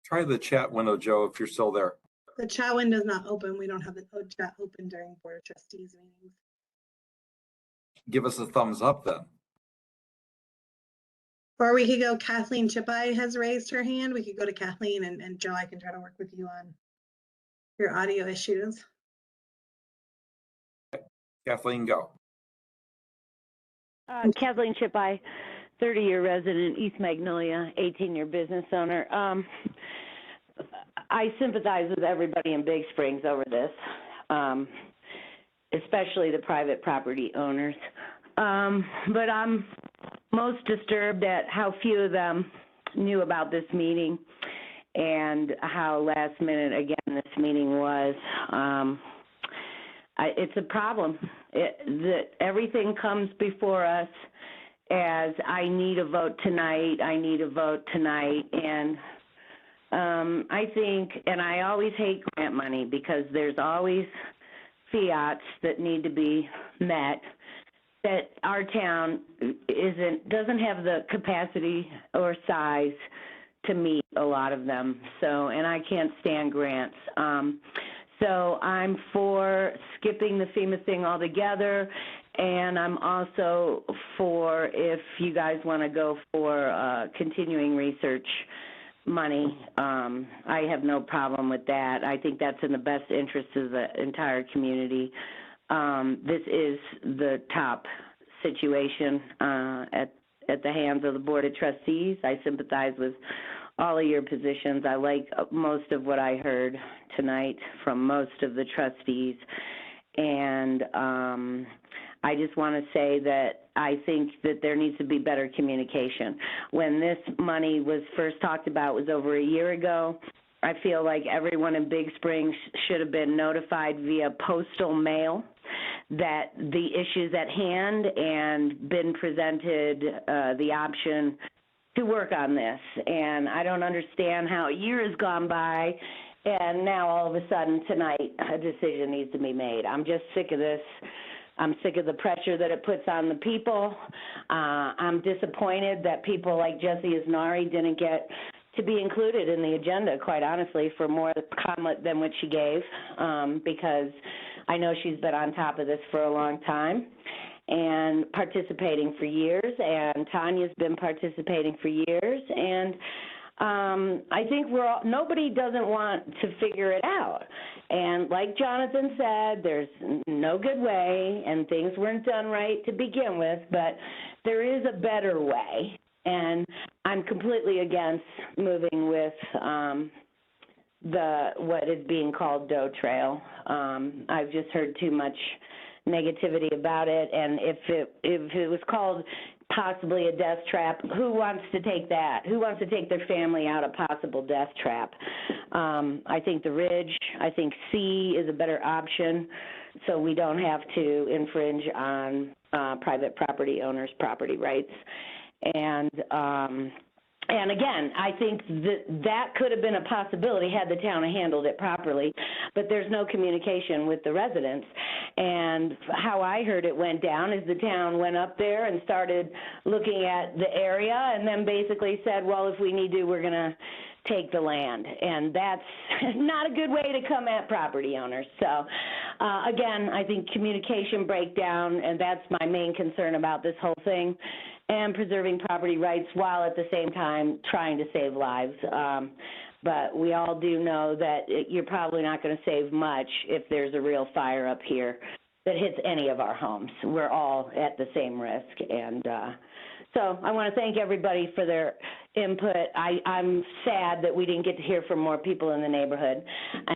Try the chat window, Joe, if you're still there. The chat window is not open. We don't have the chat open during Board of Trustees meetings. Give us a thumbs up then. Or we could go, Kathleen Chipai has raised her hand. We could go to Kathleen, and Joe, I can try to work with you on your audio issues. Kathleen, go. Kathleen Chipeye, 30-year resident, East Magnolia, 18-year business owner. I sympathize with everybody in Big Springs over this, especially the private property owners. But I'm most disturbed at how few of them knew about this meeting and how last minute, again, this meeting was. It's a problem that everything comes before us as I need a vote tonight, I need a vote tonight. And I think, and I always hate grant money because there's always fiats that need to be met that our town doesn't have the capacity or size to meet a lot of them. So, and I can't stand grants. So I'm for skipping the FEMA thing altogether, and I'm also for, if you guys want to go for continuing research money, I have no problem with that. I think that's in the best interest of the entire community. This is the top situation at the hands of the Board of Trustees. I sympathize with all of your positions. I like most of what I heard tonight from most of the trustees. And I just want to say that I think that there needs to be better communication. When this money was first talked about was over a year ago. I feel like everyone in Big Springs should have been notified via postal mail that the issues at hand and been presented the option to work on this. And I don't understand how a year has gone by and now all of a sudden tonight a decision needs to be made. I'm just sick of this. I'm sick of the pressure that it puts on the people. I'm disappointed that people like Jessie Isnari didn't get to be included in the agenda, quite honestly, for more comment than what she gave, because I know she's been on top of this for a long time and participating for years, and Tanya's been participating for years, and I think nobody doesn't want to figure it out. And like Jonathan said, there's no good way, and things weren't done right to begin with, but there is a better way. And I'm completely against moving with what is being called Doe Trail. I've just heard too much negativity about it, and if it was called possibly a death trap, who wants to take that? Who wants to take their family out a possible death trap? I think the Ridge, I think C is a better option, so we don't have to infringe on private property owners' property rights. And again, I think that could have been a possibility had the town handled it properly, but there's no communication with the residents. And how I heard it went down is the town went up there and started looking at the area and then basically said, well, if we need to, we're going to take the land. And that's not a good way to come at property owners. So again, I think communication breakdown, and that's my main concern about this whole thing, and preserving property rights while at the same time trying to save lives. But we all do know that you're probably not going to save much if there's a real fire up here that hits any of our homes. We're all at the same risk. And so I want to thank everybody for their input. I'm sad that we didn't get to hear from more people in the neighborhood,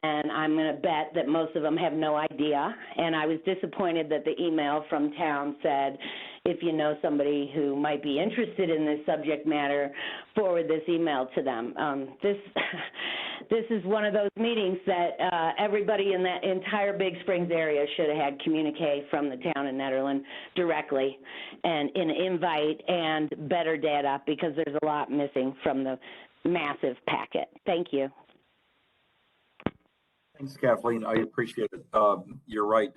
and I'm going to bet that most of them have no idea. And I was disappointed that the email from town said, if you know somebody who might be interested in this subject matter, forward this email to them. This is one of those meetings that everybody in that entire Big Springs area should have had communique from the town of Nederland directly, and an invite and better data, because there's a lot missing from the massive packet. Thank you. Thanks, Kathleen. I appreciate it. You're right.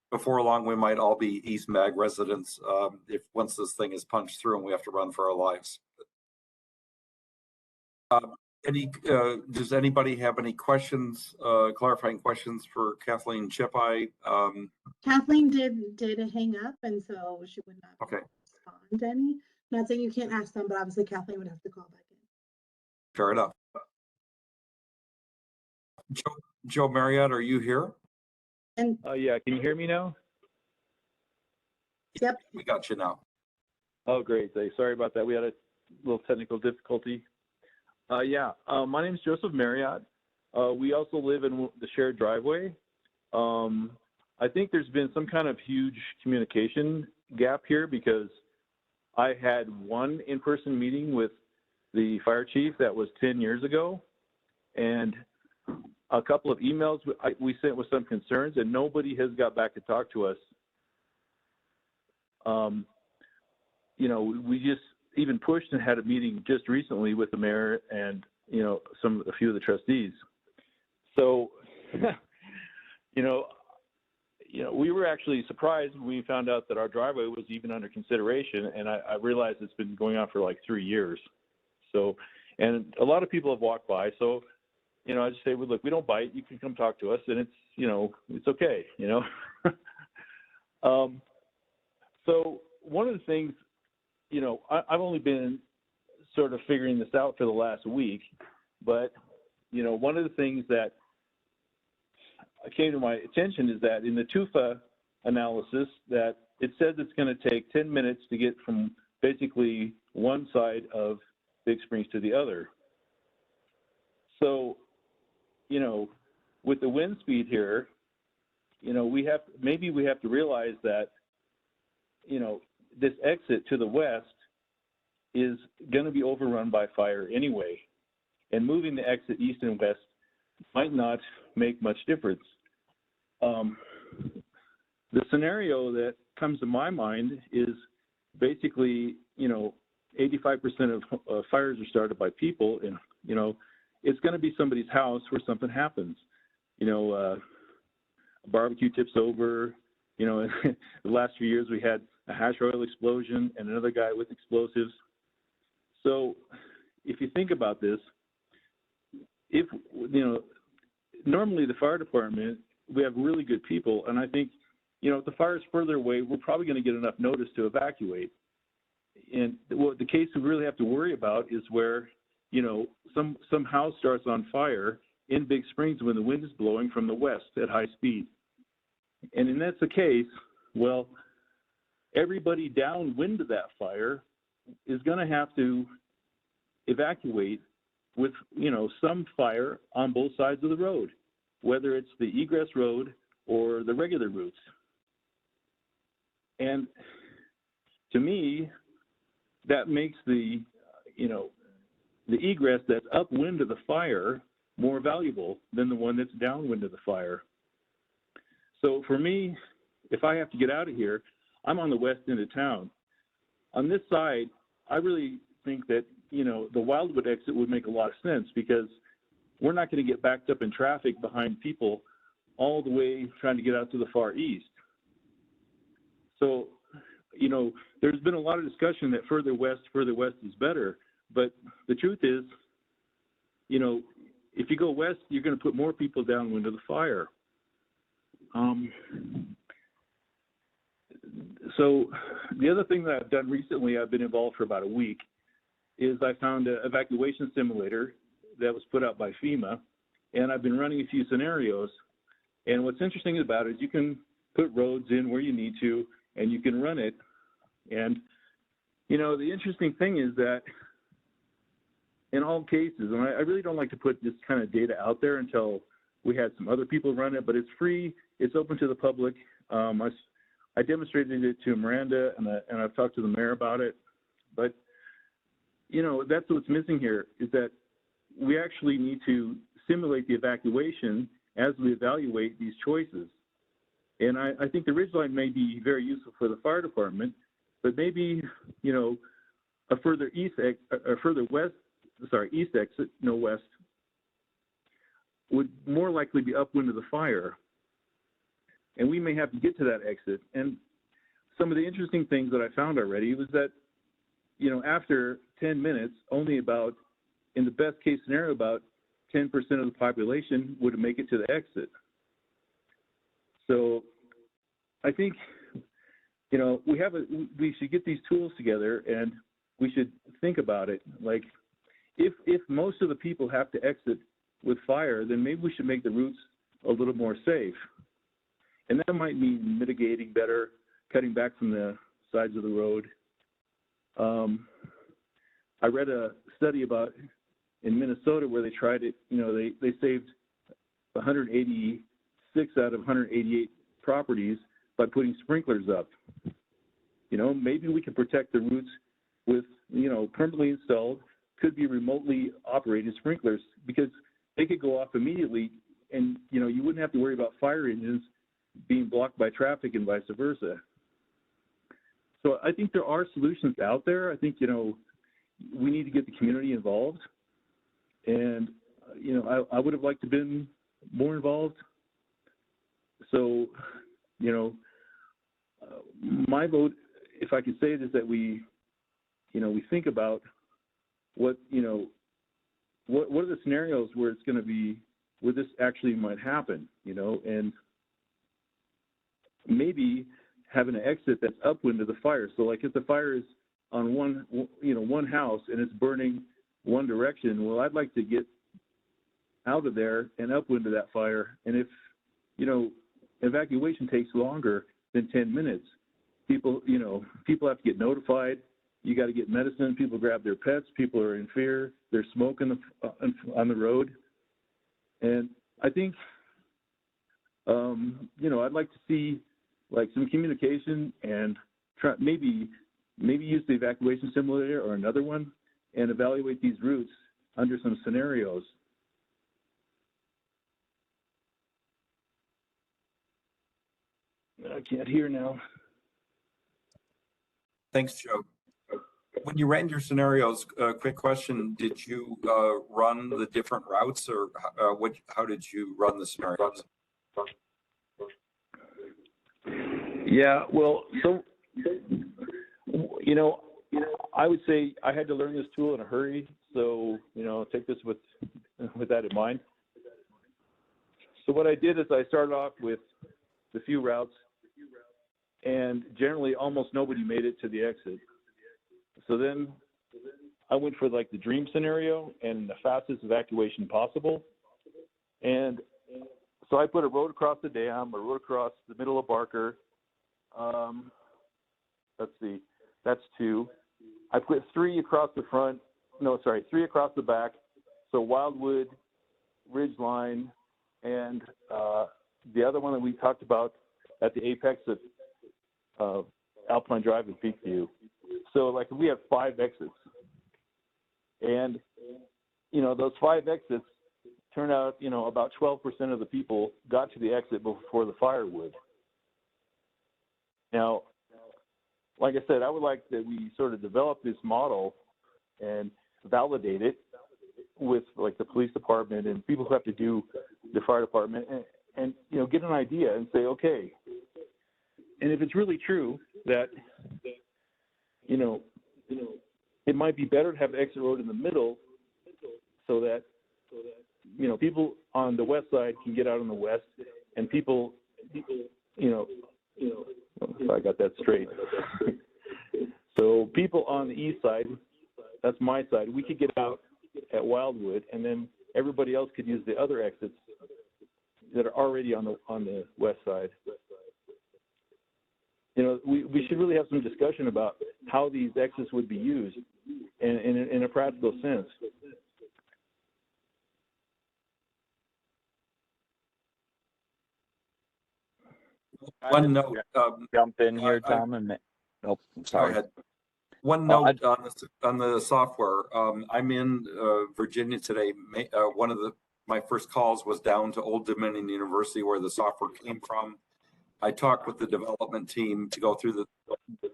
Before long, we might all be East Mag residents if once this thing is punched through and we have to run for our lives. Does anybody have any questions, clarifying questions for Kathleen Chipeye? Kathleen did hang up, and so she would not respond to any. Not saying you can't ask them, but obviously Kathleen would have to call back in. Fair enough. Joe Marriott, are you here? And Yeah, can you hear me now? Yep. We got you now. Oh, great. Sorry about that. We had a little technical difficulty. Yeah, my name is Joseph Marriott. We also live in the shared driveway. I think there's been some kind of huge communication gap here because I had one in-person meeting with the fire chief that was 10 years ago, and a couple of emails we sent with some concerns, and nobody has got back to talk to us. You know, we just even pushed and had a meeting just recently with the mayor and, you know, a few of the trustees. So, you know, we were actually surprised when we found out that our driveway was even under consideration, and I realized it's been going on for like 3 years. So, and a lot of people have walked by, so, you know, I just say, well, look, we don't bite, you can come talk to us, and it's, you know, it's okay, you know. So one of the things, you know, I've only been sort of figuring this out for the last week, but, you know, one of the things that came to my attention is that in the TUFA analysis that it says it's going to take 10 minutes to get from basically one side of Big Springs to the other. So, you know, with the wind speed here, you know, maybe we have to realize that, you know, this exit to the west is going to be overrun by fire anyway, and moving the exit east and west might not make much difference. The scenario that comes to my mind is basically, you know, 85% of fires are started by people, and, you know, it's going to be somebody's house where something happens. You know, a barbecue tips over. You know, in the last few years we had a hash oil explosion and another guy with explosives. So if you think about this, if, you know, normally the fire department, we have really good people, and I think, you know, if the fire is further away, we're probably going to get enough notice to evacuate. And what the case we really have to worry about is where, you know, some house starts on fire in Big Springs when the wind is blowing from the west at high speed. And if that's the case, well, everybody downwind of that fire is going to have to evacuate with, you know, some fire on both sides of the road, whether it's the egress road or the regular routes. And to me, that makes the, you know, the egress that's upwind of the fire more valuable than the one that's downwind of the fire. So for me, if I have to get out of here, I'm on the west end of town. On this side, I really think that, you know, the Wildwood exit would make a lot of sense because we're not going to get backed up in traffic behind people all the way trying to get out to the far east. So, you know, there's been a lot of discussion that further west is better. But the truth is, you know, if you go west, you're going to put more people downwind of the fire. So the other thing that I've done recently, I've been involved for about a week, is I found an evacuation simulator that was put out by FEMA, and I've been running a few scenarios. And what's interesting about it is you can put roads in where you need to, and you can run it. And, you know, the interesting thing is that in all cases, and I really don't like to put this kind of data out there until we had some other people run it, but it's free, it's open to the public. I demonstrated it to Miranda, and I've talked to the mayor about it. But, you know, that's what's missing here, is that we actually need to simulate the evacuation as we evaluate these choices. And I think the ridgeline may be very useful for the fire department, but maybe, you know, a further east exit, no west, would more likely be upwind of the fire. And we may have to get to that exit. And some of the interesting things that I found already was that, you know, after 10 minutes, only about, in the best case scenario, about 10% of the population would make it to the exit. So I think, you know, we should get these tools together, and we should think about it. Like, if most of the people have to exit with fire, then maybe we should make the routes a little more safe. And that might mean mitigating better, cutting back from the sides of the road. I read a study about in Minnesota where they tried it, they saved 186 out of 188 properties by putting sprinklers up. Maybe we can protect the routes with, permanently installed, could be remotely operated sprinklers, because they could go off immediately and, you wouldn't have to worry about fire engines being blocked by traffic and vice versa. So I think there are solutions out there. I think, we need to get the community involved. And, I would have liked to have been more involved. So, my vote, if I could say it, is that we think about what are the scenarios where it's going to be, where this actually might happen, and maybe having an exit that's upwind of the fire. So like if the fire is on one house and it's burning one direction, well, I'd like to get out of there and upwind of that fire. And if, evacuation takes longer than 10 minutes, people have to get notified. You got to get medicine. People grab their pets. People are in fear. There's smoke on the road. And I think, I'd like to see like some communication and try, maybe use the evacuation simulator or another one and evaluate these routes under some scenarios. I can't hear now. Thanks, Joe. When you ran your scenarios, quick question, did you run the different routes, or how did you run the scenarios? Yeah, well, so, I would say I had to learn this tool in a hurry. So, take this with that in mind. So what I did is I started off with the few routes, and generally almost nobody made it to the exit. So then I went for like the dream scenario and the fastest evacuation possible. And so I put a road across the dam, a road across the middle of Barker. Let's see, that's 2. I put 3 across the front, 3 across the back. So Wildwood, Ridgeline, and the other one that we talked about at the apex of Alpine Drive and Peakview. So like we have 5 exits, and those 5 exits turned out about 12% of the people got to the exit before the fire would. Now, like I said, I would like that we sort of develop this model and validate it with like the police department and people who have to do the fire department, and get an idea and say, okay, and if it's really true that it might be better to have the exit road in the middle so that people on the west side can get out on the west, and people if I got that straight. So people on the east side, that's my side, we could get out at Wildwood, and then everybody else could use the other exits that are already on the west side. We should really have some discussion about how these exits would be used in a practical sense. One note. Jump in here, Tom, and nope, I'm sorry. Go ahead. One note on the software. I'm in Virginia today. One of my first calls was down to Old Dominion University, where the software came from. I talked with the development team to go through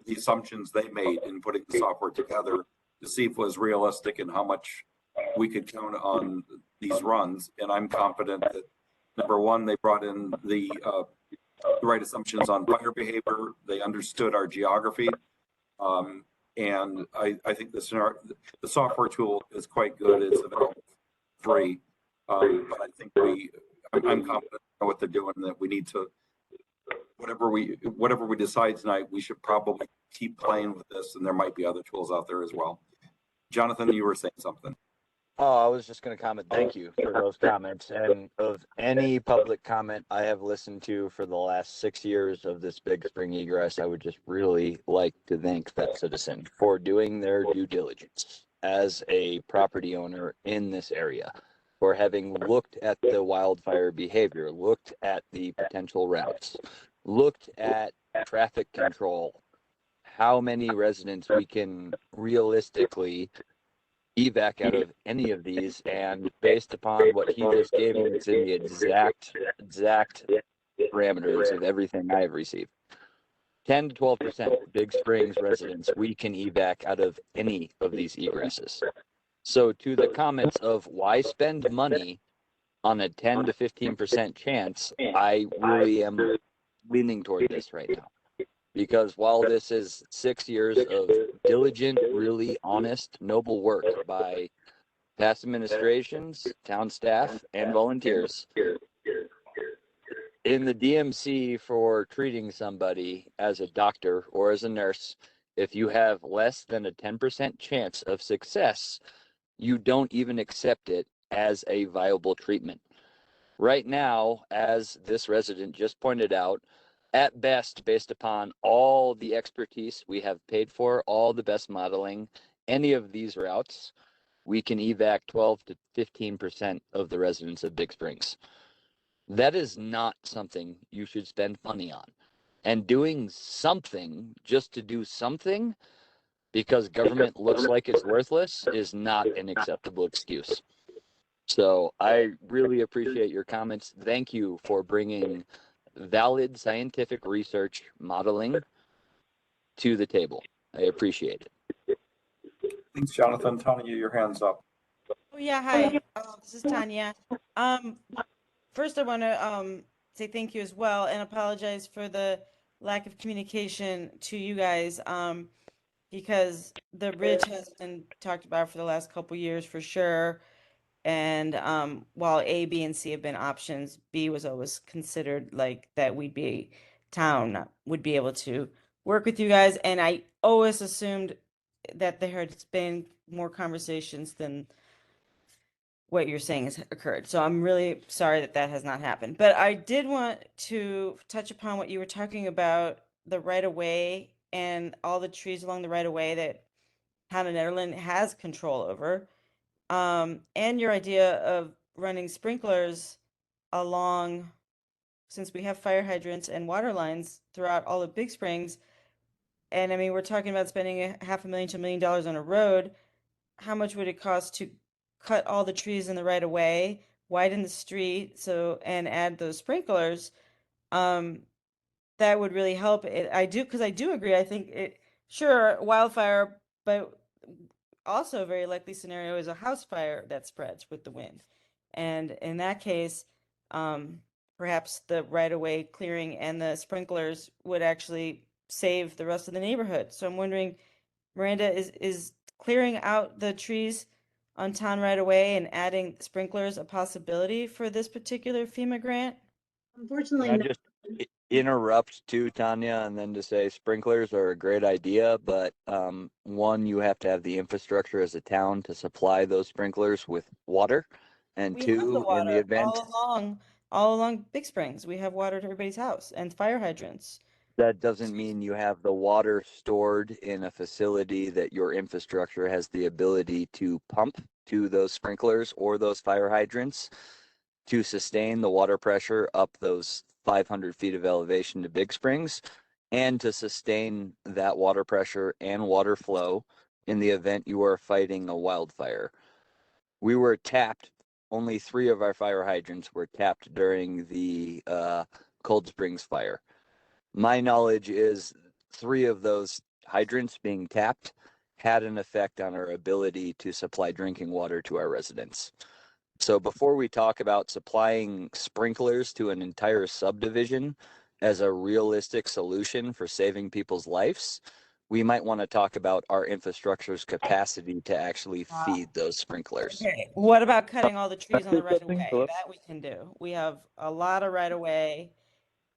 the assumptions they made in putting the software together to see if it was realistic and how much we could count on these runs. And I'm confident that, number one, they brought in the right assumptions on fire behavior. They understood our geography. And I think the software tool is quite good. It's available free. But I think I'm confident in what they're doing, that we need to, whatever we decide tonight, we should probably keep playing with this, and there might be other tools out there as well. Jonathan, you were saying something. Oh, I was just going to comment. Thank you for those comments. And of any public comment I have listened to for the last 6 years of this Big Spring Egress, I would just really like to thank that citizen for doing their due diligence as a property owner in this area, for having looked at the wildfire behavior, looked at the potential routes, looked at traffic control, how many residents we can realistically evac out of any of these, and based upon what he just gave me, it's in the exact parameters of everything I have received. 10 to 12% Big Springs residents we can evac out of any of these egresses. So to the comments of why spend money on a 10 to 15% chance, I really am leaning toward this right now. Because while this is 6 years of diligent, really honest, noble work by past administrations, town staff, and volunteers, in the DMC for treating somebody as a doctor or as a nurse, if you have less than a 10% chance of success, you don't even accept it as a viable treatment. Right now, as this resident just pointed out, at best, based upon all the expertise we have paid for, all the best modeling, any of these routes, we can evac 12 to 15% of the residents of Big Springs. That is not something you should spend money on. And doing something just to do something because government looks like it's worthless is not an acceptable excuse. So I really appreciate your comments. Thank you for bringing valid scientific research modeling to the table. I appreciate it. Thanks, Jonathan. Tanya, your hand's up. Oh yeah, hi. This is Tanya. First I want to say thank you as well and apologize for the lack of communication to you guys because the bridge has been talked about for the last couple years for sure. And while A, B, and C have been options, B was always considered like that town would be able to work with you guys. And I always assumed that there had been more conversations than what you're saying has occurred. So I'm really sorry that that has not happened. But I did want to touch upon what you were talking about, the right of way and all the trees along the right of way that town of Nederland has control over. And your idea of running sprinklers along, since we have fire hydrants and water lines throughout all of Big Springs. And I mean, we're talking about spending $500,000 to $1 million on a road. How much would it cost to cut all the trees in the right of way, widen the street, and add those sprinklers? That would really help. Because I do agree. I think sure, wildfire, but also a very likely scenario is a house fire that spreads with the wind. And in that case, perhaps the right-of-way clearing and the sprinklers would actually save the rest of the neighborhood. So I'm wondering, Miranda, is clearing out the trees on town right-of-way and adding sprinklers a possibility for this particular FEMA grant? Unfortunately, Can I no. just interrupt too, Tanya, and then to say sprinklers are a great idea, but one, you have to have the infrastructure as a town to supply those sprinklers with water, and We have the two, in the water event all along Big Springs. We have water to everybody's house and fire hydrants. that doesn't mean you have the water stored in a facility that your infrastructure has the ability to pump to those sprinklers or those fire hydrants to sustain the water pressure up those 500 feet of elevation to Big Springs, and to sustain that water pressure and water flow in the event you are fighting a wildfire. We were tapped, only 3 of our fire hydrants were tapped during the Cold Springs fire. My knowledge is 3 of those hydrants being tapped had an effect on our ability to supply drinking water to our residents. So before we talk about supplying sprinklers to an entire subdivision as a realistic solution for saving people's lives, we might want to talk about our infrastructure's capacity to actually feed those sprinklers. Okay, what about cutting all the trees on the right of something? way? Hello? That we can do. We have a lot of right of way.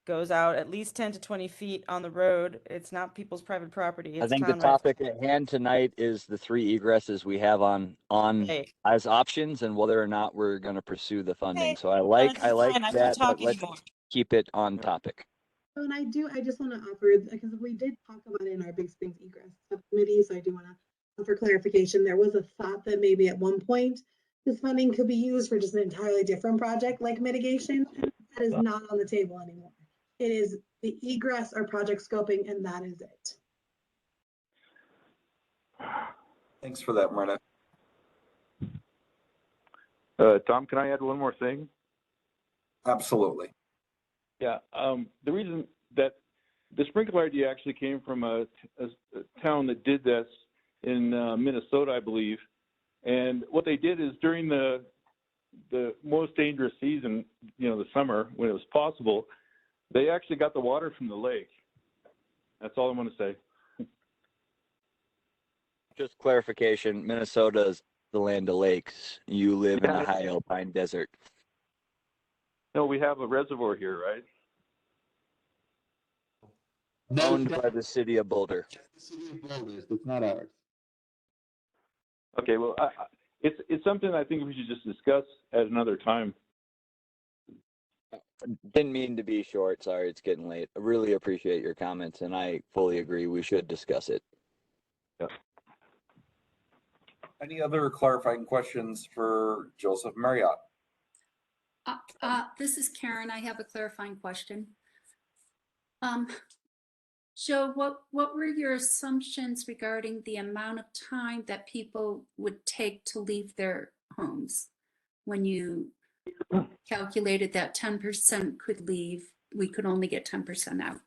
goes out at least 10 to 20 feet on the road. It's not people's private property. I It's think the town rights. topic at hand tonight is the 3 egresses we have on Right. as options and whether or not we're going to pursue the funding. Okay. So I like Fine, I'm not that, but talking let's anymore. keep it on topic. And I just want to offer, because we did talk about it in our Big Springs Egress subcommittee, so I do want to offer clarification. There was a thought that maybe at one point this funding could be used for just an entirely different project like mitigation. That is not on the table anymore. It is the egress or project scoping, and that is it. Thanks for that, Miranda. Tom, can I add one more thing? Absolutely. Yeah, the reason that the sprinkler idea actually came from a town that did this in Minnesota, I believe. And what they did is during the most dangerous season, the summer when it was possible, they actually got the water from the lake. That's all I want to say. Just clarification, Minnesota is the land of lakes. You live in Yeah. a high alpine desert. No, we have a reservoir here, right? Owned by the city of Boulder. The city of Boulder, it's not ours. Okay, well, it's something I think we should just discuss at another time. Didn't mean to be short. Sorry, it's getting late. I really appreciate your comments, and I fully agree we should discuss it. Yeah. Any other clarifying questions for Joseph Marriott? This is Karen. I have a clarifying question. Joe, what were your assumptions regarding the amount of time that people would take to leave their homes when you calculated that 10% could leave? We could only get 10% out.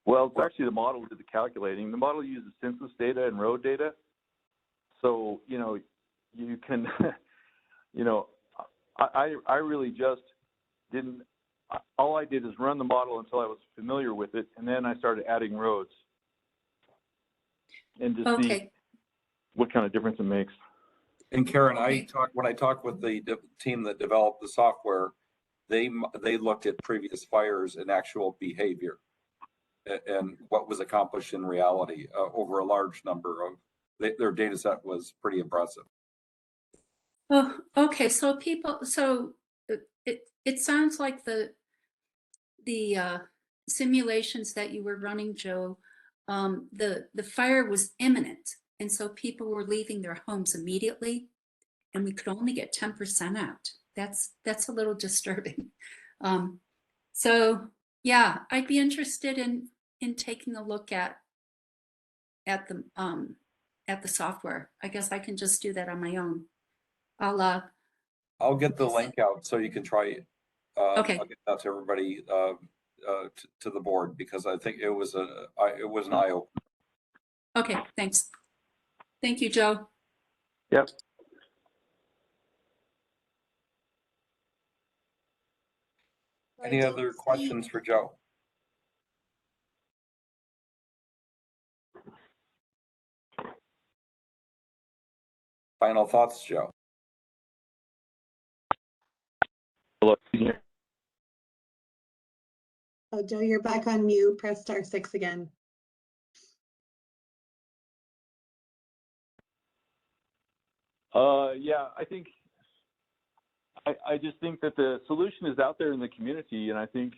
Well, it's actually the model did the calculating. The model uses census data and road data. So, you can, I really just didn't, all I did is run the model until I was familiar with it. And then I started adding roads and to see what kind of difference it makes. And Karen, when I talked with the team that developed the software, they looked at previous fires and actual behavior and what was accomplished in reality over a large number of, their data set was pretty impressive. Oh, okay. So it sounds like the simulations that you were running, Joe, the fire was imminent, and so people were leaving their homes immediately, and we could only get 10% out. That's a little disturbing. So yeah, I'd be interested in taking a look at the software. I guess I can just do that on my own. I'll get the link out so you can try it. Okay. I'll get that to everybody to the board because I think it was an eye opener. Okay, thanks. Thank you, Joe. Yep. Any other questions for Joe? Final thoughts, Joe? Oh, Joe, you're back on mute. Press *6 again. Yeah, I just think that the solution is out there in the community, and I think,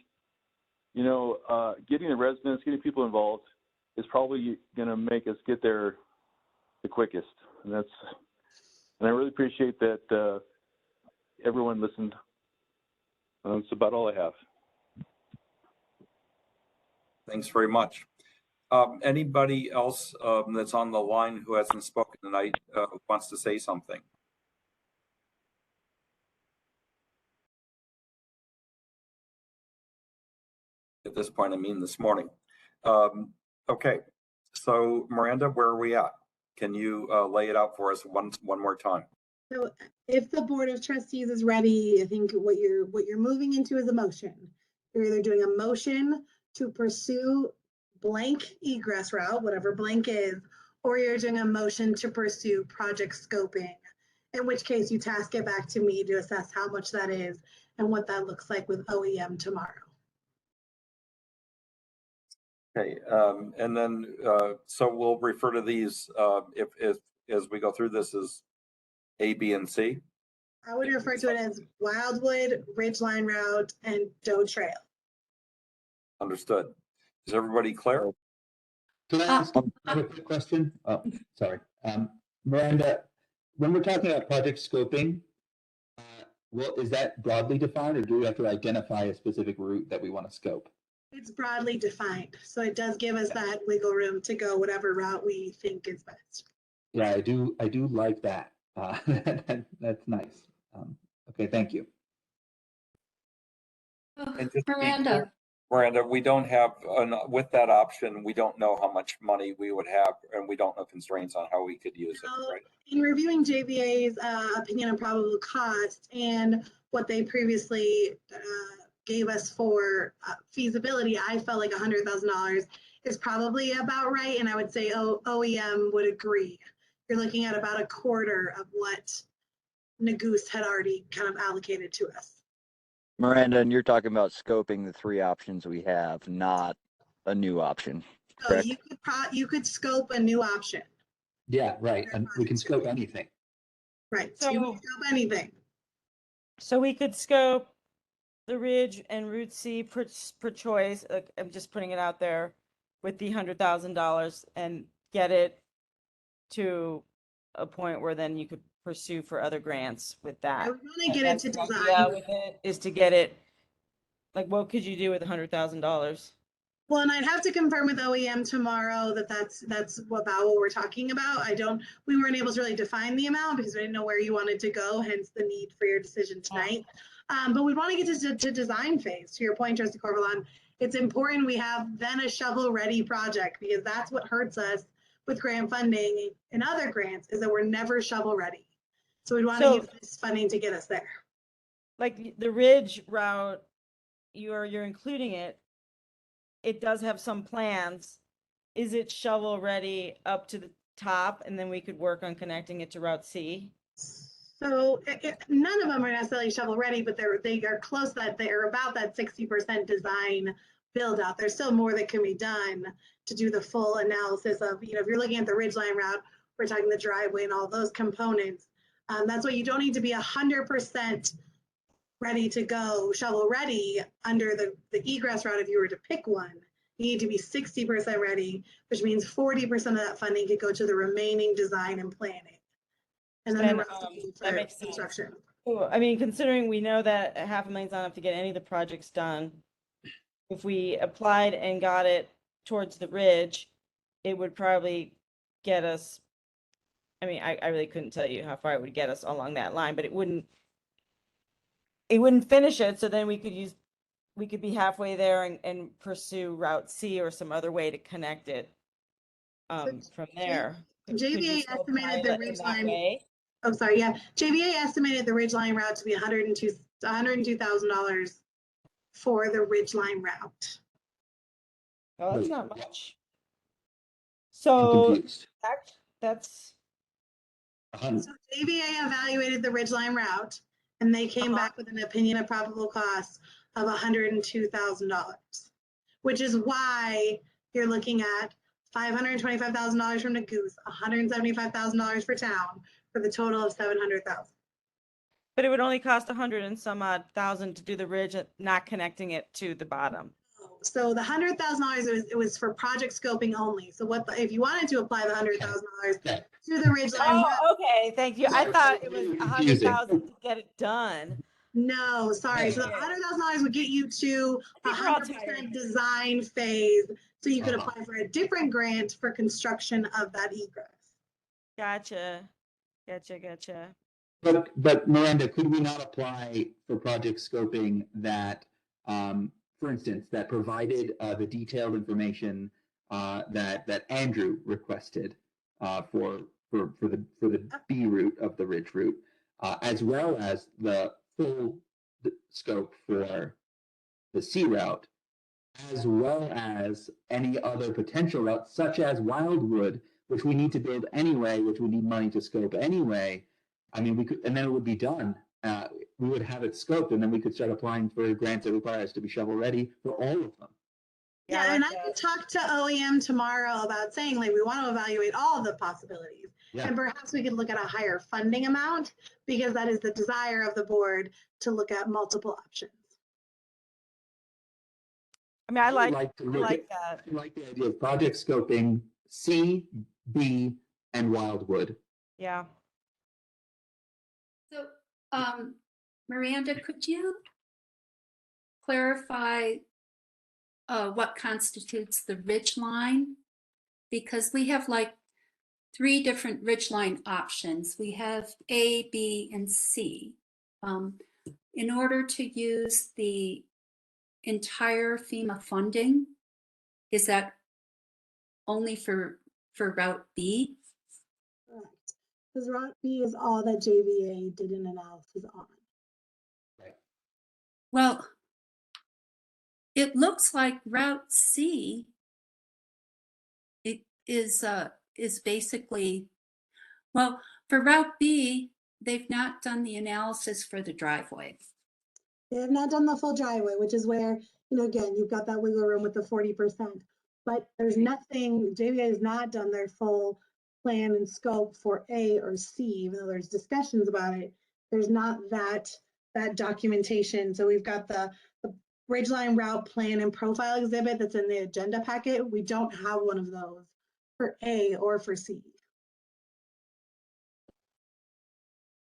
getting the residents, getting people involved is probably going to make us get there the quickest. And I really appreciate that everyone listened. That's about all I have. Thanks very much. Anybody else that's on the line who hasn't spoken tonight wants to say something? At this point, I mean this morning. Okay, so Miranda, where are we at? Can you lay it out for us one more time? So if the Board of Trustees is ready, I think what you're moving into is a motion. You're either doing a motion to pursue blank egress route, whatever blank is, or you're doing a motion to pursue project scoping, in which case you task it back to me to assess how much that is and what that looks like with OEM tomorrow. Okay, and then, so we'll refer to these, if, as we go through this as A, B, and C. I would refer to it as Wildwood, Ridgeline Route, and Doe Trail. Understood. Is everybody clear? Can I ask a quick question? Oh, sorry. Miranda, when we're talking about project scoping, well, is that broadly defined, or do we have to identify a specific route that we want to scope? It's broadly defined, so it does give us that wiggle room to go whatever route we think is best. Yeah, I do like that. That's nice. Okay, thank you. And just to be Miranda. clear, Miranda, we don't have, with that option, we don't know how much money we would have, and we don't know constraints on how we could use it, right? In reviewing JVA's opinion on probable cost and what they previously gave us for feasibility, I felt like $100,000 is probably about right, and I would say OEM would agree. You're looking at about a quarter of what Nagoose had already kind of allocated to us. Miranda, and you're talking about scoping the three options we have, not a new option, correct? So you could scope a new option. Yeah, right. And we can scope anything. Right. So- you can scope anything. So we could scope the Ridge and Route C per choice. I'm just putting it out there with the $100,000 and get it to a point where then you could pursue for other grants with that. I would want to get it to That's the design. idea with it, is to get it, like, what could you do with $100,000? Well, and I'd have to confirm with OEM tomorrow that that's about what we're talking about. We weren't able to really define the amount because we didn't know where you wanted to go, hence the need for your decision tonight. But we want to get to design phase. To your point, Trustee Corvalon, it's important we have then a shovel-ready project, because that's what hurts us with grant funding and other grants, is that we're never shovel-ready. So we'd want to use this funding to get us there. Like the Ridge route, you're including it. It does have some plans. Is it shovel ready up to the top, and then we could work on connecting it to Route C? So none of them are necessarily shovel ready, but they are close, that they're about that 60% design build out. There's still more that can be done to do the full analysis of, if you're looking at the Ridgeline route, we're talking the driveway and all those components. That's why you don't need to be 100% ready to go, shovel ready under the egress route if you were to pick one. You need to be 60% ready, which means 40% of that funding could go to the remaining design and planning. And then the rest would be for construction. Cool. I mean, considering we know that $500,000's not enough to get any of the projects done, if we applied and got it towards the Ridge, it would probably get us, I mean, I really couldn't tell you how far it would get us along that line, but it wouldn't finish it. So then we could be halfway there and pursue Route C or some other way to connect it from there. JVA estimated the Ridgeline. Oh, sorry. Yeah, JVA estimated the Ridgeline route to be $102,000 for the Ridgeline route. Oh, that's not much. So that's. So JVA evaluated the Ridgeline route, and they came back with an opinion of probable cost of $102,000, which is why you're looking at $525,000 from Nagoose, $175,000 for town, for the total of $700,000. But it would only cost 100 and some odd thousand to do the Ridge, not connecting it to the bottom. So the $100,000 it was for project scoping only. So if you wanted to apply the $100,000 to the Ridgeline. Oh, okay, thank you. I thought it was 100,000 to get it done. No, sorry. So the $100,000 would get you to 100% design phase, so you could apply for a different grant for construction of that egress. Gotcha. But Miranda, could we not apply for project scoping that, for instance, that provided the detailed information that Andrew requested for the B route of the Ridge route, as well as the full scope for the C route, as well as any other potential routes, such as Wildwood, which we need to build anyway, which we need money to scope anyway. I mean, we could, and then it would be done. We would have it scoped, and then we could start applying for grants that require us to be shovel ready for all of them. Yeah, I and like I can that. talk to OEM tomorrow about saying like we want to evaluate all of the possibilities. Yeah. And perhaps we could look at a higher funding amount because that is the desire of the board to look at multiple options. I mean, I like to I look like at, that. I like the idea of project scoping C, B, and Wildwood. Yeah. So, Miranda, could you clarify what constitutes the ridge line? Because we have like 3 different ridge line options. We have A, B, and C. In order to use the entire FEMA funding, is that only for Route B? Correct. Because Route B is all that JVA did an analysis on. Right. Well, it looks like Route C it is basically, well, for Route B, they've not done the analysis for the driveway. They have not done the full driveway, which is where, you know, again, you've got that wiggle room with the 40%, but there's nothing, JVA has not done their full plan and scope for A or C, even though there's discussions about it. There's not that documentation. So we've got the Ridgeline route plan and profile exhibit that's in the agenda packet. We don't have one of those for A or for C.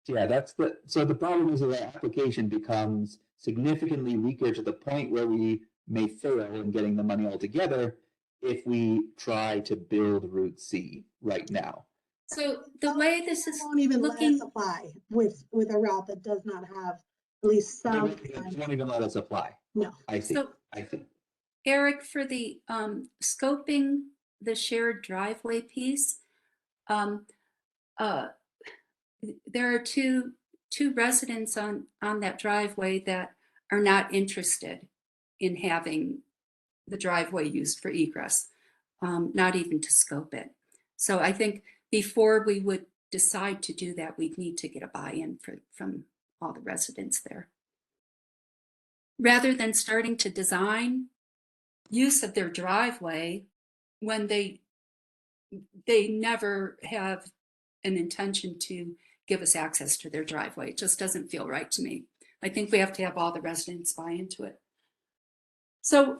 Yeah, so the problem is that the application becomes significantly weaker to the point where we may fail in getting the money altogether if we try to build Route C right now. So the way this is won't even looking, let us apply with a route that does not have at least some. It won't even let us apply. No. I see. So- I see. Eric, for the scoping the shared driveway piece, there are two residents on that driveway that are not interested in having the driveway used for egress, not even to scope it. So I think before we would decide to do that, we'd need to get a buy-in from all the residents there. Rather than starting to design use of their driveway when they never have an intention to give us access to their driveway. It just doesn't feel right to me. I think we have to have all the residents buy into it. So,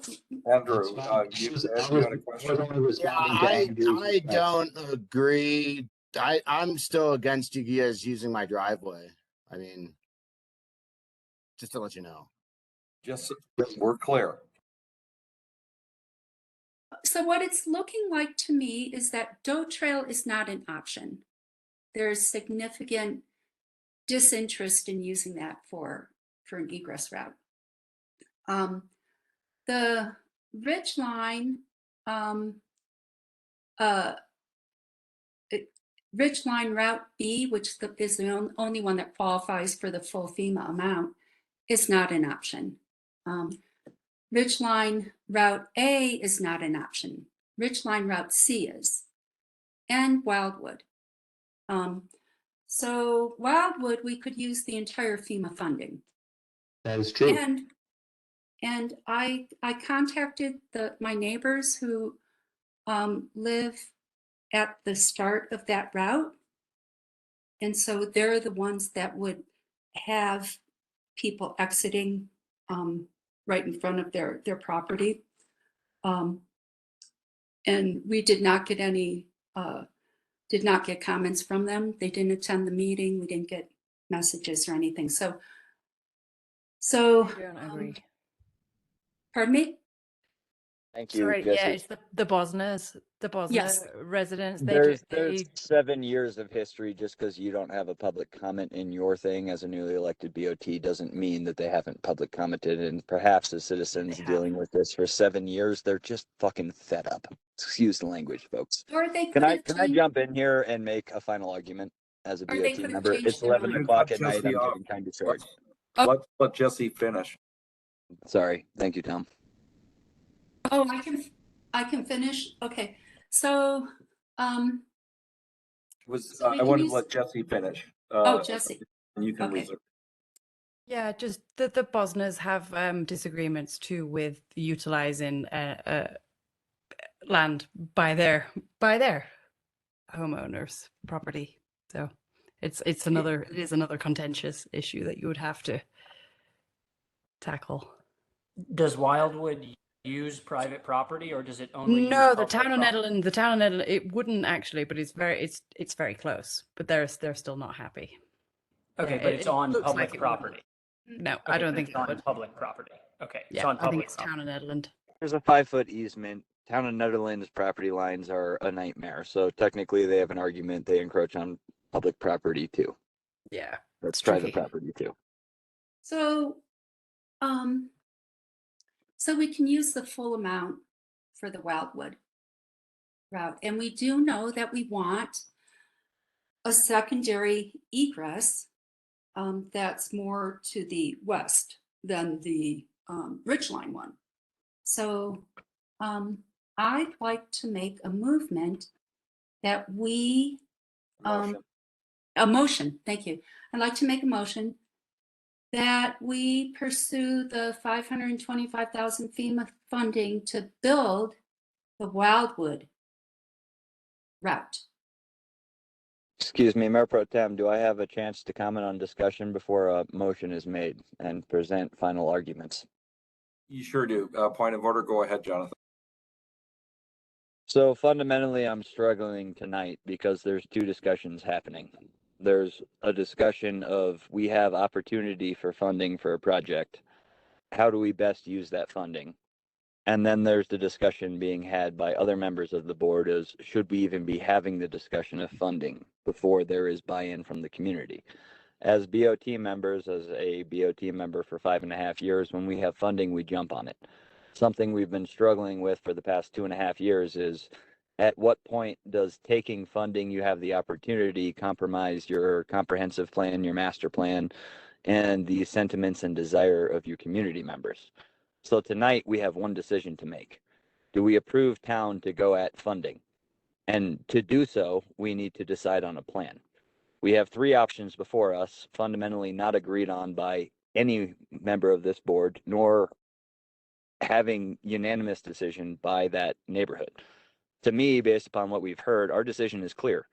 Andrew, you had a question? Yeah, I don't agree. I'm still against you guys using my driveway. I mean, just to let you know. Just we're clear. so what it's looking like to me is that Doe Trail is not an option. There's significant disinterest in using that for an egress route. The Ridgeline, Ridgeline Route B, which is the only one that qualifies for the full FEMA amount, is not an option. Ridgeline Route A is not an option. Ridgeline Route C is, and Wildwood. So Wildwood, we could use the entire FEMA funding. That is true. And I contacted my neighbors who live at the start of that route. And so they're the ones that would have people exiting right in front of their property. And we did not get comments from them. They didn't attend the meeting. We didn't get messages or anything. So I don't agree. Pardon me? Thank you, Sorry, Jesse. yeah, it's the Bosners, Yes. residents. There's 7 years of history. Just because you don't have a public comment in your thing as a newly elected BOT doesn't mean that they haven't public commented. And perhaps the citizens dealing with this for 7 years, they're just fucking fed up. Excuse the language, folks. Or they Can I changed- jump in here and make a final argument as a Or they BOT could have member? changed It's their 11 mind. o'clock at Cut night. Jesse I'm off. getting kind of short. Let Jesse finish. Sorry. Thank you, Tom. Oh, I can finish. Okay. So, I we can wanted use- to let Jesse finish. Oh, Jesse. And you can Okay. reserve. Yeah, just that the Bosners have disagreements too with utilizing land by their homeowners' property. So it is another contentious issue that you would have to tackle. Does Wildwood use private property or does it only use No, the public town of property? Nederland, it wouldn't actually, but it's very close. But they're still not happy. Okay, Yeah, but it's on looks public like it wouldn't. property. No, Okay, I don't but think it's it on would. public property. Okay, it's Yeah, on I think public it's property. town of Nederland. There's a 5-foot easement. Town of Netherlands property lines are a nightmare. So technically they have an argument. They encroach on public property too. Yeah, That's it's private tricky. property too. So, so we can use the full amount for the Wildwood route. And we do know that we want a secondary egress that's more to the west than the Ridgeline one. So I'd like to make a movement that we, a motion, thank you. I'd like to make a motion that we pursue the 525,000 FEMA funding to build the Wildwood route. Excuse me, Mayor Pro Tem, do I have a chance to comment on discussion before a motion is made and present final arguments? You sure do. Point of order, go ahead, Jonathan. So fundamentally, I'm struggling tonight because there's two discussions happening. There's a discussion of we have opportunity for funding for a project. How do we best use that funding? And then there's the discussion being had by other members of the board as should we even be having the discussion of funding before there is buy-in from the community? As BOT members, as a BOT member for 5.5 years, when we have funding, we jump on it. Something we've been struggling with for the past 2.5 years is at what point does taking funding you have the opportunity compromise your comprehensive plan, your master plan, and the sentiments and desire of your community members? So tonight we have one decision to make. Do we approve town to go at funding? And to do so, we need to decide on a plan. We have 3 options before us, fundamentally not agreed on by any member of this board, nor having unanimous decision by that neighborhood. To me, based upon what we've heard, our decision is clear.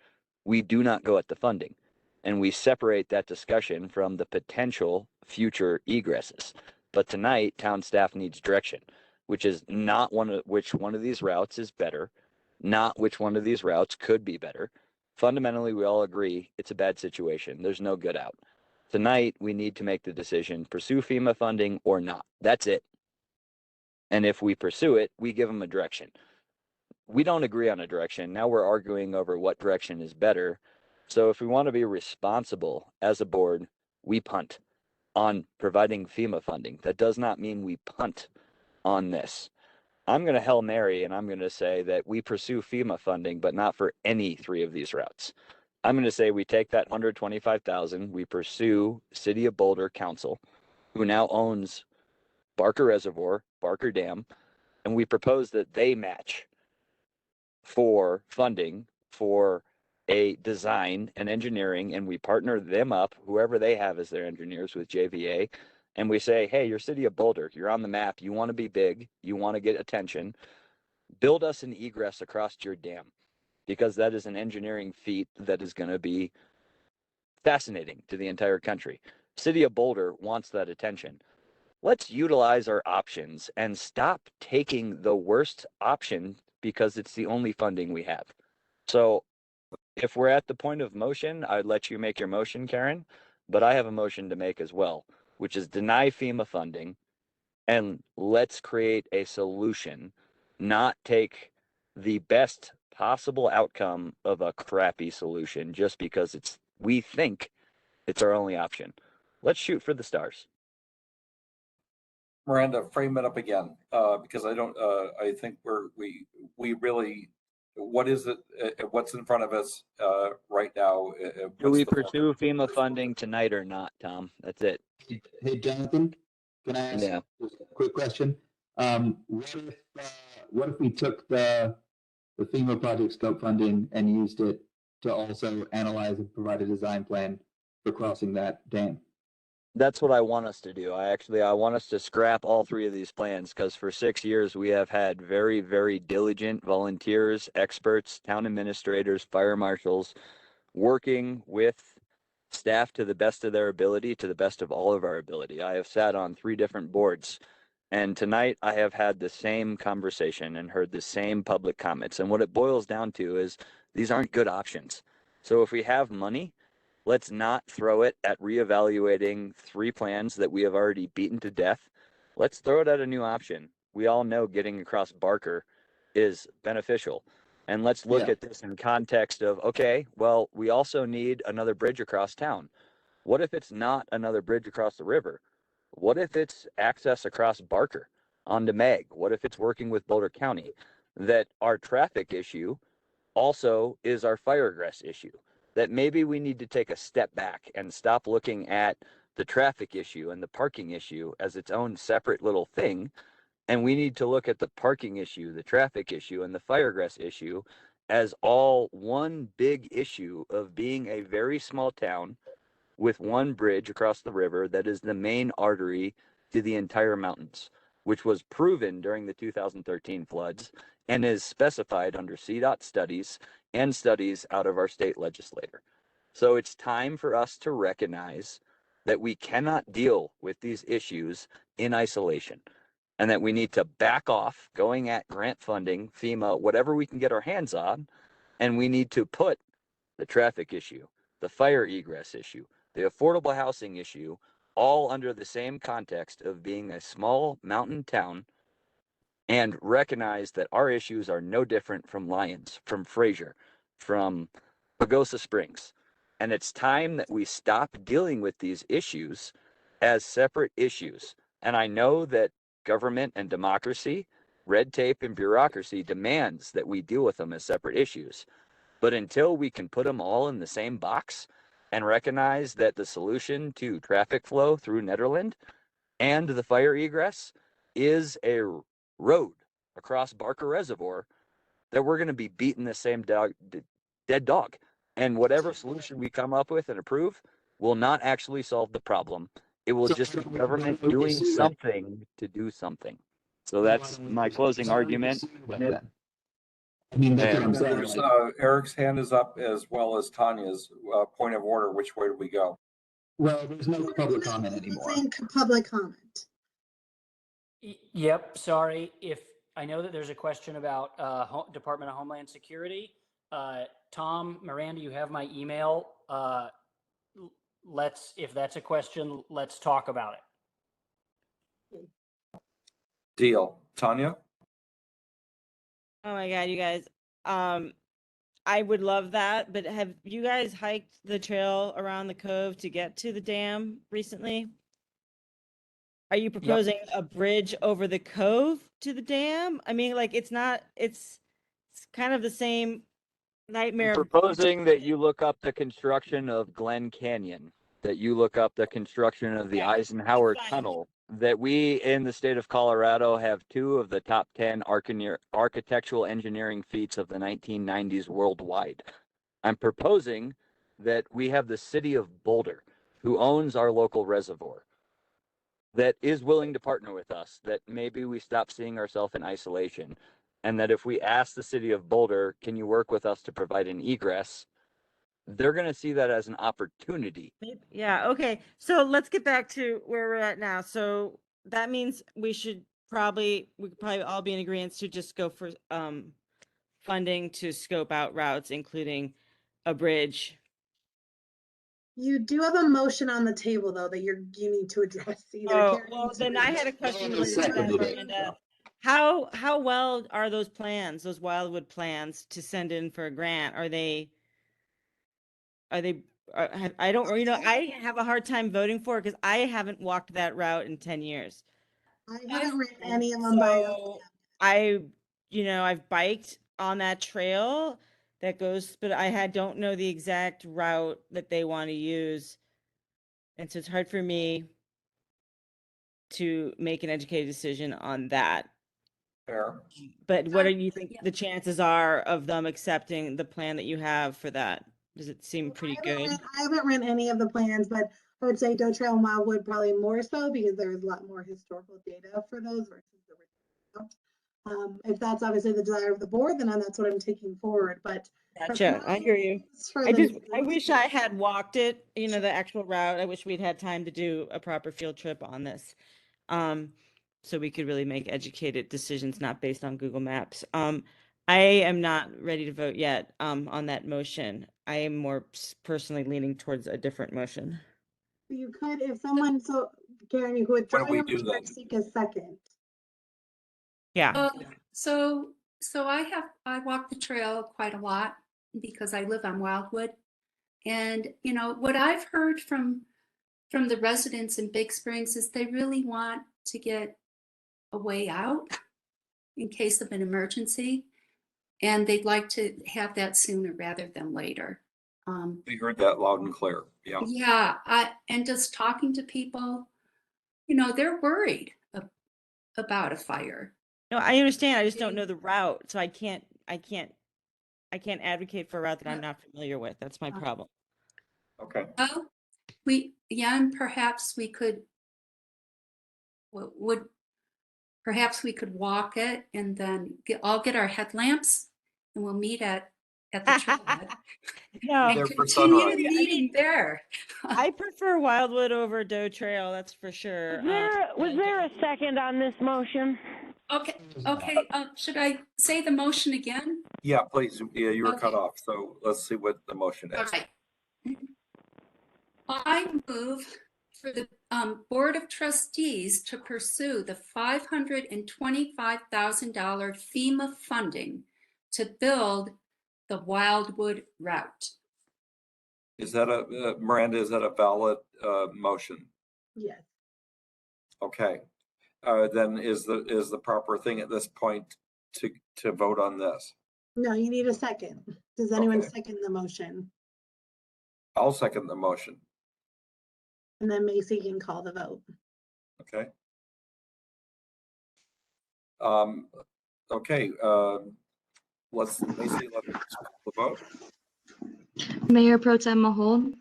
We do not go at the funding, and we separate that discussion from the potential future egresses. But tonight, town staff needs direction, which is not which one of these routes is better, not which one of these routes could be better. Fundamentally, we all agree it's a bad situation. There's no good out. Tonight, we need to make the decision, pursue FEMA funding or not. That's it. And if we pursue it, we give them a direction. We don't agree on a direction. Now we're arguing over what direction is better. So if we want to be responsible as a board, we punt on providing FEMA funding. That does not mean we punt on this. I'm going to Hail Mary and I'm going to say that we pursue FEMA funding, but not for any 3 of these routes. I'm going to say we take that 125,000, we pursue City of Boulder Council, who now owns Barker Reservoir, Barker Dam, and we propose that they match for funding for a design and engineering, and we partner them up, whoever they have as their engineers, with JVA, and we say, hey, you're City of Boulder, you're on the map, you want to be big, you want to get attention, build us an egress across your dam, because that is an engineering feat that is going to be fascinating to the entire country. City of Boulder wants that attention. Let's utilize our options and stop taking the worst option because it's the only funding we have. So if we're at the point of motion, I'd let you make your motion, Karen, but I have a motion to make as well, which is deny FEMA funding and let's create a solution, not take the best possible outcome of a crappy solution just because we think it's our only option. Let's shoot for the stars. Miranda, frame it up again, because I think we really, what is it, what's in front of us right now? Do we pursue FEMA funding tonight or not, Tom? That's it. Hey, Jonathan, can I ask just a quick question? What if we took the FEMA project scope funding and used it to also analyze and provide a design plan for crossing that dam? That's what I want us to do. I want us to scrap all three of these plans because for 6 years we have had very, very diligent volunteers, experts, town administrators, fire marshals working with staff to the best of their ability, to the best of all of our ability. I have sat on 3 different boards, and tonight I have had the same conversation and heard the same public comments. And what it boils down to is these aren't good options. So if we have money, let's not throw it at reevaluating 3 plans that we have already beaten to death. Let's throw it at a new option. We all know getting across Barker is beneficial. And let's look at this in context of, okay, well, we also need another bridge across town. What if it's not another bridge across the river? What if it's access across Barker onto Meg? What if it's working with Boulder County? That our traffic issue also is our fire egress issue. That maybe we need to take a step back and stop looking at the traffic issue and the parking issue as its own separate little thing. And we need to look at the parking issue, the traffic issue, and the fire egress issue as all one big issue of being a very small town with one bridge across the river that is the main artery to the entire mountains, which was proven during the 2013 floods and is specified under CDOT studies and studies out of our state legislature. So it's time for us to recognize that we cannot deal with these issues in isolation and that we need to back off going at grant funding, FEMA, whatever we can get our hands on, and we need to put the traffic issue, the fire egress issue, the affordable housing issue, all under the same context of being a small mountain town, and recognize that our issues are no different from Lyons, from Fraser, from Pagosa Springs. And it's time that we stop dealing with these issues as separate issues. And I know that government and democracy, red tape and bureaucracy demands that we deal with them as separate issues. But until we can put them all in the same box and recognize that the solution to traffic flow through Nederland and the fire egress is a road across Barker Reservoir, that we're going to be beating the same dead dog. And whatever solution we come up with and approve will not actually solve the problem. It will just be government doing something to do something. So that's my closing argument. I mean, that's what I'm saying. There's, Eric's hand is up as well as Tanya's. Point of order, which way do we go? Well, there's no public comment anymore. Public comment. Yep, sorry. If I know that there's a question about Department of Homeland Security. Tom, Miranda, you have my email. If that's a question, let's talk about it. Deal. Tanya? Oh my God, you guys. I would love that, but have you guys hiked the trail around the cove to get to the dam recently? Are you proposing a bridge over the cove to the dam? I mean, like, it's kind of the same nightmare. I'm proposing that you look up the construction of Glen Canyon, that you look up the construction of the Eisenhower Tunnel, that we in the state of Colorado have 2 of the top 10 architectural engineering feats of the 1990s worldwide. I'm proposing that we have the city of Boulder, who owns our local reservoir, that is willing to partner with us, that maybe we stop seeing ourselves in isolation, and that if we ask the city of Boulder, can you work with us to provide an egress, they're going to see that as an opportunity. Yeah, okay. So let's get back to where we're at now. So that means we could probably all be in agreement to just go for funding to scope out routes, including a bridge. You do have a motion on the table, though, that you need to address. Well, then I had a question related to that, Miranda. How well are those plans, those Wildwood plans, to send in for a grant? I don't, I have a hard time voting for it because I haven't walked that route in 10 years. I haven't read any of them by I've biked on that trail that goes, but don't know the exact route that they want to use. And so it's hard for me to make an educated decision on that. Fair. But what do you think the chances are of them accepting the plan that you have for that? Does it seem pretty good? I haven't read any of the plans, but I would say Doe Trail and Wildwood probably more so because there's a lot more historical data for those versus the original. If that's obviously the desire of the board, then that's what I'm taking forward. But Gotcha. I hear you. for I the wish I had walked it, the actual route. I wish we'd had time to do a proper field trip on this. So we could really make educated decisions, not based on Google Maps. I am not ready to vote yet, on that motion. I am more personally leaning towards a different motion. You could, if someone, so Karen, you could withdraw we your do motion or that? seek a second. Yeah. So I walk the trail quite a lot because I live on Wildwood. And, what I've heard from the residents in Big Springs is they really want to get a way out in case of an emergency. And they'd like to have that sooner rather than later. We heard that loud and clear. Yeah. Yeah, and just talking to people, they're worried about a fire. No, I understand. I just don't know the route, so I can't advocate for a route that I'm not familiar with. That's my problem. Okay. Well, and perhaps we could perhaps we could walk it and then all get our headlamps and we'll meet at the trailhead. No, And continue the meeting there. I prefer Wildwood over Doe Trail, that's for sure. Was there a second on this motion? Okay. Should I say the motion again? Yeah, please. Yeah, you were cut Okay. off. So let's see what the motion is. All right. I move for the Board of Trustees to pursue the $525,000 FEMA funding to build the Wildwood route. Is that Miranda, is that a valid motion? Yes. Okay. Then is the proper thing at this point to vote on this? No, you need a second. Does anyone second the motion? I'll second the motion. And then Macy can call the vote. Okay. Okay. Let's call the vote. Mayor Pro Tem Mahold,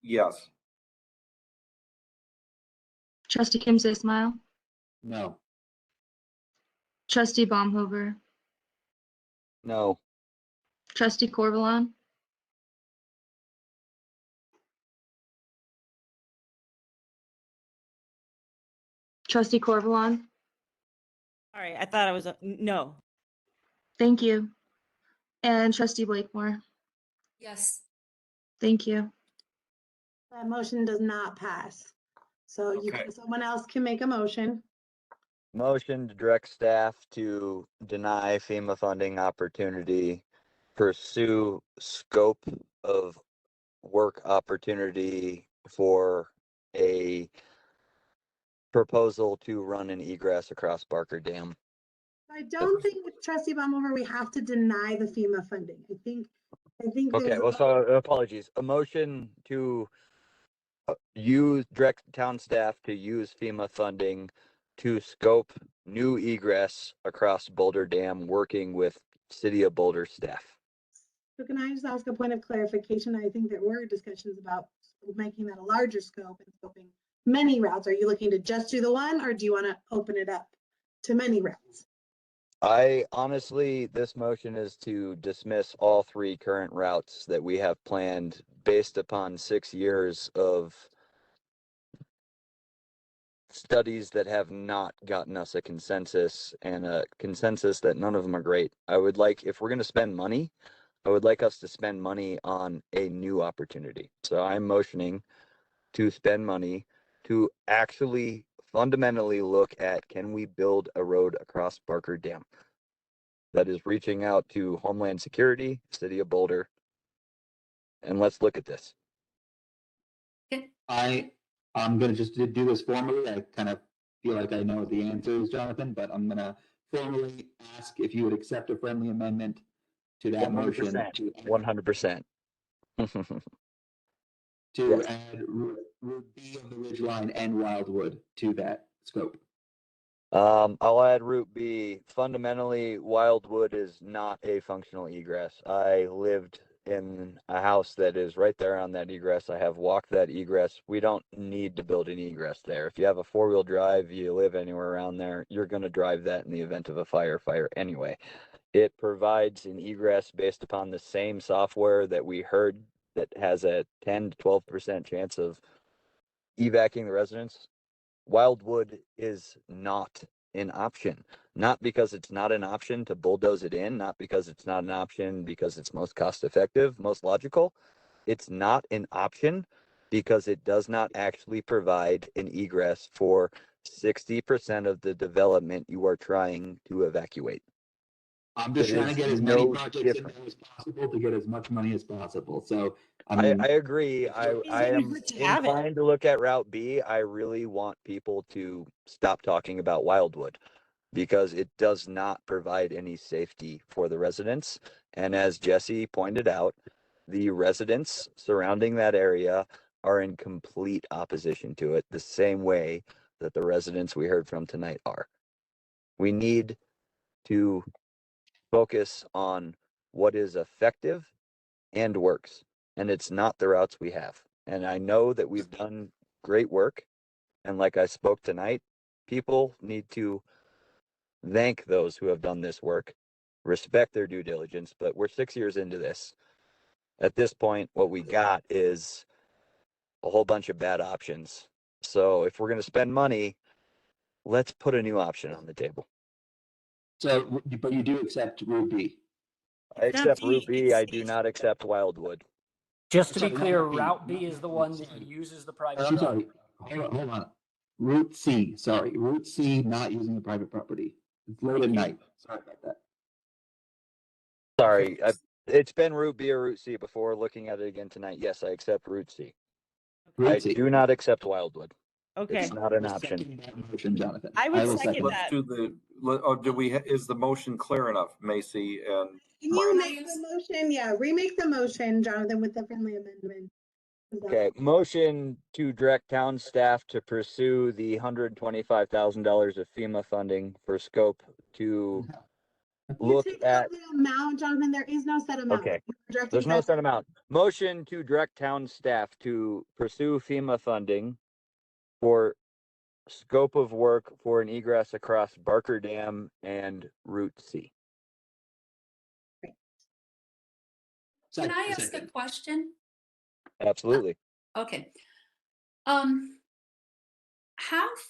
Yes. Trustee Kim Ismail, No. Trustee Baumhover, No. Trustee Corvalon, Trustee Corvalon. All right, I thought I was no. Thank you. And Trustee Blakemore. Yes. Thank you. That motion does not pass. So someone else can make a motion. Motion to direct staff to deny FEMA funding opportunity, pursue scope of work opportunity for a proposal to run an egress across Barker Dam. I don't think, Trustee Baumhover, we have to deny the FEMA funding. I think Okay, well, so apologies. A motion to direct town staff to use FEMA funding to scope new egress across Boulder Dam, working with City of Boulder staff. So can I just ask a point of clarification? I think there were discussions about making that a larger scope and scoping many routes. Are you looking to just do the one, or do you want to open it up to many routes? I honestly, this motion is to dismiss all 3 current routes that we have planned based upon 6 years of studies that have not gotten us a consensus, and a consensus that none of them are great. I would like, if we're going to spend money, I would like us to spend money on a new opportunity. So I'm motioning to spend money to actually fundamentally look at, can we build a road across Barker Dam that is reaching out to Homeland Security, City of Boulder, and let's look at this. I'm going to just do this formally. I kind of feel like I know what the answer is, Jonathan, but I'm going to formally ask if you would accept a friendly amendment to that motion. 100%. To Yes. add Route B of the Ridgeline and Wildwood to that scope. I'll add Route B. Fundamentally, Wildwood is not a functional egress. I lived in a house that is right there on that egress. I have walked that egress. We don't need to build an egress there. If you have a 4-wheel drive, you live anywhere around there, you're going to drive that in the event of a fire anyway. It provides an egress based upon the same software that we heard that has a 10 to 12% chance of evacuating the residents. Wildwood is not an option, not because it's not an option to bulldoze it in, not because it's not an option because it's most cost effective, most logical. It's not an option because it does not actually provide an egress for 60% of the development you are trying to evacuate. I'm just trying to get as many projects in there as possible to get as much money as possible. So I mean, I agree. I am good to have it. inclined to look at Route B. I really want people to stop talking about Wildwood because it does not provide any safety for the residents. And as Jesse pointed out, the residents surrounding that area are in complete opposition to it, the same way that the residents we heard from tonight are. We need to focus on what is effective and works, and it's not the routes we have. And I know that we've done great work, and like I spoke tonight, people need to thank those who have done this work, respect their due diligence, but we're 6 years into this. At this point, what we got is a whole bunch of bad options. So if we're going to spend money, let's put a new option on the table. so, but you do accept Route B. I accept Route B. I do not accept Wildwood. Just to be Sorry, not clear, Route B, Route B not is the Route one B, that sorry. uses the private I'm property. sorry. Hold on. Route C. Sorry, Route C, not using the private property. It's late at night. Sorry about that. Sorry, it's been Route B or Route C before. Looking at it again tonight, yes, I accept Route C. I Route C. do not accept Wildwood. Okay. It's not an Will option. second that motion, Jonathan. I would will second Let's that. do the, is the motion clear enough, Macy? And Can you make the motion? Yeah, remake the motion, Jonathan, with the friendly amendment. Okay, motion to direct town staff to pursue the $125,000 of FEMA funding for scope to look You take at. out the amount, Jonathan. There is no set amount. Okay, You're directing there's no staff- set amount. Motion to direct town staff to pursue FEMA funding for scope of work for an egress across Barker Dam and Route C. Can I ask a question? Absolutely. Okay. How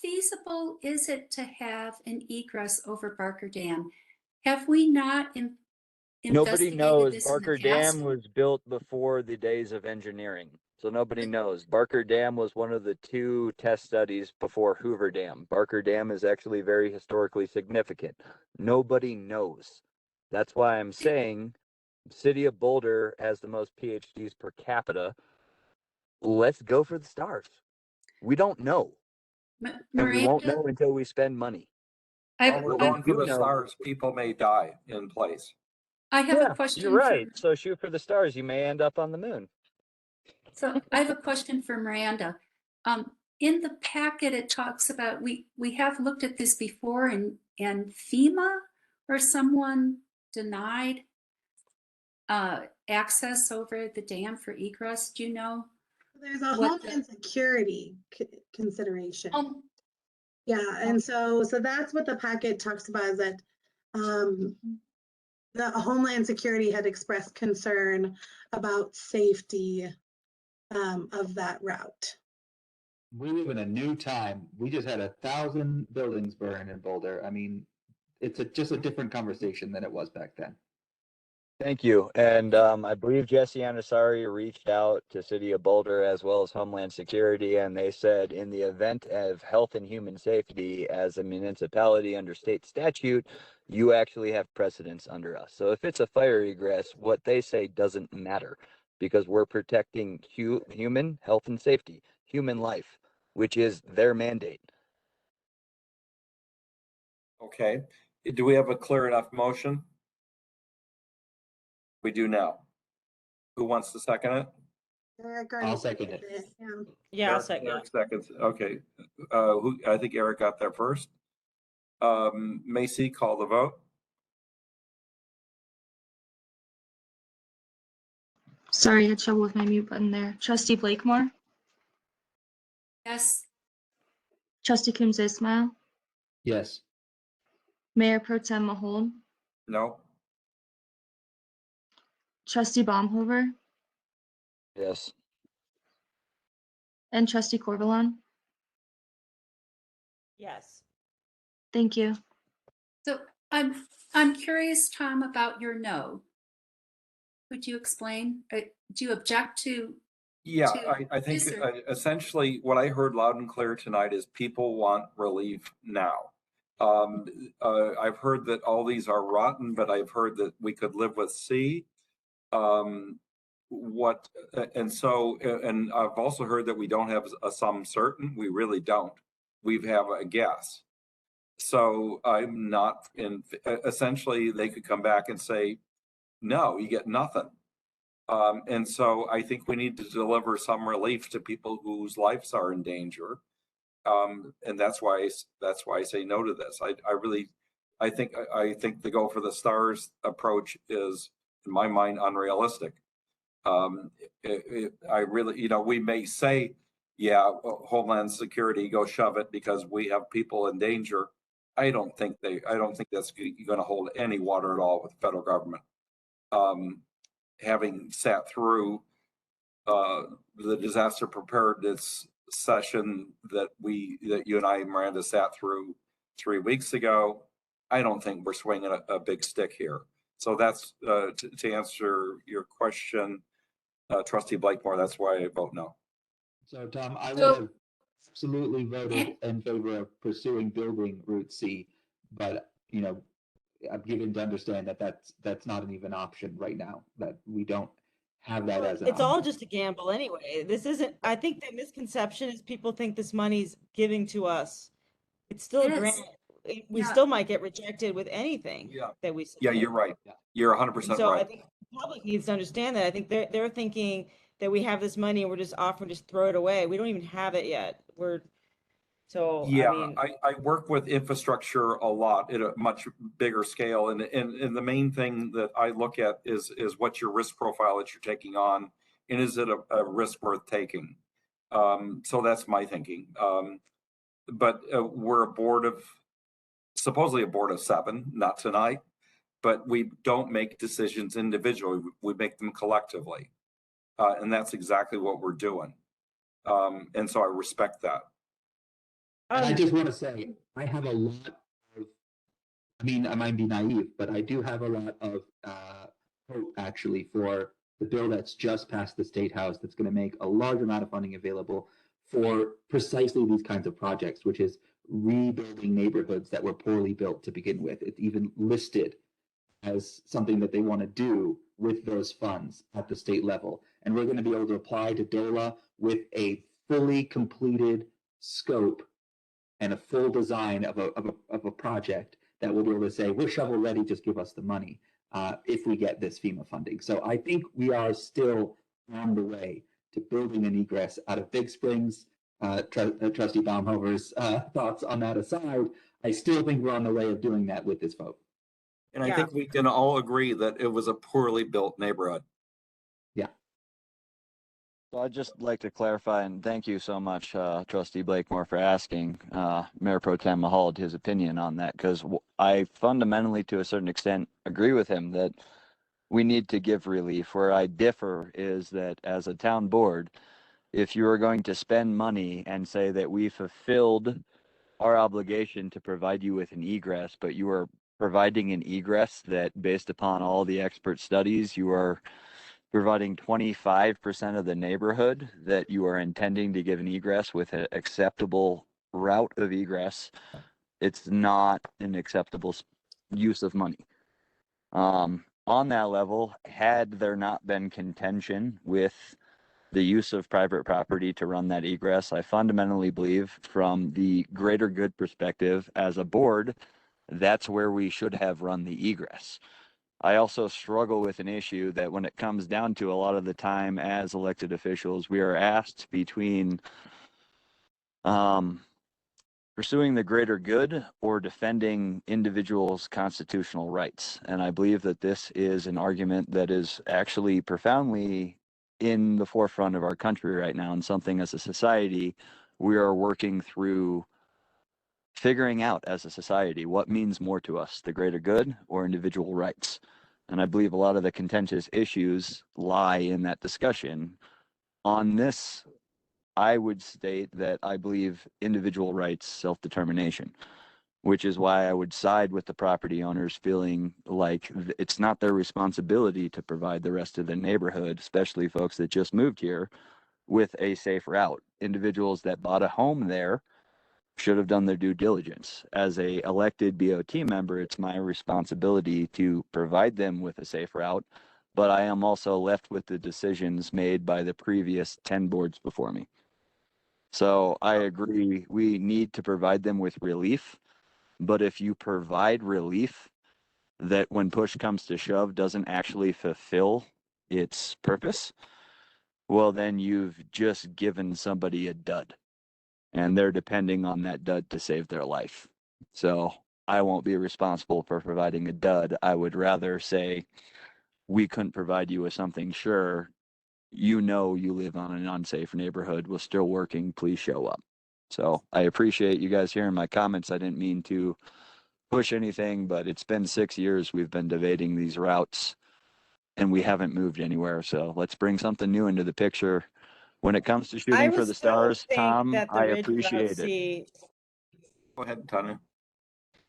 feasible is it to have an egress over Barker Dam? Have we not Nobody investigated knows. this in Barker the past? Dam was built before the days of engineering. So nobody knows. Barker Dam was one of the 2 test studies before Hoover Dam. Barker Dam is actually very historically significant. Nobody knows. That's why I'm saying City of Boulder has the most PhDs per capita. Let's go for the stars. We don't know. And we won't know until we spend money. while we're going for the stars, people may die in place. I have a question. You're right. So shoot for the stars. You may end up on the moon. So I have a question for Miranda. In the packet, it talks about, we have looked at this before and FEMA or someone denied access over the dam for egress. Do you know? There's a what homeland security consideration. Oh. Yeah, and so that's what the packet talks about, is that the Homeland Security had expressed concern about safety of that route. We live in a new time. We just had 1,000 buildings burn in Boulder. I mean, it's just a different conversation than it was back then. Thank you. And I believe Jesse Anasari reached out to City of Boulder as well as Homeland Security, and they said in the event of health and human safety as a municipality under state statute, you actually have precedence under us. So if it's a fire egress, what they say doesn't matter because we're protecting human health and safety, human life, which is their mandate. Okay. Do we have a clear enough motion? We do now. Who wants to second it? I'll second it. Yeah, I'll second Eric it. seconds. Okay. I think Eric got there first. Macy, call the vote. Sorry, I had trouble with my mute button there. Trustee Blakemore, Yes. Trustee Coombs Ismail, Yes. Mayor Pro Tem Mahold, No? Trustee Baumhover, Yes. and Trustee Corvalon. Yes. Thank you. So I'm curious, Tom, about your no. Would you explain? Do you object to? Yeah, to I think this, or- essentially what I heard loud and clear tonight is people want relief now. I've heard that all these are rotten, but I've heard that we could live with C. And I've also heard that we don't have a sum certain. We really don't. We have a guess. So I'm not in, essentially they could come back and say, no, you get nothing. And so I think we need to deliver some relief to people whose lives are in danger. And that's why I say no to this. I think the go for the stars approach is, in my mind, unrealistic. I really, we may say, yeah, Homeland Security, go shove it because we have people in danger. I don't think that's going to hold any water at all with the federal government. Having sat through the disaster preparedness session that you and I, Miranda, sat through 3 weeks ago, I don't think we're swinging a big stick here. So that's to answer your question, Trustee Blakemore. That's why I vote no. So Tom, I would have absolutely voted in favor of pursuing building Route C, but I'm given to understand that that's not an even option right now, that we don't have that as an It's all option. just a gamble anyway. This isn't, I think the misconception is people think this money's giving to us. It's still a grant. We still might get rejected with anything that we submit. Yeah, you're right. You're 100% So right. I think the public needs to understand that. I think they're thinking that we have this money and we're just offering to just throw it away. We don't even have it yet. Yeah, I mean, I work with infrastructure a lot at a much bigger scale, and the main thing that I look at is what's your risk profile that you're taking on, and is it a risk worth taking? So that's my thinking. But we're supposedly a board of 7, not tonight, but we don't make decisions individually. We make them collectively, and that's exactly what we're doing. And so I respect that. And I just want to say, I have a lot of, I might be naive, but I do have a lot of hope actually for the bill that's just passed the State House that's going to make a large amount of funding available for precisely these kinds of projects, which is rebuilding neighborhoods that were poorly built to begin with. It's even listed as something that they want to do with those funds at the state level. And we're going to be able to apply to DOLA with a fully completed scope and a full design of a project that will be able to say, we're shovel ready, just give us the money if we get this FEMA funding. So I think we are still on the way to building an egress out of Big Springs. Trustee Baumhover's thoughts on that aside, I still think we're on the way of doing that with this vote. And I think we can all agree that it was a poorly built neighborhood. Yeah. So I'd just like to clarify, and thank you so much, Trustee Blakemore, for asking Mayor Pro Tem Mahold his opinion on that, because I fundamentally, to a certain extent, agree with him that we need to give relief. Where I differ is that as a town board, if you are going to spend money and say that we fulfilled our obligation to provide you with an egress, but you are providing an egress that, based upon all the expert studies, you are providing 25% of the neighborhood that you are intending to give an egress with an acceptable route of egress, it's not an acceptable use of money. On that level, had there not been contention with the use of private property to run that egress, I fundamentally believe from the greater good perspective as a board, that's where we should have run the egress. I also struggle with an issue that when it comes down to a lot of the time as elected officials, we are asked between pursuing the greater good or defending individuals' constitutional rights. And I believe that this is an argument that is actually profoundly in the forefront of our country right now, and something as a society we are working through figuring out as a society what means more to us, the greater good or individual rights. And I believe a lot of the contentious issues lie in that discussion. On this, I would state that I believe individual rights, self-determination, which is why I would side with the property owners feeling like it's not their responsibility to provide the rest of the neighborhood, especially folks that just moved here, with a safe route. Individuals that bought a home there should have done their due diligence. As a elected BOT member, it's my responsibility to provide them with a safe route, but I am also left with the decisions made by the previous 10 boards before me. So I agree, we need to provide them with relief, but if you provide relief that when push comes to shove doesn't actually fulfill its purpose, well, then you've just given somebody a dud, and they're depending on that dud to save their life. So I won't be responsible for providing a dud. I would rather say, we couldn't provide you with something. Sure, you know you live on an unsafe neighborhood. We're still working. Please show up. So I appreciate you guys hearing my comments. I didn't mean to push anything, but it's been 6 years we've been debating these routes and we haven't moved anywhere. So let's bring something new into the picture. When it comes to I shooting for would the still stars, think Tom, that the I Ridge Route appreciate it. C. Go ahead, Tanya.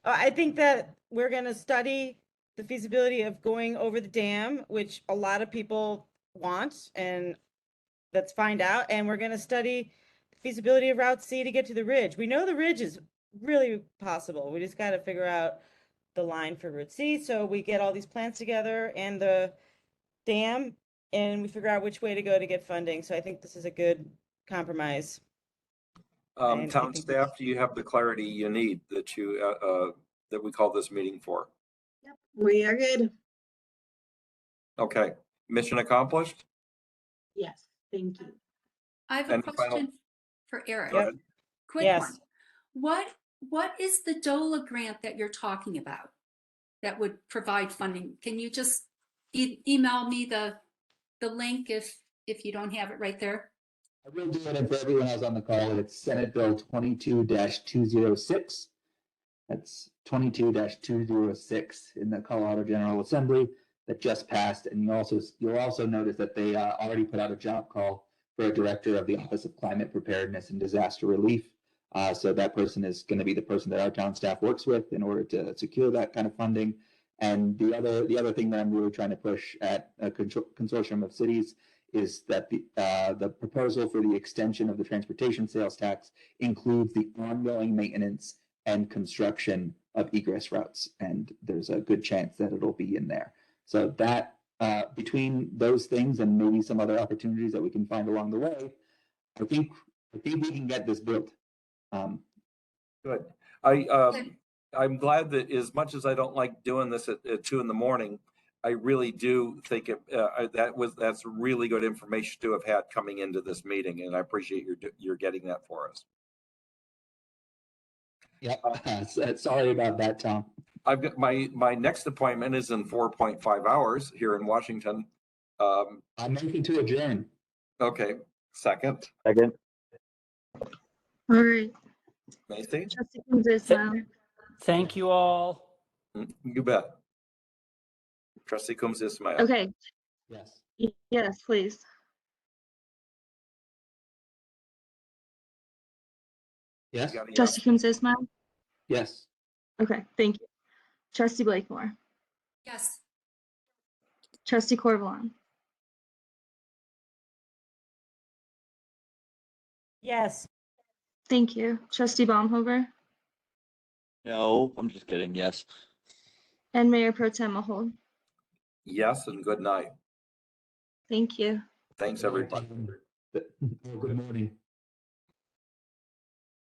I think that we're going to study the feasibility of going over the dam, which a lot of people want, and let's find out. And we're going to study the feasibility of Route C to get to the Ridge. We know the Ridge is really possible. We just got to figure out the line for Route C. So we get all these plans together and the dam, and we figure out which way to go to get funding. So I think this is a good compromise. And I Town think staff, do you have the clarity you need that you that we call this meeting for? Yep, we are good. Okay, mission accomplished? Yes, thank you. I have a Any final- question for Eric. Go ahead. Quick Yes. one. What is the DOLA grant that you're talking about that would provide funding? Can you just email me the link if you don't have it right there? I will do it, and for everyone else on the call, it's Senate Bill 22-206. That's 22-206 in the Colorado General Assembly that just passed. And you'll also notice that they already put out a job call for a director of the Office of Climate Preparedness and Disaster Relief. So that person is going to be the person that our town staff works with in order to secure that kind of funding. And the other thing that I'm really trying to push at a consortium of cities is that the proposal for the extension of the transportation sales tax includes the ongoing maintenance and construction of egress routes, and there's a good chance that it'll be in there. So that between those things and maybe some other opportunities that we can find along the way, I think we can get this built. Good. I'm glad that as much as I don't like doing this at 2 a.m, I really do think that's really good information to have had coming into this meeting, and I appreciate you're getting that for us. Yeah, sorry about that, Tom. I've got my next appointment is in 4.5 hours here in Washington. I'm making to adjourn. Okay, second. Second. All right. Macy? Trustee Coombs Ismail. Thank you all. You bet. Trustee Coombs Ismail. Okay. Yes. Yes, please. Yes. Trustee Coombs Ismail. Yes. Okay, thank you. Trustee Blakemore. Yes. Trustee Corvalon. Yes. Thank you. Trustee Baumhover No, I'm just kidding. Yes. and Mayor Pro Tem Mahold. Yes, and good night. Thank you. Thanks, everybody. Good morning.